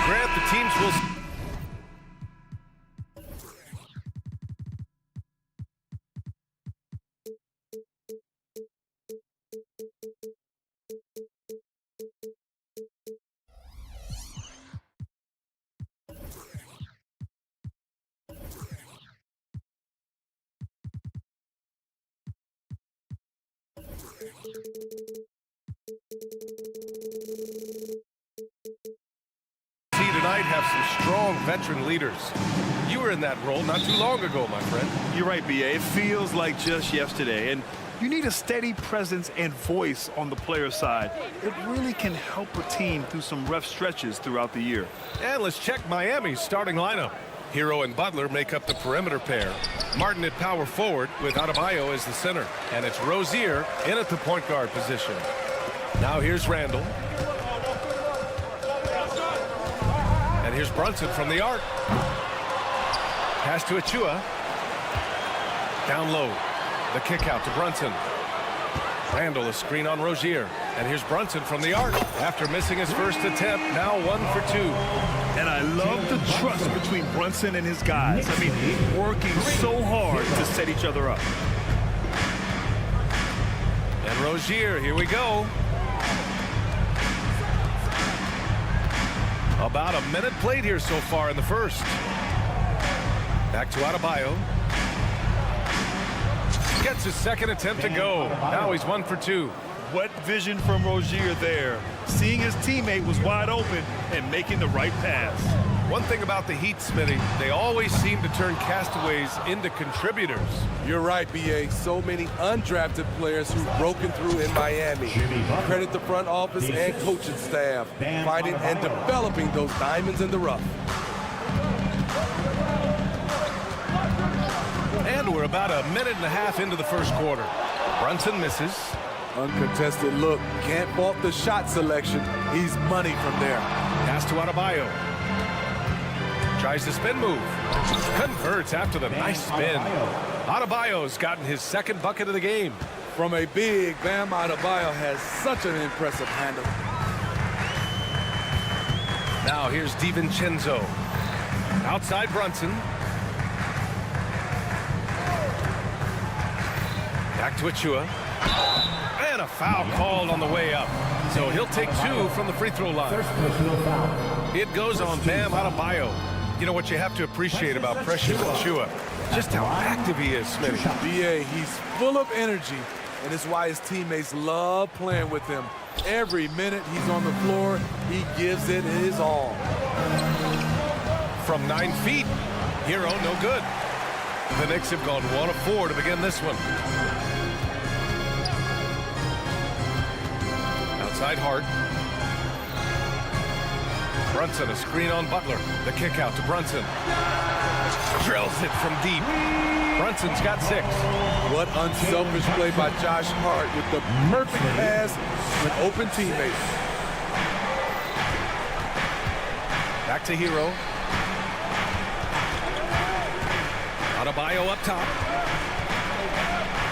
Grant, the teams will... tonight have some strong veteran leaders. You were in that role not too long ago, my friend. You're right, B.A. It feels like just yesterday. And you need a steady presence and voice on the player side. It really can help a team through some rough stretches throughout the year. And let's check Miami's starting lineup. Hero and Butler make up the perimeter pair. Martin at power forward with Adebayo as the center. And it's Rozier in at the point guard position. Now here's Randall. And here's Brunson from the arc. Pass to Achua. Down low. The kick out to Brunson. Randall, a screen on Rozier. And here's Brunson from the arc. After missing his first attempt, now 1 for 2. And I love the trust between Brunson and his guys. I mean, working so hard to set each other up. And Rozier, here we go. About a minute played here so far in the first. Back to Adebayo. Gets his second attempt to go. Now he's 1 for 2. What vision from Rozier there. Seeing his teammate was wide open and making the right pass. One thing about the Heat, Smitty, they always seem to turn castaways into contributors. You're right, B.A. So many undrafted players who've broken through in Miami. Credit the front office and coaching staff, finding and developing those diamonds in the rough. And we're about a minute and a half into the first quarter. Brunson misses. Uncontested look. Can't fault the shot selection. He's money from there. Pass to Adebayo. Tries the spin move. Converts after the nice spin. Adebayo's gotten his second bucket of the game. From a big, Bam Adebayo has such an impressive handle. Now here's DiVincenzo. Outside Brunson. Back to Achua. And a foul called on the way up. So he'll take 2 from the free throw line. It goes on Bam Adebayo. You know what you have to appreciate about Precious Achua? Just how active he is, Smitty. B.A., he's full of energy, and it's why his teammates love playing with him. Every minute he's on the floor, he gives it his all. From 9 feet, Hero no good. The Knicks have gone 1 of 4 to begin this one. Outside Hart. Brunson, a screen on Butler. The kick out to Brunson. Drills it from deep. Brunson's got 6. What unselfish play by Josh Hart with the perfect pass to an open teammate. Back to Hero. Adebayo up top.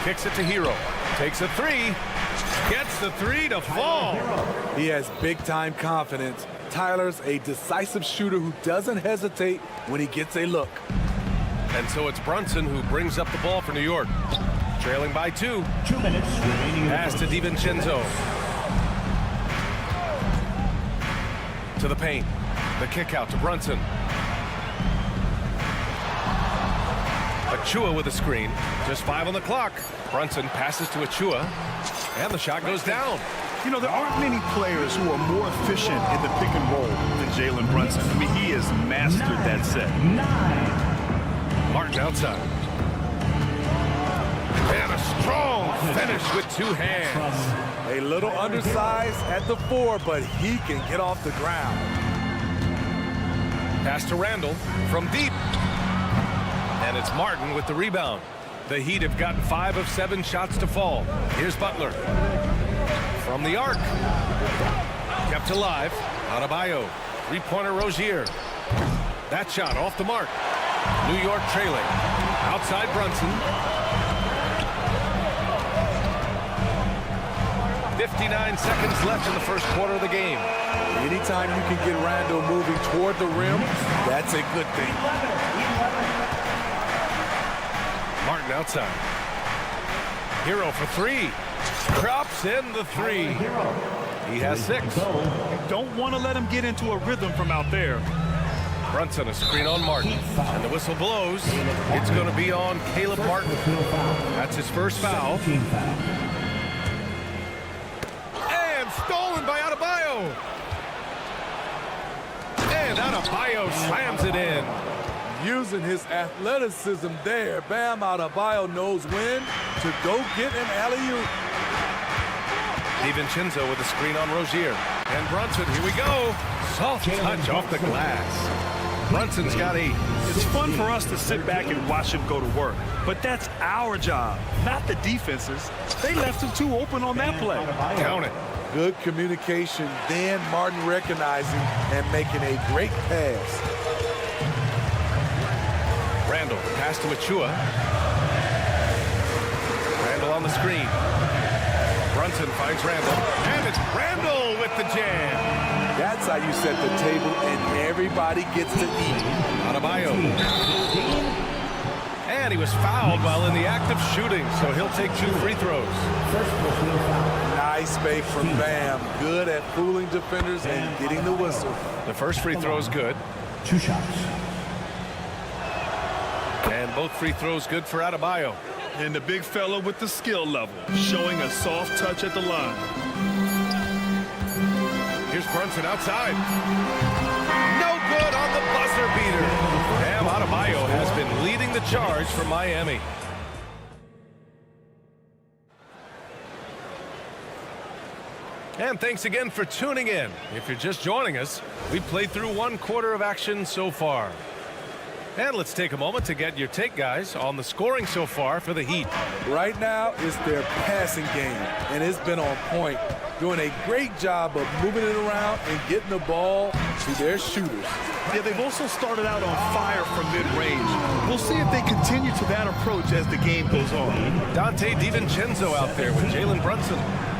Kicks it to Hero. Takes a 3. Gets the 3 to fall. He has big-time confidence. Tyler's a decisive shooter who doesn't hesitate when he gets a look. And so it's Brunson who brings up the ball for New York. Trailing by 2. 2 minutes remaining. Pass to DiVincenzo. To the paint. The kick out to Brunson. Achua with a screen. Just 5 on the clock. Brunson passes to Achua. And the shot goes down. You know, there aren't many players who are more efficient in the pick and roll than Jalen Brunson. I mean, he has mastered that set. 9. Martin outside. And a strong finish with 2 hands. A little undersized at the 4, but he can get off the ground. Pass to Randall from deep. And it's Martin with the rebound. The Heat have gotten 5 of 7 shots to fall. Here's Butler. From the arc. Kept alive. Adebayo. 3-pointer Rozier. That shot off the mark. New York trailing. Outside Brunson. 59 seconds left in the first quarter of the game. Anytime you can get Randall moving toward the rim, that's a good thing. Martin outside. Hero for three. Drops in the three. He has 6. Don't want to let him get into a rhythm from out there. Brunson, a screen on Martin. And the whistle blows. It's going to be on Caleb Martin. That's his first foul. And stolen by Adebayo. And Adebayo slams it in. Using his athleticism there, Bam Adebayo knows when to go get an alley-oop. DiVincenzo with a screen on Rozier. And Brunson, here we go. Soft touch off the glass. Brunson's got 8. It's fun for us to sit back and watch him go to work. But that's our job, not the defense's. They left him too open on that play. Count it. Good communication, then Martin recognizing and making a great pass. Randall, pass to Achua. Randall on the screen. Brunson finds Randall. And it's Randall with the jam. That's how you set the table and everybody gets to eat. Adebayo. And he was fouled while in the act of shooting, so he'll take 2 free throws. Nice fake from Bam. Good at fooling defenders and getting the whistle. The first free throw is good. 2 shots. And both free throws good for Adebayo. And the big fella with the skill level, showing a soft touch at the line. Here's Brunson outside. No good on the buzzer beater. Bam Adebayo has been leading the charge for Miami. And thanks again for tuning in. If you're just joining us, we've played through 1 quarter of action so far. And let's take a moment to get your take, guys, on the scoring so far for the Heat. Right now, it's their passing game, and it's been on point. Doing a great job of moving it around and getting the ball to their shooters. Yeah, they've also started out on fire from mid-range. We'll see if they continue to that approach as the game goes on. Dante DiVincenzo out there with Jalen Brunson.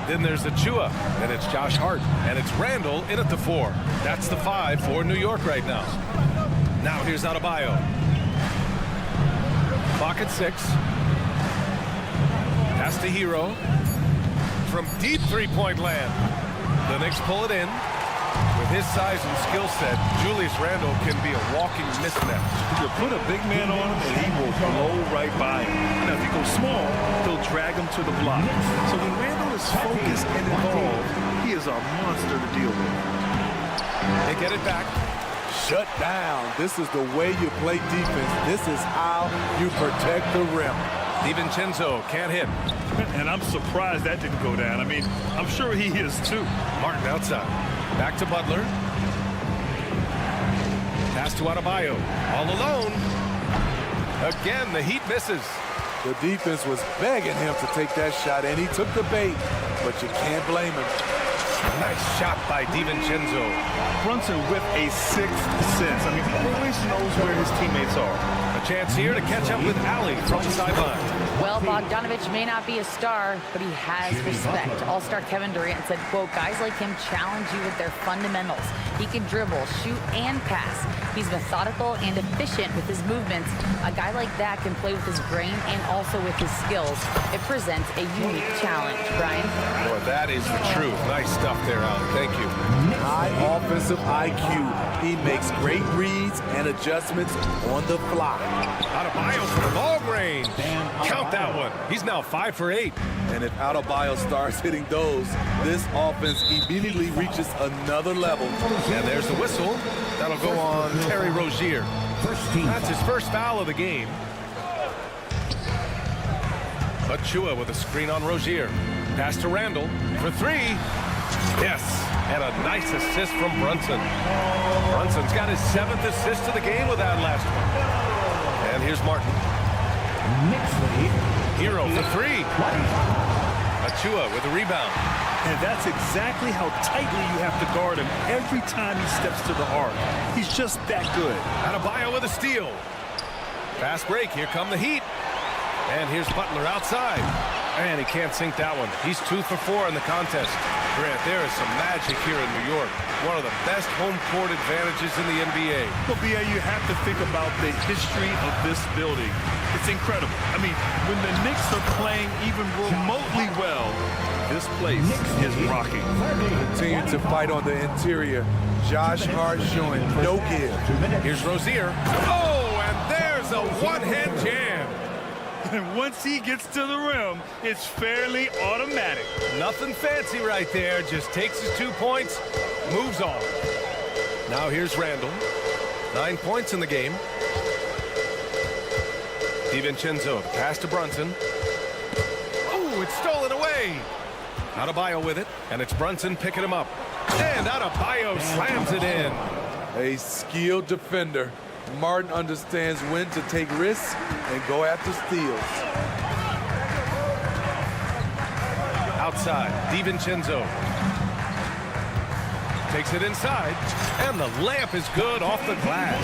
Then there's Achua, and it's Josh Hart, and it's Randall in at the 4. That's the 5 for New York right now. Now here's Adebayo. Clock at 6. Pass to Hero. From deep three-point land. The Knicks pull it in. With his size and skill set, Julius Randle can be a walking mismatch. You put a big man on him and he will blow right by him. Now, if he goes small, he'll drag him to the block. So when Randle is focused and involved, he is a monster to deal with. They get it back. Shut down. This is the way you play defense. This is how you protect the rim. DiVincenzo can't hit. And I'm surprised that didn't go down. I mean, I'm sure he is too. Martin outside. Back to Butler. Pass to Adebayo. All alone. Again, the Heat misses. The defense was begging him to take that shot, and he took the bait, but you can't blame him. Nice shot by DiVincenzo. Brunson with a 6th sense. I mean, he always knows where his teammates are. A chance here to catch up with Allie from the sideline. Well, Bogdanovich may not be a star, but he has respect. All-star Kevin Durant said, quote, guys like him challenge you with their fundamentals. He can dribble, shoot, and pass. He's methodical and efficient with his movements. A guy like that can play with his brain and also with his skills. It presents a unique challenge. Brian? Boy, that is the truth. Nice stuff there, Allie. Thank you. High offensive IQ. He makes great reads and adjustments on the fly. Adebayo from long range. Count that one. He's now 5 for 8. And if Adebayo starts hitting those, this offense immediately reaches another level. And there's the whistle. That'll go on Terry Rozier. That's his first foul of the game. Achua with a screen on Rozier. Pass to Randall for 3. Yes, and a nice assist from Brunson. Brunson's got his 7th assist of the game with that last one. And here's Martin. Hero for 3. Achua with a rebound. And that's exactly how tightly you have to guard him every time he steps to the arc. He's just that good. Adebayo with a steal. Fast break. Here come the Heat. And here's Butler outside. And he can't sink that one. He's 2 for 4 in the contest. Grant, there is some magic here in New York. One of the best home court advantages in the NBA. Well, B.A., you have to think about the history of this building. It's incredible. I mean, when the Knicks are playing even remotely well, this place is rocking. Continue to fight on the interior. Josh Hart showing no give. Here's Rozier. Oh, and there's a one-hand jam. And once he gets to the rim, it's fairly automatic. Nothing fancy right there. Just takes his 2 points, moves on. Now here's Randall. 9 points in the game. DiVincenzo, pass to Brunson. Oh, it's stolen away. Adebayo with it, and it's Brunson picking him up. And Adebayo slams it in. A skilled defender. Martin understands when to take risks and go after steals. Outside, DiVincenzo. Takes it inside, and the layup is good off the glass.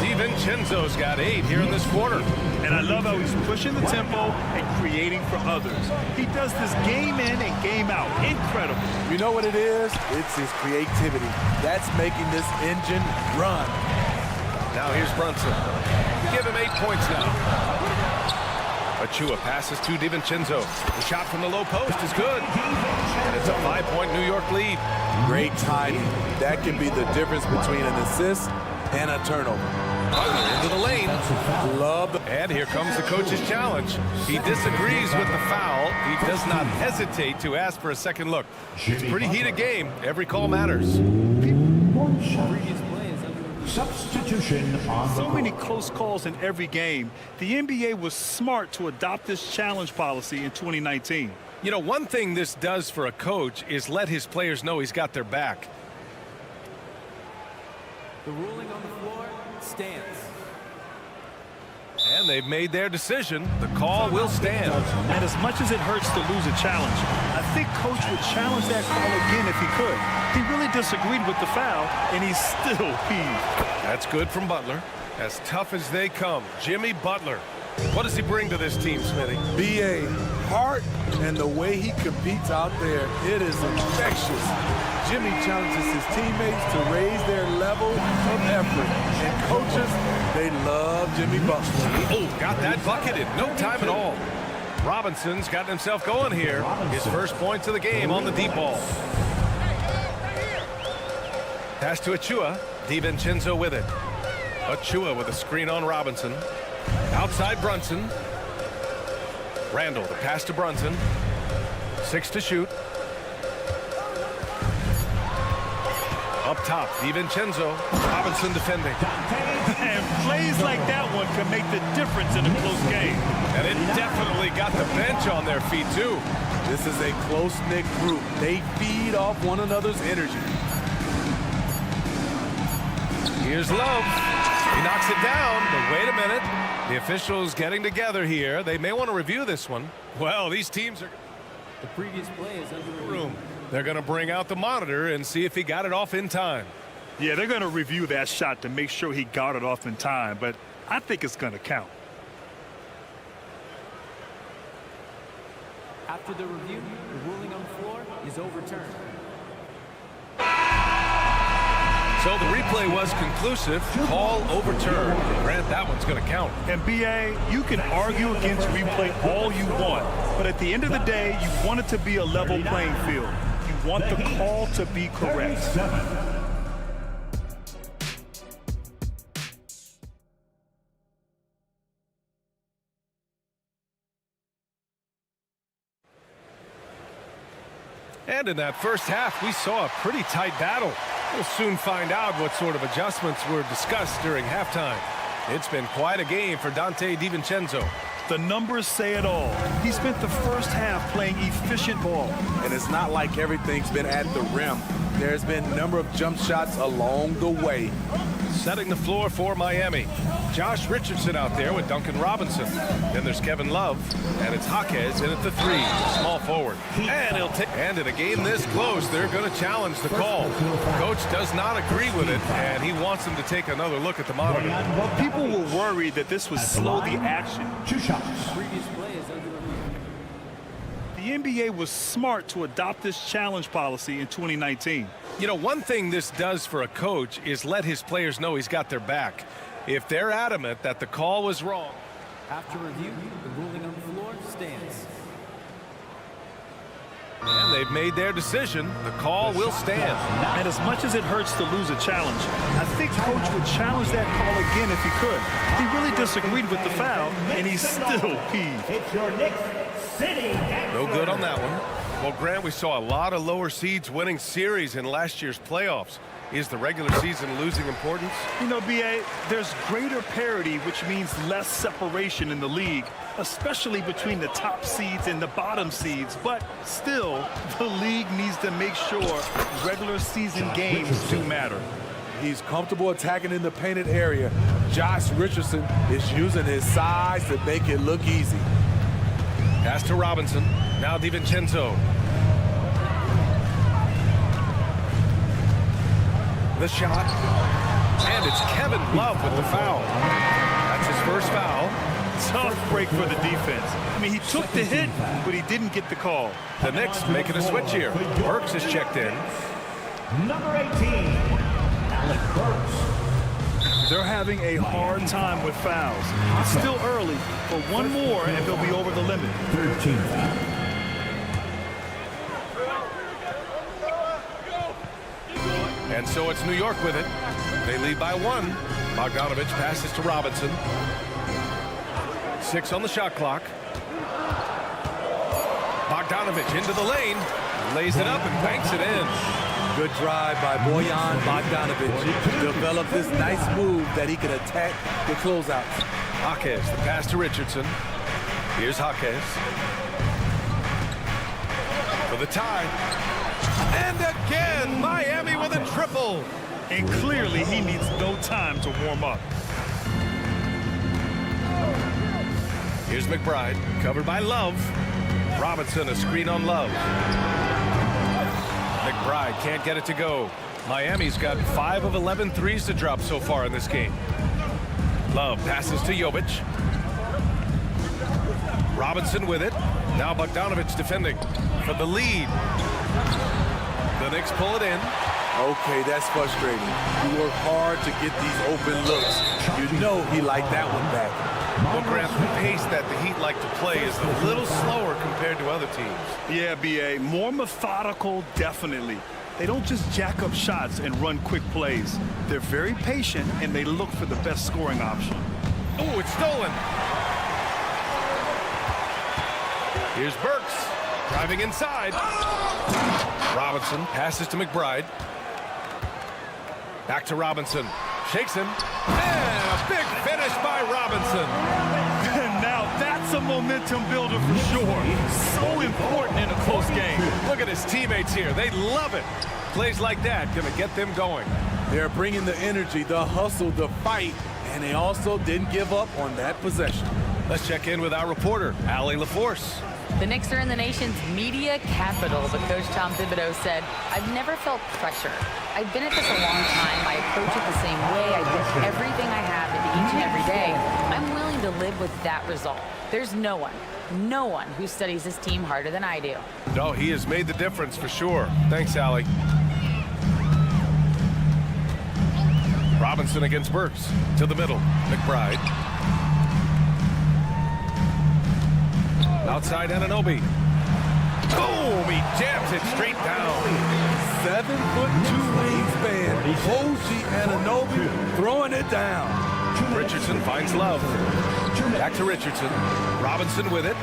DiVincenzo's got 8 here in this quarter. And I love how he's pushing the tempo and creating for others. He does this game in and game out. Incredible. You know what it is? It's his creativity. That's making this engine run. Now here's Brunson. We give him 8 points now. Achua passes to DiVincenzo. The shot from the low post is good. And it's a 5-point New York lead. Great timing. That can be the difference between an assist and a turnover. Into the lane. Love the... And here comes the coach's challenge. He disagrees with the foul. He does not hesitate to ask for a second look. It's a pretty heated game. Every call matters. Substitution on So many close calls in every game. The NBA was smart to adopt this challenge policy in 2019. You know, one thing this does for a coach is let his players know he's got their back. The ruling on the floor stands. And they've made their decision. The call will stand. And as much as it hurts to lose a challenge, I think Coach would challenge that call again if he could. He really disagreed with the foul, and he's still peeved. That's good from Butler. As tough as they come, Jimmy Butler. What does he bring to this team, Smitty? B.A. Hart and the way he competes out there, it is infectious. Jimmy challenges his teammates to raise their level of effort. And coaches, they love Jimmy Butler. Oh, got that bucket in no time at all. Robinson's gotten himself going here. His first points of the game on the deep ball. Pass to Achua. DiVincenzo with it. Achua with a screen on Robinson. Outside Brunson. Randall, the pass to Brunson. 6 to shoot. Up top, DiVincenzo. Robinson defending. And plays like that one can make the difference in a close game. And it definitely got the bench on their feet, too. This is a close-knit group. They feed off one another's energy. Here's Love. He knocks it down, but wait a minute. The officials getting together here. They may want to review this one. Well, these teams are... The previous play is under room. They're going to bring out the monitor and see if he got it off in time. Yeah, they're going to review that shot to make sure he got it off in time, but I think it's going to count. After the review, the ruling on the floor is overturned. So the replay was conclusive. Call overturned. Grant, that one's going to count. And B.A., you can argue against replay all you want, but at the end of the day, you want it to be a level playing field. You want the call to be correct. And in that first half, we saw a pretty tight battle. We'll soon find out what sort of adjustments were discussed during halftime. It's been quite a game for Donte DiVincenzo. The numbers say it all. He spent the first half playing efficient ball. And it's not like everything's been at the rim. There's been a number of jump shots along the way. Setting the floor for Miami. Josh Richardson out there with Duncan Robinson. Then there's Kevin Love, and it's Jaquez in at the 3, small forward. And he'll take. And in a game this close, they're going to challenge the call. Coach does not agree with it, and he wants him to take another look at the monitor. Well, people were worried that this would slow the action. 2 shots. Previous play is under review. The NBA was smart to adopt this challenge policy in 2019. You know, one thing this does for a coach is let his players know he's got their back. If they're adamant that the call was wrong. After review, the ruling on the floor stands. And they've made their decision. The call will stand. And as much as it hurts to lose a challenge, I think Coach would challenge that call again if he could. He really disagreed with the foul, and he's still peeved. It's your Knicks City. No good on that one. Well, Grant, we saw a lot of lower seeds winning series in last year's playoffs. Is the regular season losing importance? You know, B.A., there's greater parity, which means less separation in the league, especially between the top seeds and the bottom seeds. But still, the league needs to make sure regular season games do matter. He's comfortable attacking in the painted area. Josh Richardson is using his size to make it look easy. Pass to Robinson. Now DiVincenzo. The shot. And it's Kevin Love with the foul. That's his first foul. Tough break for the defense. I mean, he took the hit, but he didn't get the call. The Knicks making a switch here. Burks is checked in. Number 18, Alec Burks. They're having a hard time with fouls. It's still early, but one more and they'll be over the limit. 13 foul. And so it's New York with it. They lead by 1. Bogdanovich passes to Robinson. 6 on the shot clock. Bogdanovich into the lane. Lays it up and banks it in. Good drive by Bojan Bogdanovich. Developed this nice move that he could attack the closeouts. Jaquez, the pass to Richardson. Here's Jaquez. For the tie. And again, Miami with a triple. And clearly he needs no time to warm up. Here's McBride, covered by Love. Robinson, a screen on Love. McBride can't get it to go. Miami's got 5 of 11 threes to drop so far in this game. Love passes to Jovic. Robinson with it. Now Bogdanovich defending for the lead. The Knicks pull it in. Okay, that's frustrating. You work hard to get these open looks. You know he liked that one back. Well, Grant, the pace that the Heat like to play is a little slower compared to other teams. Yeah, B.A., more methodical, definitely. They don't just jack up shots and run quick plays. They're very patient, and they look for the best scoring option. Oh, it's stolen. Here's Burks, driving inside. Robinson passes to McBride. Back to Robinson. Shakes him. And a big finish by Robinson. And now that's a momentum builder for sure. So important in a close game. Look at his teammates here. They love it. Plays like that going to get them going. They're bringing the energy, the hustle, the fight, and they also didn't give up on that possession. Let's check in with our reporter, Allie LaForce. The Knicks are in the nation's media capital, but Coach Tom Thibodeau said, "I've never felt pressure. I've been at this a long time. I approach it the same way. I give everything I have into each and every day. I'm willing to live with that result. There's no one who studies this team harder than I do." No, he has made the difference for sure. Thanks, Allie. Robinson against Burks. To the middle. McBride. Outside Anunoby. Boom! He jams it straight down. 7'2" wingspan. OG Anunoby throwing it down. Richardson finds Love. Back to Richardson. Robinson with it.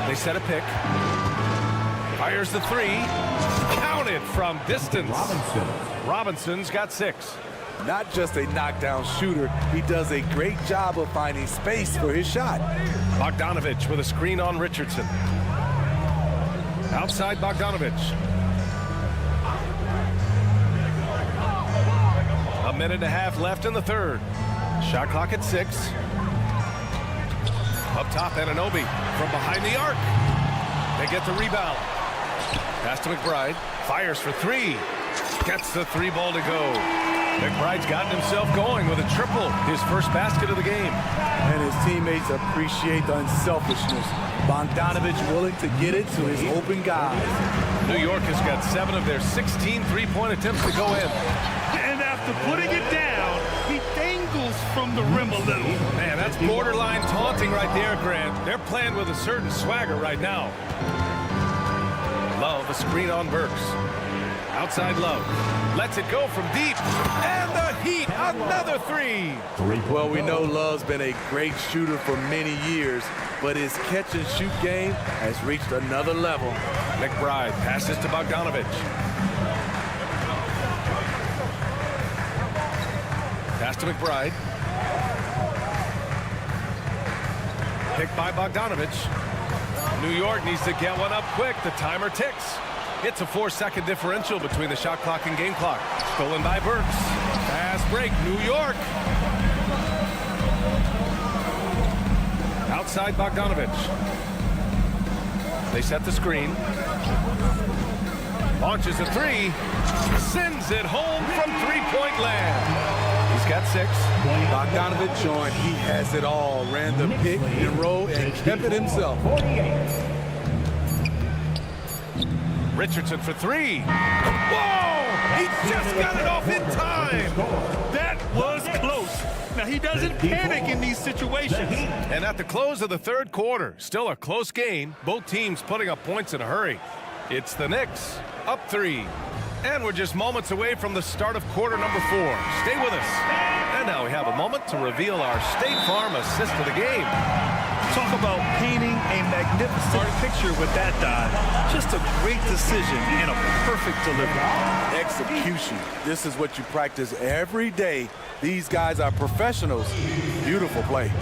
They set a pick. Fires the 3. Counted from distance. Robinson's got 6. Not just a knockdown shooter, he does a great job of finding space for his shot. Bogdanovich with a screen on Richardson. Outside Bogdanovich. A minute and a half left in the third. Shot clock at 6. Up top, Anunoby from behind the arc. They get the rebound. Pass to McBride. Fires for 3. Gets the 3 ball to go. McBride's gotten himself going with a triple, his first basket of the game. And his teammates appreciate the unselfishness. Bogdanovich willing to get it to his open guys. New York has got 7 of their 16 three-point attempts to go in. And after putting it down, he dangles from the rim a little. Man, that's borderline taunting right there, Grant. They're playing with a certain swagger right now. Love, a screen on Burks. Outside Love. Lets it go from deep. And the Heat, another three. Well, we know Love's been a great shooter for many years, but his catch-and-shoot game has reached another level. McBride passes to Bogdanovich. Pass to McBride. Picked by Bogdanovich. New York needs to get one up quick. The timer ticks. It's a 4-second differential between the shot clock and game clock. Stolen by Burks. Fast break, New York. Outside Bogdanovich. They set the screen. Launches a three. Sends it home from three-point land. He's got 6. Bogdanovich showing he has it all. Ran the pick and roll and kept it himself. Richardson for 3. Whoa! He just got it off in time. That was close. Now, he doesn't panic in these situations. And at the close of the third quarter, still a close game. Both teams putting up points in a hurry. It's the Knicks, up 3. And we're just moments away from the start of quarter number 4. Stay with us. And now we have a moment to reveal our State Farm assist of the game. Talk about painting a magnificent picture with that dive. Just a great decision and a perfect delivery. Execution. This is what you practice every day. These guys are professionals. Beautiful play.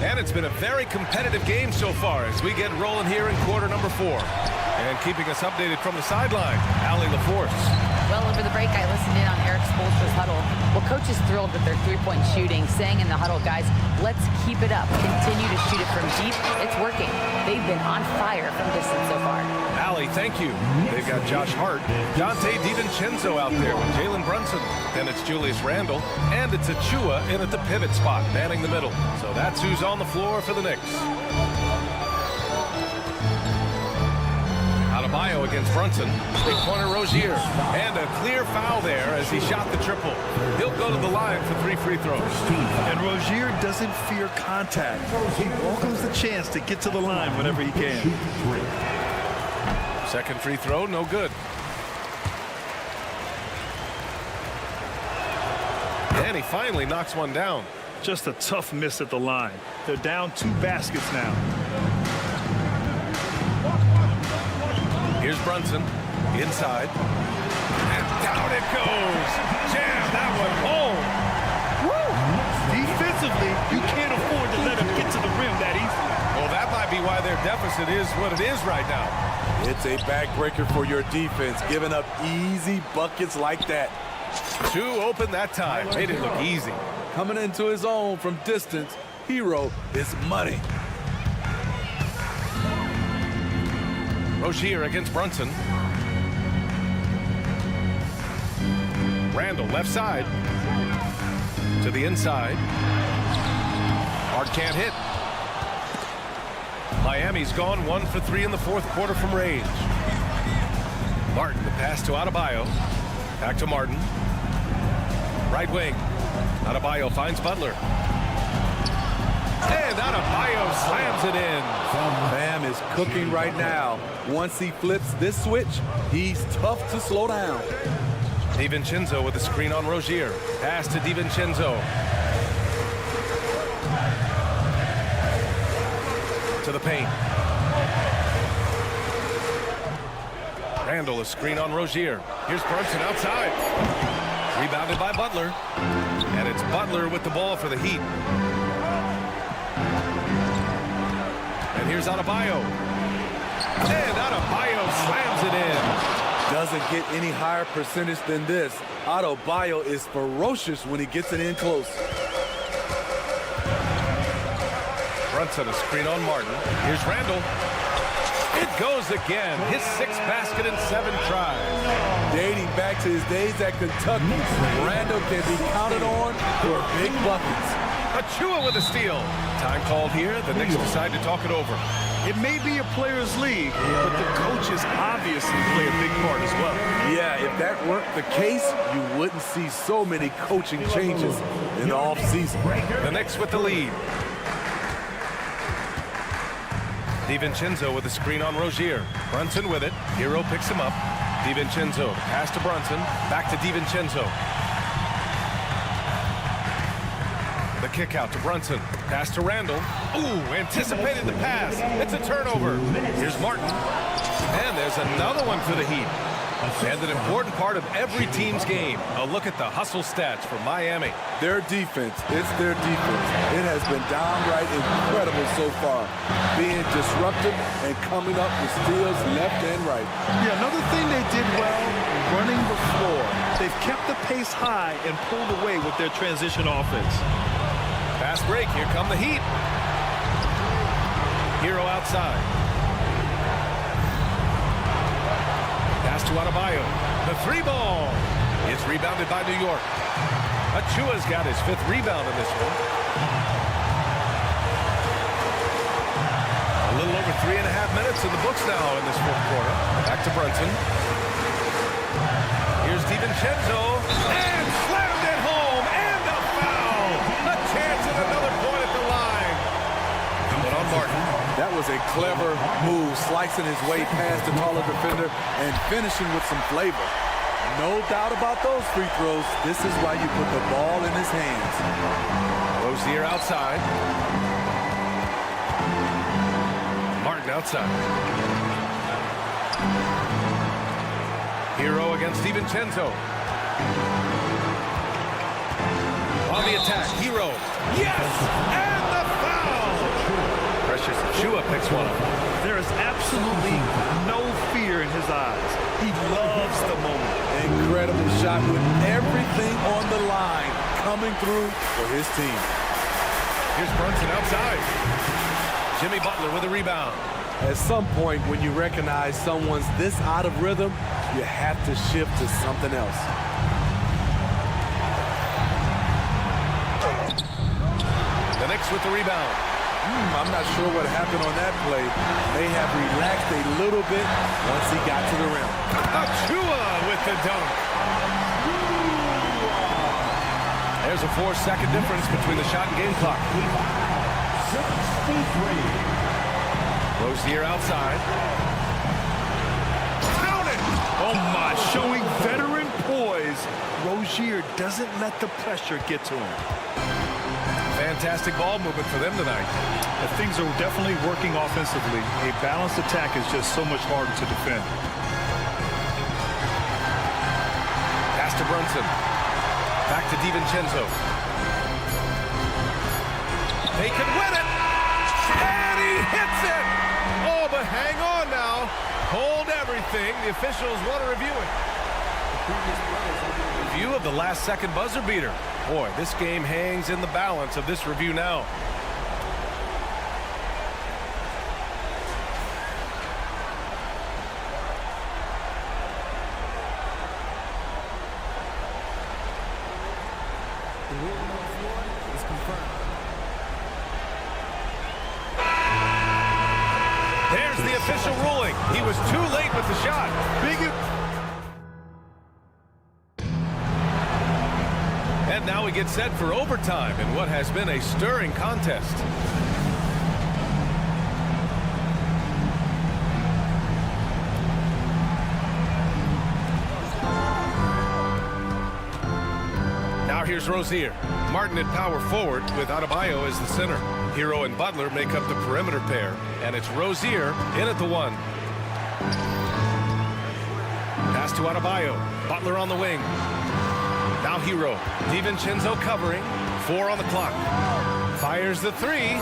And it's been a very competitive game so far as we get rolling here in quarter number 4. And keeping us updated from the sideline, Allie LaForce. Well, over the break, I listened in on Eric Spoelstra's huddle. Well, coach is thrilled with their three-point shooting, saying in the huddle, guys, let's keep it up. Continue to shoot it from deep. It's working. They've been on fire from distance so far. Allie, thank you. They've got Josh Hart, Dante DiVincenzo out there with Jalen Brunson. Then it's Julius Randle, and it's Achua in at the pivot spot, manning the middle. So that's who's on the floor for the Knicks. Adebayo against Brunson. Three-pointer Rozier. And a clear foul there as he shot the triple. He'll go to the line for 3 free throws. And Rozier doesn't fear contact. He welcomes the chance to get to the line whenever he can. Second free throw, no good. And he finally knocks one down. Just a tough miss at the line. They're down 2 baskets now. Here's Brunson, inside, and down it goes. Jam that one home. Woo! Defensively, you can't afford to let him get to the rim that easy. Well, that might be why their deficit is what it is right now. It's a backbreaker for your defense, giving up easy buckets like that. 2 open that time, made it look easy. Coming into his own from distance, Hero is money. Rozier against Brunson. Randle left side. To the inside. Hart can't hit. Miami's gone 1 for 3 in the fourth quarter from range. Martin, the pass to Adebayo. Back to Martin. Right wing. Adebayo finds Butler. And Adebayo slams it in. Bam is cooking right now. Once he flips this switch, he's tough to slow down. DiVincenzo with the screen on Rozier. Pass to DiVincenzo. To the paint. Randle, a screen on Rozier. Here's Brunson outside. Rebounded by Butler. And it's Butler with the ball for the Heat. And here's Adebayo. And Adebayo slams it in. Doesn't get any higher percentage than this. Adebayo is ferocious when he gets it in close. Brunson, a screen on Martin. Here's Randle. It goes again. His 6th basket in 7 tries. Dating back to his days at Kentucky, Randall can be counted on for big buckets. Achua with a steal. Time called here. The Knicks decide to talk it over. It may be a player's league, but the coaches obviously play a big part as well. Yeah, if that weren't the case, you wouldn't see so many coaching changes in the offseason. The Knicks with the lead. DiVincenzo with the screen on Rozier. Brunson with it. Hero picks him up. DiVincenzo, pass to Brunson. Back to DiVincenzo. The kick out to Brunson. Pass to Randall. Ooh, anticipated the pass. It's a turnover. Here's Martin. And there's another one for the Heat. And an important part of every team's game. A look at the hustle stats for Miami. Their defense, it's their defense. It has been downright incredible so far. Being disruptive and coming up with steals left and right. Yeah, another thing they did well, running the floor. They've kept the pace high and pulled away with their transition offense. Fast break, here come the Heat. Hero outside. Pass to Adebayo. The three ball. It's rebounded by New York. Achua's got his 5th rebound in this one. A little over 3.5 minutes in the books now in this 4th quarter. Back to Brunson. Here's DiVincenzo. And slammed it home. And a foul. A chance at another point at the line. Coming on Martin. That was a clever move, slicing his way past the taller defender and finishing with some flavor. No doubt about those free throws. This is why you put the ball in his hands. Rozier outside. Martin outside. Hero against DiVincenzo. On the attack, Hero. Yes! And the foul! Precious Achua picks one up. There is absolutely no fear in his eyes. He loves the moment. Incredible shot with everything on the line coming through for his team. Here's Brunson outside. Jimmy Butler with a rebound. At some point, when you recognize someone's this out of rhythm, you have to shift to something else. The Knicks with the rebound. I'm not sure what happened on that play. May have relaxed a little bit once he got to the rim. Achua with the dunk. There's a 4-second difference between the shot and game clock. Rozier outside. Count it! Oh my, showing veteran poise. Rozier doesn't let the pressure get to him. Fantastic ball movement for them tonight. Things are definitely working offensively. A balanced attack is just so much harder to defend. Pass to Brunson. Back to DiVincenzo. They can win it! And he hits it! Oh, but hang on now. Hold everything. The officials want to review it. Review of the last second buzzer beater. Boy, this game hangs in the balance of this review now. The ruling on the floor is confirmed. There's the official ruling. He was too late with the shot. And now we get set for overtime in what has been a stirring contest. Now here's Rozier. Martin at power forward with Adebayo as the center. Hero and Butler make up the perimeter pair, and it's Rozier in at the 1. Pass to Adebayo. Butler on the wing. Now Hero. DiVincenzo covering. 4 on the clock. Fires the 3.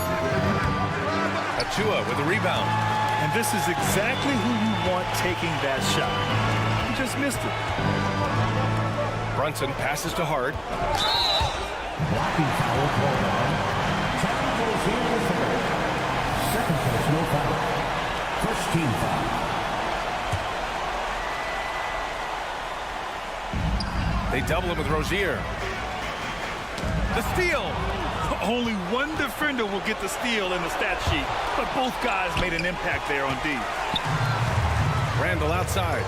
Achua with the rebound. And this is exactly who you want taking that shot. He just missed it. Brunson passes to Hart. Blocking foul called on. Second personal foul. First team foul. They double him with Rozier. The steal. Only one defender will get the steal in the stat sheet, but both guys made an impact there on D. Randall outside.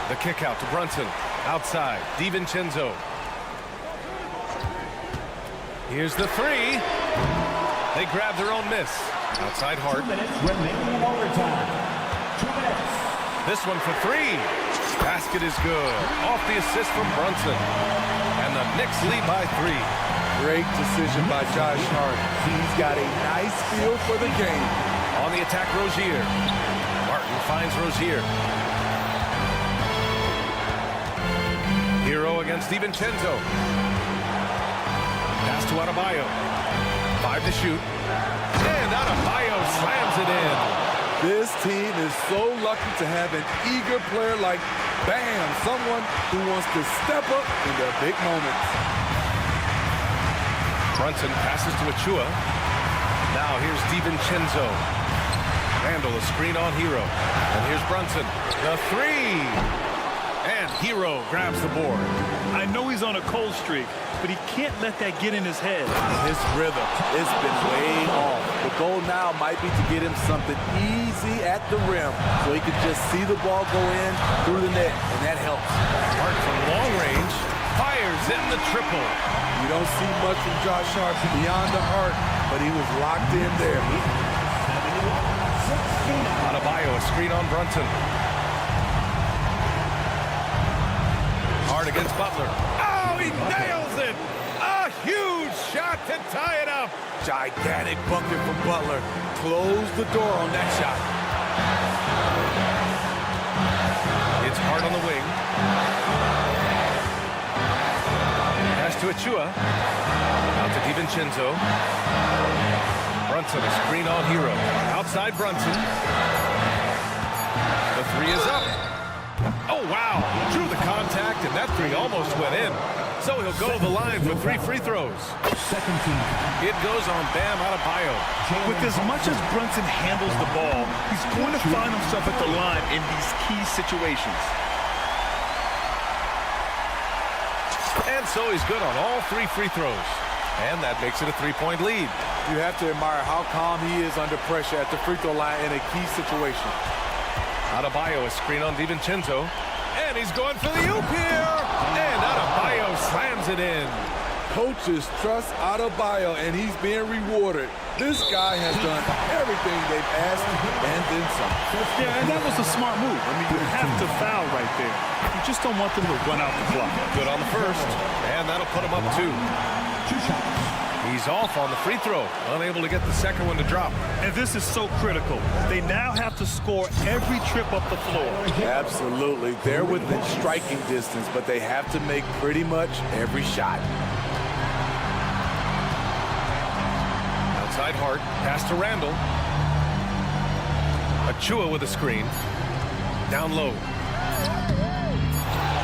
The kick out to Brunson. Outside. DiVincenzo. Here's the three. They grab their own miss. Outside Hart. 2 minutes remaining in overtime. 2 minutes. This one for three. Basket is good. Off the assist from Brunson. And the Knicks lead by 3. Great decision by Josh Hart. He's got a nice feel for the game. On the attack, Rozier. Martin finds Rozier. Hero against DiVincenzo. Pass to Adebayo. 5 to shoot. And Adebayo slams it in. This team is so lucky to have an eager player like Bam, someone who wants to step up in their big moments. Brunson passes to Achua. Now here's DiVincenzo. Randall, a screen on Hero. And here's Brunson. The three. And Hero grabs the board. I know he's on a cold streak, but he can't let that get in his head. His rhythm, it's been way off. The goal now might be to get him something easy at the rim so he can just see the ball go in through the net, and that helps. Hart from long range fires in the triple. You don't see much from Josh Hart beyond the arc, but he was locked in there. Adebayo, a screen on Brunson. Hart against Butler. Oh, he nails it! A huge shot to tie it up. Gigantic bucket from Butler. Close the door on that shot. It's Hart on the wing. Pass to Achua. Out to DiVincenzo. Brunson, a screen on Hero. Outside Brunson. The three is up. Oh, wow. Drew the contact, and that three almost went in. So he'll go to the line for 3 free throws. Second team. It goes on Bam Adebayo. With as much as Brunson handles the ball, he's going to find himself at the line in these key situations. And so he's good on all 3 free throws. And that makes it a 3-point lead. You have to admire how calm he is under pressure at the free throw line in a key situation. Adebayo, a screen on DiVincenzo. And he's going for the oop here. And Adebayo slams it in. Coaches trust Adebayo, and he's being rewarded. This guy has done everything they've asked and then some. Yeah, and that was a smart move. I mean, you have to foul right there. You just don't want them to run out the clock. Good on the first. And that'll put him up 2. 2 shots. He's off on the free throw. Unable to get the second one to drop. And this is so critical. They now have to score every trip up the floor. Absolutely. They're within striking distance, but they have to make pretty much every shot. Outside Hart. Pass to Randall. Achua with a screen. Down low.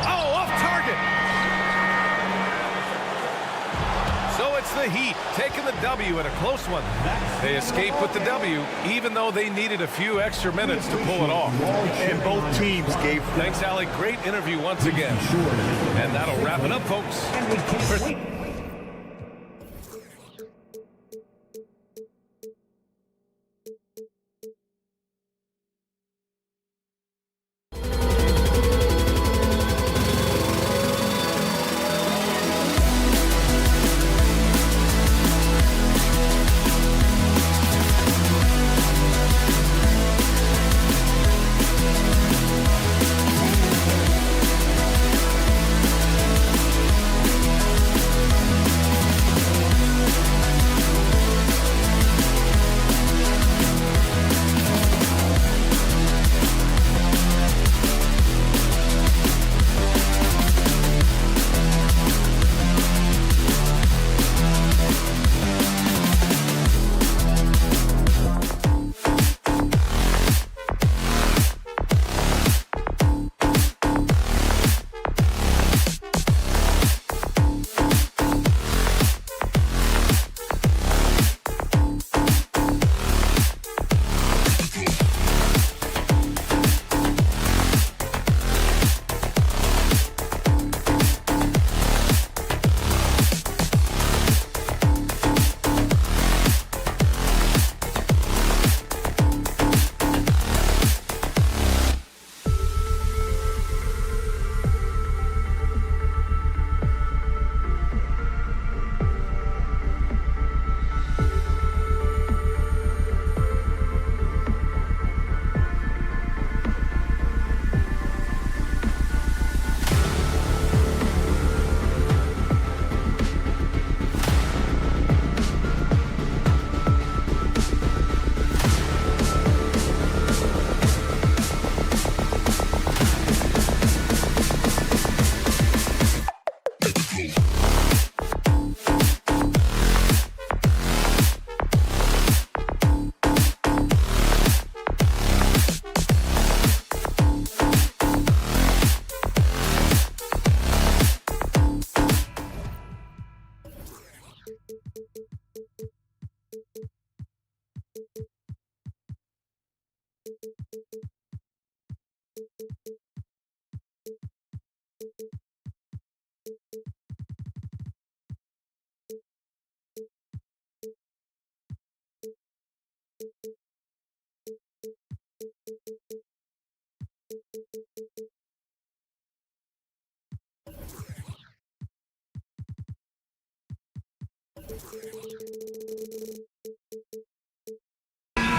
Oh, off target. So it's the Heat taking the W in a close one. They escape with the W, even though they needed a few extra minutes to pull it off. And both teams gave... Thanks, Alec. Great interview once again. And that'll wrap it up, folks.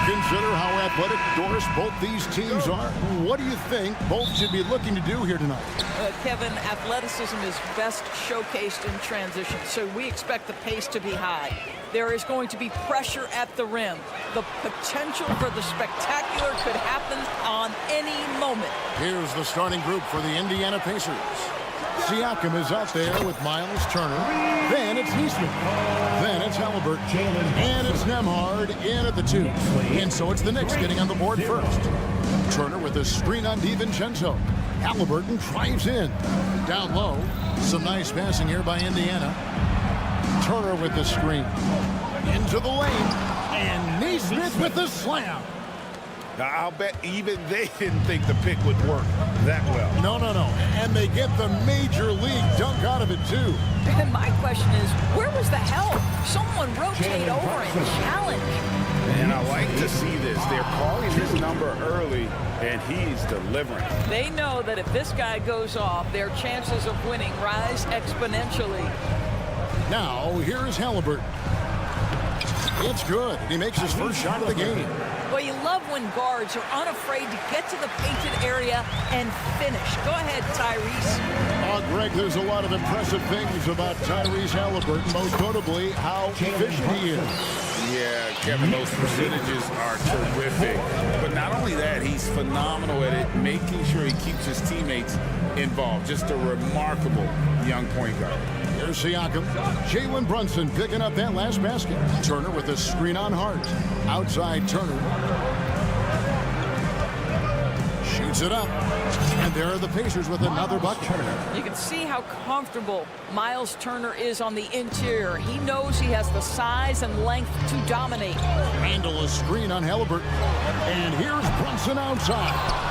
Consider how athletic, Doris, both these teams are. What do you think both should be looking to do here tonight? Kevin, athleticism is best showcased in transition, so we expect the pace to be high. There is going to be pressure at the rim. The potential for the spectacular could happen on any moment. Here's the starting group for the Indiana Pacers. Siakam is out there with Miles Turner. Then it's Neesmith. Then it's Halliburton. And it's Nembhard in at the 2. And so it's the Knicks getting on the board first. Turner with a screen on DiVincenzo. Halliburton drives in. Down low. Some nice passing here by Indiana. Turner with the screen. Into the lane. And Neesmith with the slam. Now, I'll bet even they didn't think the pick would work that well. No. And they get the major league dunk out of it, too. And my question is, where was the help? Someone rotate over and challenge. And I like to see this. They're calling his number early, and he's delivering. They know that if this guy goes off, their chances of winning rise exponentially. Now, here's Halliburton. It's good. He makes his first shot of the game. Well, you love when guards are unafraid to get to the painted area and finish. Go ahead, Tyrese. Greg, there's a lot of impressive things about Tyrese Halliburton, most notably how efficient he is. Yeah, Kevin, those percentages are terrific. But not only that, he's phenomenal at it, making sure he keeps his teammates involved. Just a remarkable young point guard. Here's Siakam. Jalen Brunson picking up that last basket. Turner with a screen on Hart. Outside Turner. Shoots it up. And there are the Pacers with another bucket. You can see how comfortable Miles Turner is on the interior. He knows he has the size and length to dominate. Randall a screen on Halliburton. And here's Brunson outside.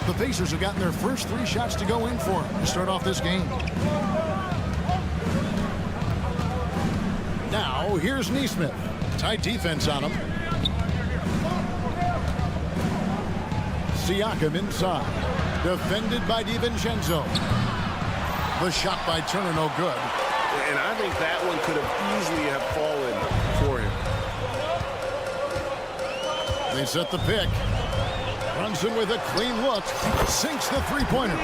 The Pacers have gotten their first 3 shots to go in for to start off this game. Now, here's Neesmith. Tight defense on him. Siakam inside. Defended by DiVincenzo. The shot by Turner, no good. And I think that one could have easily have fallen for him. They set the pick. Brunson with a clean look. Sinks the three-pointer.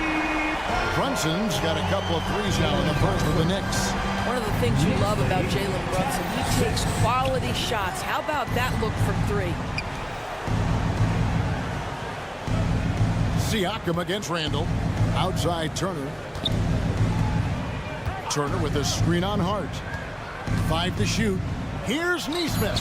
Brunson's got a couple of threes now in the first for the Knicks. One of the things you love about Jalen Brunson, he takes quality shots. How about that look from 3? Siakam against Randall. Outside Turner. Turner with a screen on Hart. 5 to shoot. Here's Neesmith.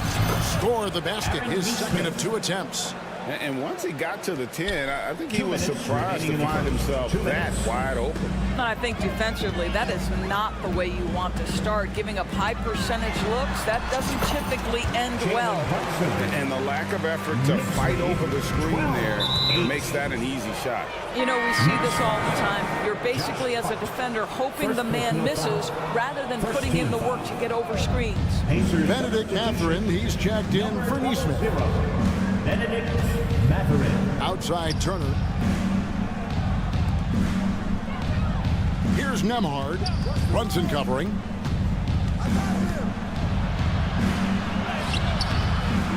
Score the basket, his second of 2 attempts. And once he got to the 10, I think he was surprised to find himself that wide open. I think defensively, that is not the way you want to start. Giving up high percentage looks, that doesn't typically end well. And the lack of effort to fight over the screen there makes that an easy shot. You know, we see this all the time. You're basically, as a defender, hoping the man misses rather than putting in the work to get over screens. Benedict Mathurin, he's checked in for Neesmith. Benedict Mathurin. Outside Turner. Here's Nembhard. Brunson covering.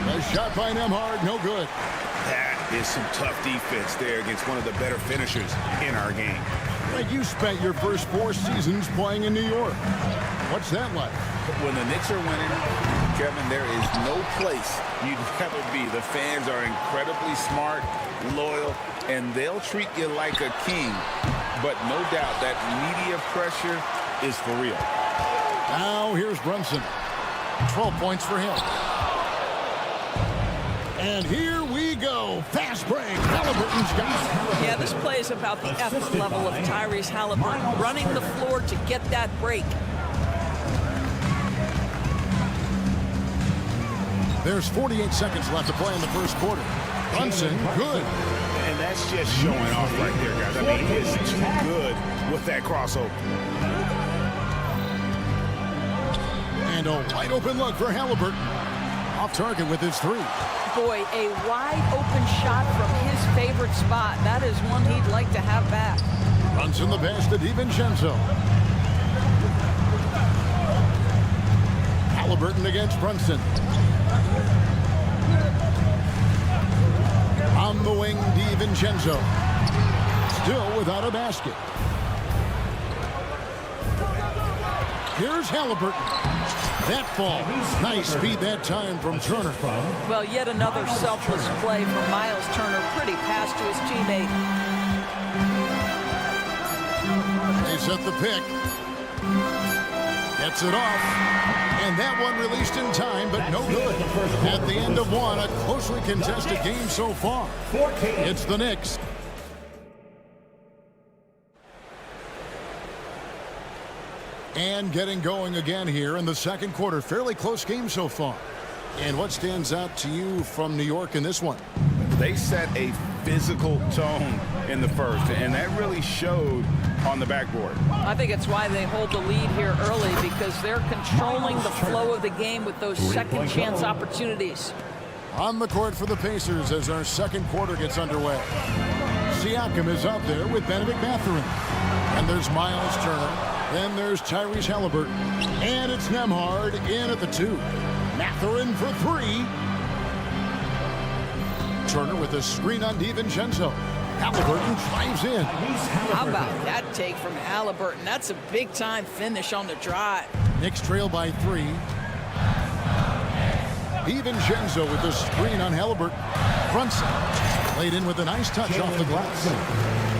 A shot by Nembhard, no good. That is some tough defense there against one of the better finishers in our game. Like, you spent your first 4 seasons playing in New York. What's that like? When the Knicks are winning, Kevin, there is no place you'd rather be. The fans are incredibly smart, loyal, and they'll treat you like a king. But no doubt that media pressure is for real. Now here's Brunson. 12 points for him. And here we go. Fast break. Halliburton's got it. Yeah, this play is about the effort level of Tyrese Halliburton, running the floor to get that break. There's 48 seconds left to play in the first quarter. Brunson, good. And that's just showing off right there, guys. I mean, he's too good with that crossover. And a wide open look for Halliburton. Off target with his three. Boy, a wide open shot from his favorite spot. That is one he'd like to have back. Brunson the pass to DiVincenzo. Halliburton against Brunson. On the wing, DiVincenzo. Still without a basket. Here's Halliburton. That ball. Nice speed that time from Turner. Well, yet another selfless play from Miles Turner. Pretty pass to his teammate. They set the pick. Gets it off. And that one released in time, but no good. At the end of one, a closely contested game so far. It's the Knicks. And getting going again here in the second quarter. Fairly close game so far. And what stands out to you from New York in this one? They set a physical tone in the first, and that really showed on the backboard. I think it's why they hold the lead here early, because they're controlling the flow of the game with those second chance opportunities. On the court for the Pacers as our second quarter gets underway. Siakam is out there with Benedict Mathurin. And there's Miles Turner. Then there's Tyrese Halliburton. And it's Nembhard in at the 2. Mathurin for 3. Turner with a screen on DiVincenzo. Halliburton drives in. How about that take from Halliburton? That's a big-time finish on the drive. Knicks trail by 3. DiVincenzo with the screen on Halliburton. Brunson laid in with a nice touch off the glass.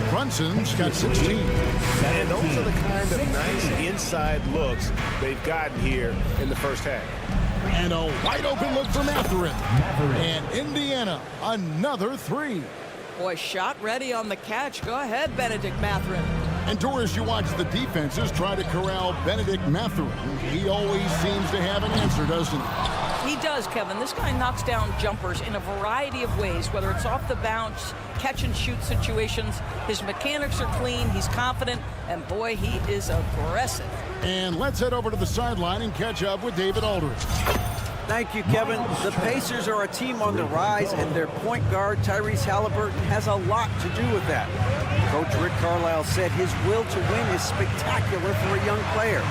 Brunson's got 16. And those are the kind of nice inside looks they've gotten here in the first half. And a wide open look for Mathurin. And Indiana, another 3. Boy, shot ready on the catch. Go ahead, Benedict Mathurin. And Doris, you watch the defenses try to corral Benedict Mathurin. He always seems to have an answer, doesn't he? He does, Kevin. This guy knocks down jumpers in a variety of ways, whether it's off the bounce, catch and shoot situations. His mechanics are clean, he's confident, and boy, he is aggressive. And let's head over to the sideline and catch up with David Aldridge. Thank you, Kevin. The Pacers are a team on the rise, and their point guard, Tyrese Halliburton, has a lot to do with that. Coach Rick Carlisle said his will to win is spectacular for a young player.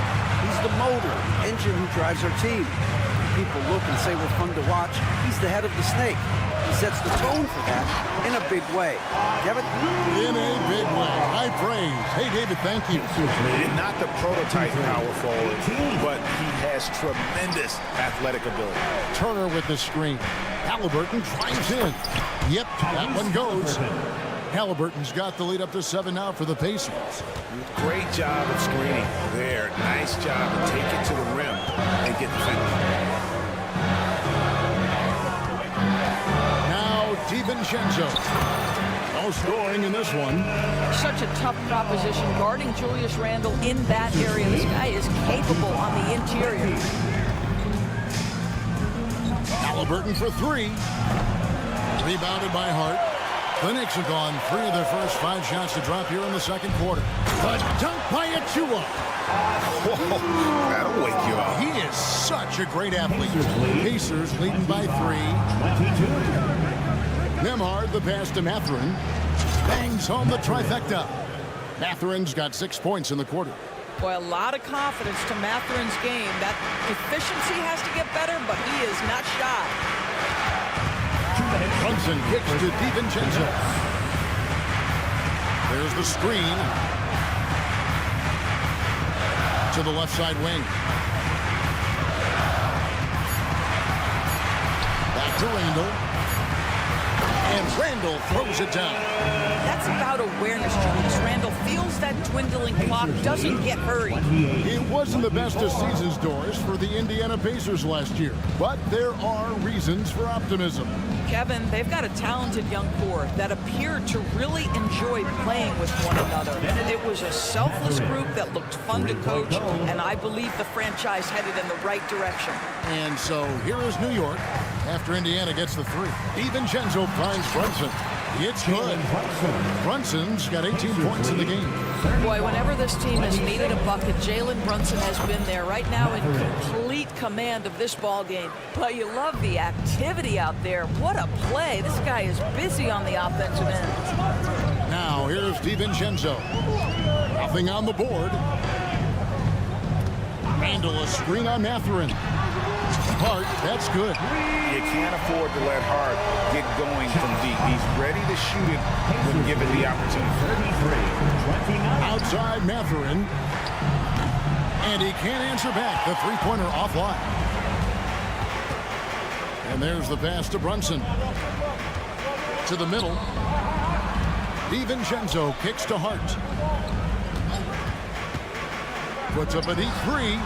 He's the motor, engine who drives our team. People look and say we're fun to watch. He's the head of the snake. He sets the tone for that in a big way. Kevin? In a big way. High praise. Hey, David, thank you. Not the prototype power forward, but he has tremendous athletic ability. Turner with the screen. Halliburton drives in. Yep, that one goes. Halliburton's got the lead up to 7 now for the Pacers. Great job of screening there. Nice job to take it to the rim and get the finish. Now DiVincenzo. No scoring in this one. Such a tough proposition guarding Julius Randle in that area. This guy is capable on the interior. Halliburton for 3. Rebounded by Hart. The Knicks have gone 3 of their first 5 shots to drop here in the second quarter. The dunk by Achua. Whoa, that'll wake you up. He is such a great athlete. Pacers leading by 3. Nembhard the pass to Mathurin. Bangs home the trifecta. Mathurin's got 6 points in the quarter. Boy, a lot of confidence to Mathurin's game. That efficiency has to get better, but he is not shy. Brunson kicks to DiVincenzo. There's the screen. To the left side wing. Back to Randle. And Randle throws it down. That's about awareness, Julius. Randle feels that dwindling clock, doesn't get hurried. It wasn't the best of seasons, Doris, for the Indiana Pacers last year. But there are reasons for optimism. Kevin, they've got a talented young core that appeared to really enjoy playing with one another. It was a selfless group that looked fun to coach, and I believe the franchise headed in the right direction. And so here is New York. after Indiana gets the three. DiVincenzo finds Brunson. It's good. Brunson's got 18 points in the game. Boy, whenever this team has needed a bucket, Jalen Brunson has been there right now in complete command of this ball game. But you love the activity out there. What a play. This guy is busy on the offensive end. Now here's DiVincenzo. Nothing on the board. Randall, a screen on Mathurin. Hart, that's good. You can't afford to let Hart get going from deep. He's ready to shoot it when given the opportunity. Outside Mathurin. And he can't answer back. The three-pointer offline. And there's the pass to Brunson. To the middle. DiVincenzo kicks to Hart. Puts up a deep three.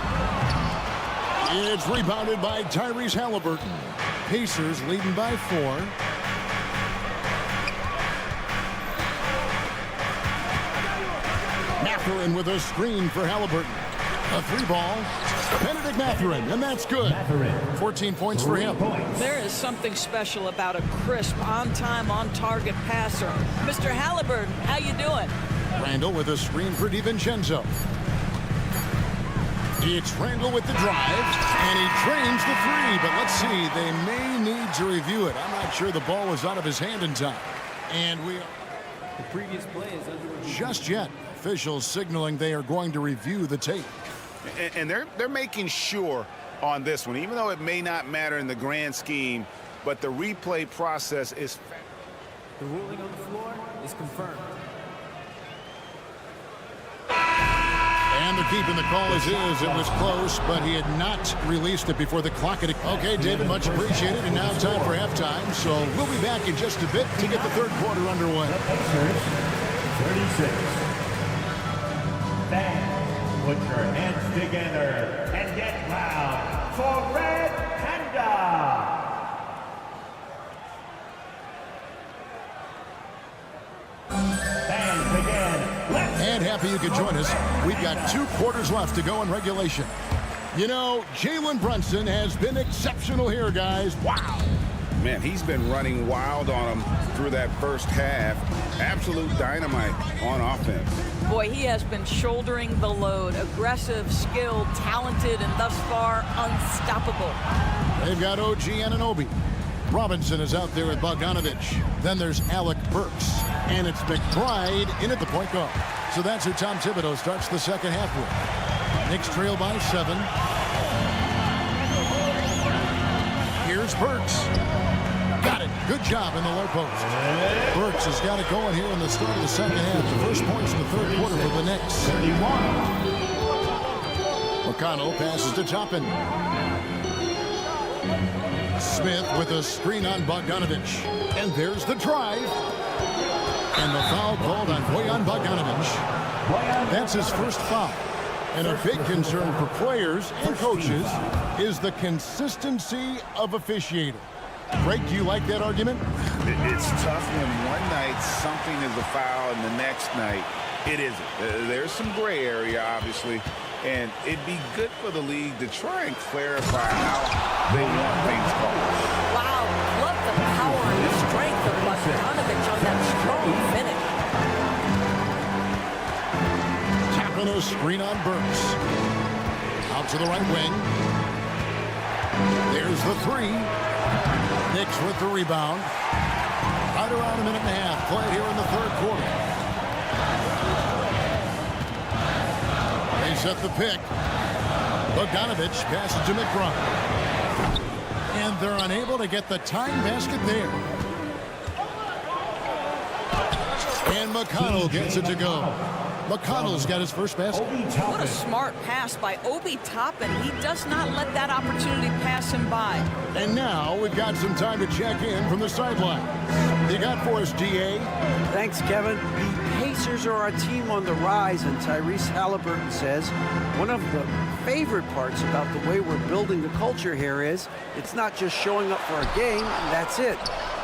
It's rebounded by Tyrese Halliburton. Pacers leading by 4. Mathurin with a screen for Halliburton. A three ball. Benedict Mathurin, and that's good. 14 points for him. There is something special about a crisp, on-time, on-target passer. Mr. Halliburton, how you doing? Randall with a screen for DiVincenzo. It's Randall with the drive, and he drains the three. But let's see, they may need to review it. I'm not sure the ball was out of his hand in time. And the previous play is underway. Just yet, officials signaling they are going to review the tape. And they're making sure on this one, even though it may not matter in the grand scheme, but the replay process is. The ruling on the floor is confirmed. And they're keeping the call as is. It was close, but he had not released it before the clock had. Okay, David, much appreciated. And now time for halftime. So we'll be back in just a bit to get the third quarter underway. 36. Fans, put your hands together and get loud for Red Panda. And happy you could join us. We've got 2 quarters left to go in regulation. You know, Jalen Brunson has been exceptional here, guys. Wow. Man, he's been running wild on him through that first half. Absolute dynamite on offense. Boy, he has been shouldering the load. Aggressive, skilled, talented, and thus far unstoppable. They've got OG Anunoby. Robinson is out there with Bogdanovich. Then there's Alec Burks. And it's McBride in at the point guard. So that's who Tom Thibodeau starts the second half with. Knicks trail by 7. Here's Burks. Got it. Good job in the low post. Burks has got it going here in the start of the second half. The first points in the third quarter for the Knicks. McConnell passes to Toppin. Smith with a screen on Bogdanovich. And there's the drive. And the foul called on Bojan Bogdanovich. That's his first foul. And a big concern for players and coaches is the consistency of officiating. Greg, do you like that argument? It's tough when one night something is a foul and the next night it isn't. There's some gray area, obviously, and it'd be good for the league to try and clarify how they want things called. Wow, love the power and the strength of Bogdanovich on that strong finish. Tapping a screen on Burks. Out to the right wing. There's the three. Knicks with the rebound. Right around a minute and a half played here in the third quarter. They set the pick. Bogdanovich passes to McBride. And they're unable to get the tying basket there. And McConnell gets it to go. McConnell's got his first basket. What a smart pass by Obi Toppin. He does not let that opportunity pass him by. And now we've got some time to check in from the sideline. You got for us, DA? Thanks, Kevin. The Pacers are a team on the rise, and Tyrese Halliburton says one of the favorite parts about the way we're building the culture here is it's not just showing up for a game, and that's it.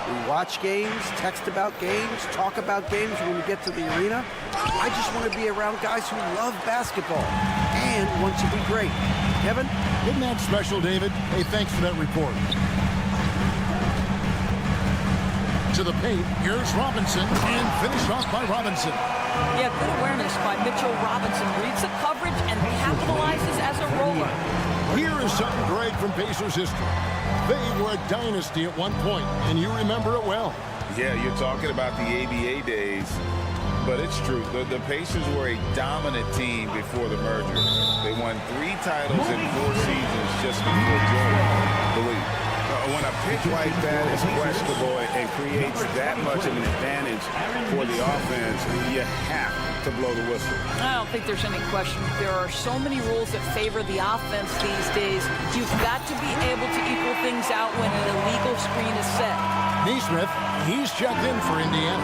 We watch games, text about games, talk about games when we get to the arena. I just want to be around guys who love basketball and want to be great. Kevin? Isn't that special, David? Hey, thanks for that report. to the paint. Here's Robinson, and finished off by Robinson. Yeah, good awareness by Mitchell Robinson. Reads the coverage and capitalizes as a roller. Here is something, Greg, from Pacers history. They were a dynasty at one point, and you remember it well. Yeah, you're talking about the ABA days, but it's true. The Pacers were a dominant team before the merger. They won 3 titles in 4 seasons just before joining the league. When a pick like that is questionable and creates that much of an advantage for the offense, you have to blow the whistle. I don't think there's any question. There are so many rules that favor the offense these days. You've got to be able to equal things out when an illegal screen is set. Neesmith, he's checked in for Indiana.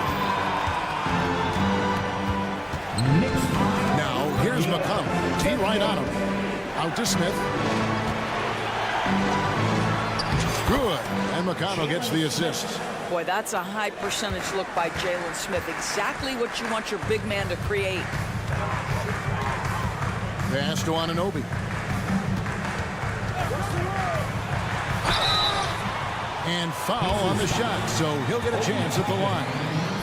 Now, here's McCollum. T right on him. Out to Smith. Good. And McConnell gets the assist. Boy, that's a high percentage look by Jalen Smith. Exactly what you want your big man to create. Pass to Anunoby. And foul on the shot, so he'll get a chance at the line.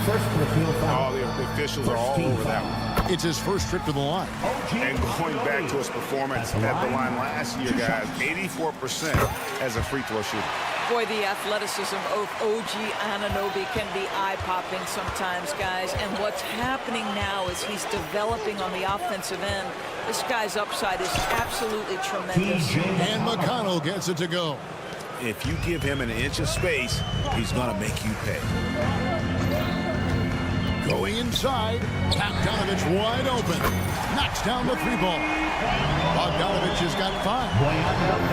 All the officials are all over that one. It's his first trip to the line. And going back to his performance at the line last year, guys, 84% as a free throw shooter. Boy, the athleticism of OG Anunoby can be eye-popping sometimes, guys. And what's happening now is he's developing on the offensive end. This guy's upside is absolutely tremendous. And McConnell gets it to go. If you give him an inch of space, he's going to make you pay. Going inside, Bogdanovich wide open. Knocks down the 3-ball. Bogdanovich has got 5.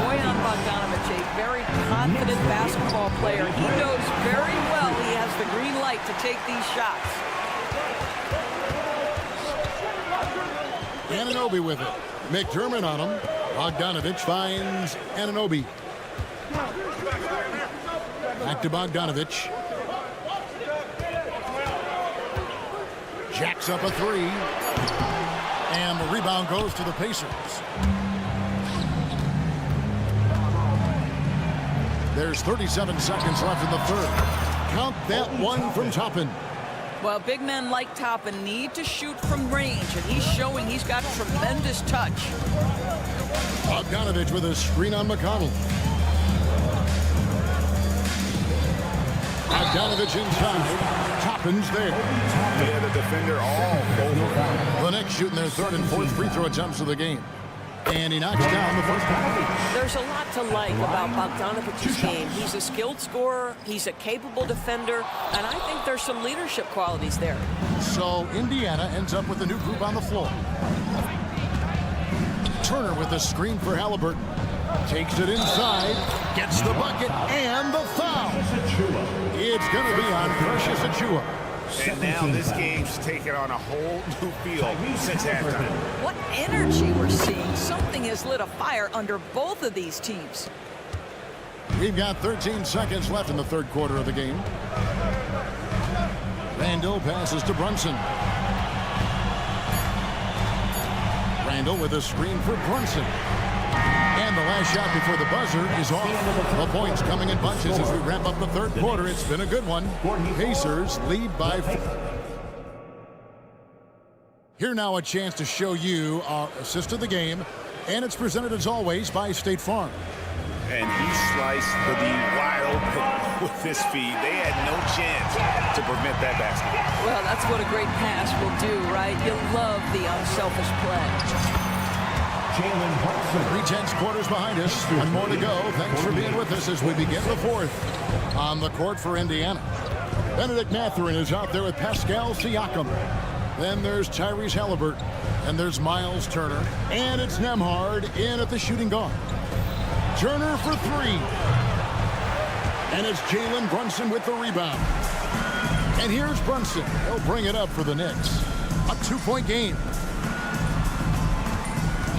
Bojan Bogdanovic, a very confident basketball player. He knows very well he has the green light to take these shots. Anunoby with it. McDermott on him. Bogdanovich finds Anunoby. Back to Bogdanovich. Jacks up a 3. And the rebound goes to the Pacers. There's 37 seconds left in the third. Count that one from Toppin. Well, big men like Toppin need to shoot from range, and he's showing he's got tremendous touch. Bogdanovich with a screen on McConnell. Bogdanovich inside. Toppin's there. Yeah, the defender all over. The Knicks shooting their 3rd and 4th free throw attempts of the game. And he knocks down the first one. There's a lot to like about Bogdanovich's game. He's a skilled scorer, he's a capable defender, and I think there's some leadership qualities there. So Indiana ends up with a new group on the floor. Turner with the screen for Halliburton. Takes it inside, gets the bucket, and the foul. It's going to be on Precious Achiuwa. And now this game's taken on a whole new feel since halftime. What energy we're seeing. Something has lit a fire under both of these teams. We've got 13 seconds left in the third quarter of the game. Randall passes to Brunson. Randall with a screen for Brunson. And the last shot before the buzzer is off. The points coming in bunches as we wrap up the third quarter. It's been a good one. Pacers lead by 4. Here now a chance to show you our assist of the game. And it's presented as always by State Farm. And he sliced the D wide open with his feet. They had no chance to prevent that basket. Well, that's what a great pass will do, right? You love the unselfish play. 3/10 quarters behind us. One more to go. Thanks for being with us as we begin the fourth. On the court for Indiana, Benedict Mathurin is out there with Pascal Siakam. Then there's Tyrese Halliburton. And there's Miles Turner. And it's Nembhard in at the shooting guard. Turner for 3. And it's Jalen Brunson with the rebound. And here's Brunson. He'll bring it up for the Knicks. A 2-point game.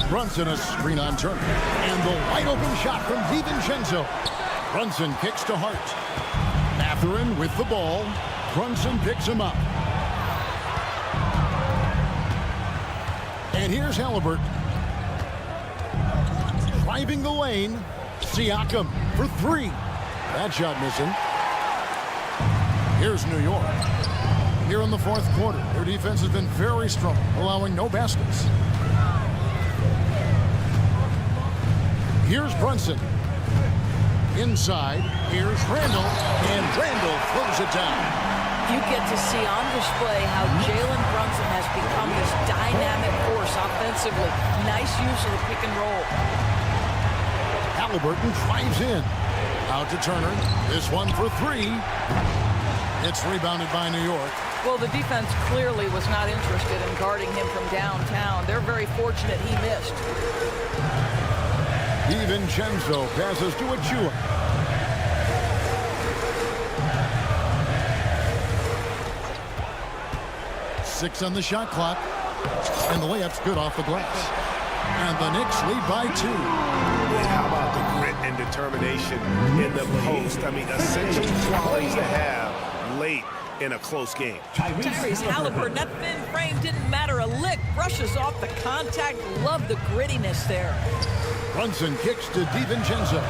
Brunson a screen on Turner. And the wide open shot from DiVincenzo. Brunson kicks to Hart. Mathurin with the ball. Brunson picks him up. And here's Halliburton. Driving the lane. Siakam for 3. That shot missing. Here's New York. Here in the fourth quarter, their defense has been very strong, allowing no baskets. Here's Brunson. Inside, here's Randall, and Randall throws it down. You get to see on display how Jalen Brunson has become this dynamic force offensively. Nice use of the pick and roll. Halliburton drives in. Out to Turner. This one for three. It's rebounded by New York. Well, the defense clearly was not interested in guarding him from downtown. They're very fortunate he missed. DiVincenzo passes to Achua. Six on the shot clock. And the layup's good off the glass. And the Knicks lead by 2. And how about the grit and determination in the post? I mean, essential qualities to have late in a close game. Tyrese Halliburton, that thin frame didn't matter a lick. Brushes off the contact. Love the grittiness there. Brunson kicks to DiVincenzo.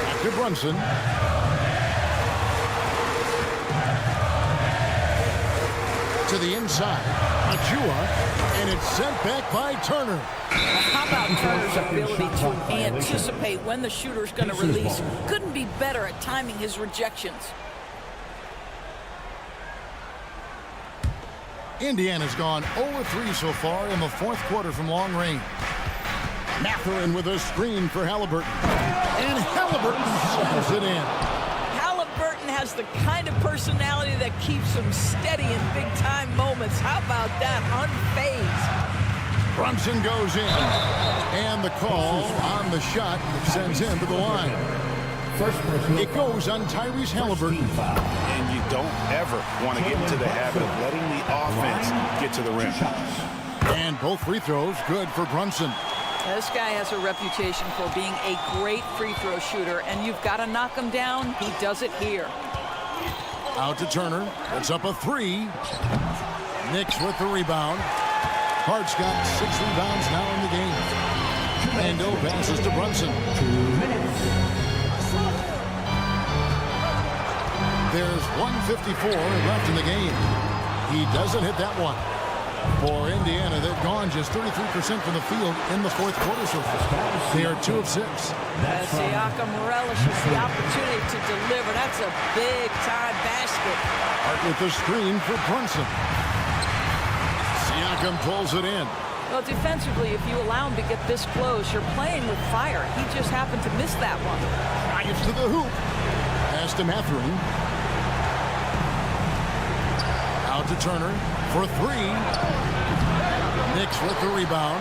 Back to Brunson. To the inside. Achua. And it's sent back by Turner. How about Turner's ability to anticipate when the shooter's going to release? Couldn't be better at timing his rejections. Indiana's gone 0-3 so far in the fourth quarter from long range. Mathurin with a screen for Halliburton. And Halliburton slams it in. Halliburton has the kind of personality that keeps him steady in big-time moments. How about that? Unfazed. Brunson goes in. And the call on the shot that sends him to the line. It goes on Tyrese Halliburton. And you don't ever want to get into the habit of letting the offense get to the rim. And both free throws good for Brunson. This guy has a reputation for being a great free throw shooter, and you've got to knock him down. He does it here. Out to Turner. It's up a 3. Knicks with the rebound. Hart's got 6 rebounds now in the game. Randall passes to Brunson. 2 minutes. There's 1:54 left in the game. He doesn't hit that one. For Indiana, they've gone just 33% from the field in the fourth quarter so far. They are 2 of 6. Siakam relishes the opportunity to deliver. That's a big-time basket. Hart with the screen for Brunson. Siakam pulls it in. Well, defensively, if you allow him to get this close, you're playing with fire. He just happened to miss that one. Drives to the hoop. Pass to Mathurin. Out to Turner for 3. Knicks with the rebound.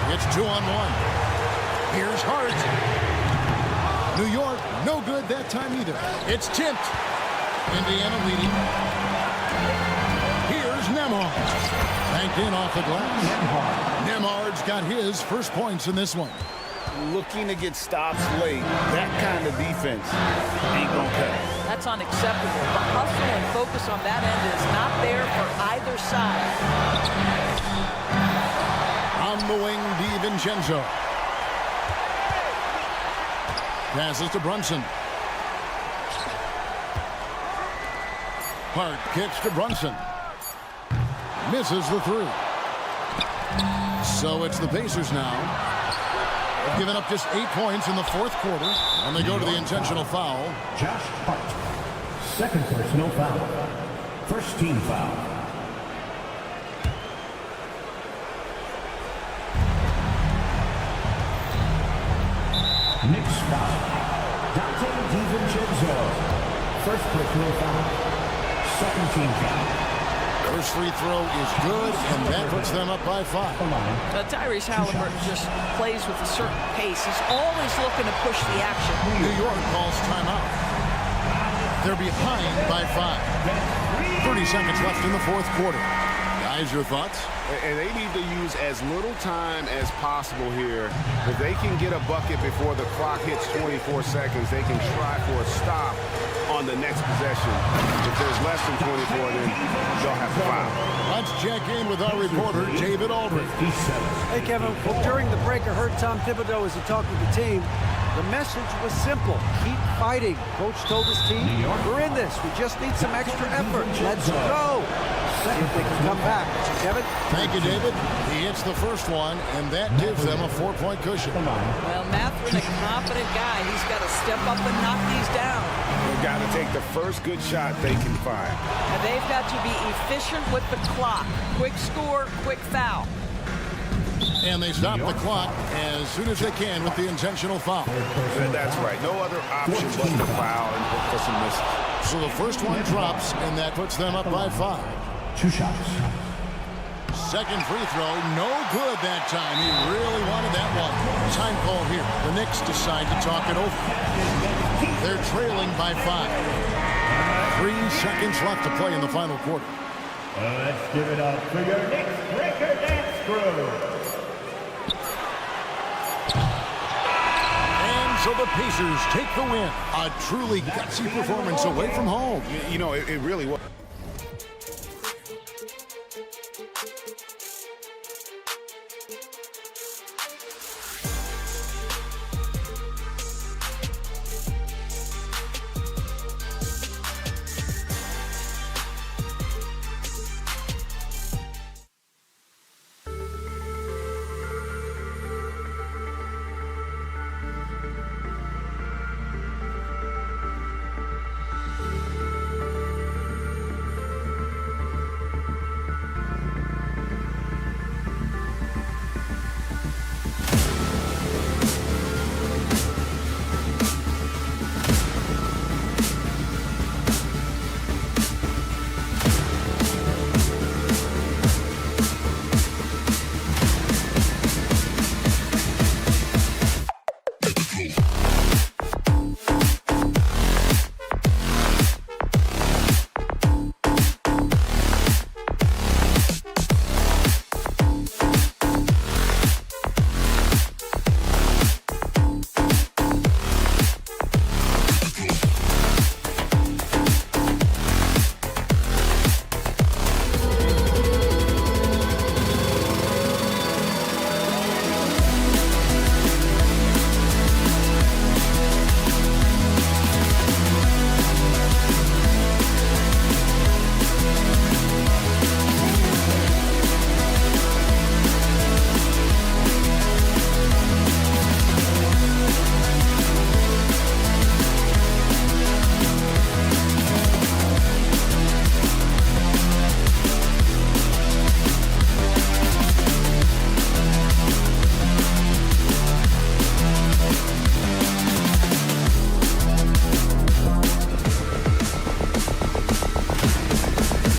It's 2-on-1. Here's Hart. New York, no good that time either. It's tipped. Indiana leading. Here's Nemo. Banked in off the glass. Nemhard's got his first points in this one. Looking to get stops late, that kind of defense ain't gonna cut it. That's unacceptable. The hustle and focus on that end is not there for either side. On the wing, DiVincenzo. Passes to Brunson. Hart kicks to Brunson. Misses the 3. So it's the Pacers now. They've given up just 8 points in the fourth quarter, and they go to the intentional foul. Josh Hart. Second personal foul. First team foul. Knicks foul. DiVincenzo. First personal foul. Second team foul. First free throw is good, and that puts them up by 5. Tyrese Halliburton just plays with a certain pace. He's always looking to push the action. New York calls timeout. They're behind by 5. 30 seconds left in the fourth quarter. Guys, your thoughts? And they need to use as little time as possible here. If they can get a bucket before the clock hits 24 seconds, they can try for a stop on the next possession. If there's less than 24, then they'll have to foul. Let's check in with our reporter, David Aldridge. Hey, Kevin. Well, during the break, I heard Tom Thibodeau as he talked with the team. The message was simple. Keep fighting. Coach told his team, we're in this. We just need some extra effort. Let's go. See if they can come back. Kevin? Thank you, David. He hits the first one, and that gives them a 4-point cushion. Well, Mathurin, a confident guy. He's got to step up and knock these down. They've got to take the first good shot they can find. And they've got to be efficient with the clock. Quick score, quick foul. And they stop the clock as soon as they can with the intentional foul. That's right. No other option but to foul and look for some misses. So the first one drops, and that puts them up by 5. 2 shots. Second free throw, no good that time. He really wanted that one. Time call here. The Knicks decide to talk it over. They're trailing by 5. 3 seconds left to play in the final quarter. Let's give it up for your Knicks Breaker Dance crew. So the Pacers take the win. A truly gutsy performance away from home. You know, it really was.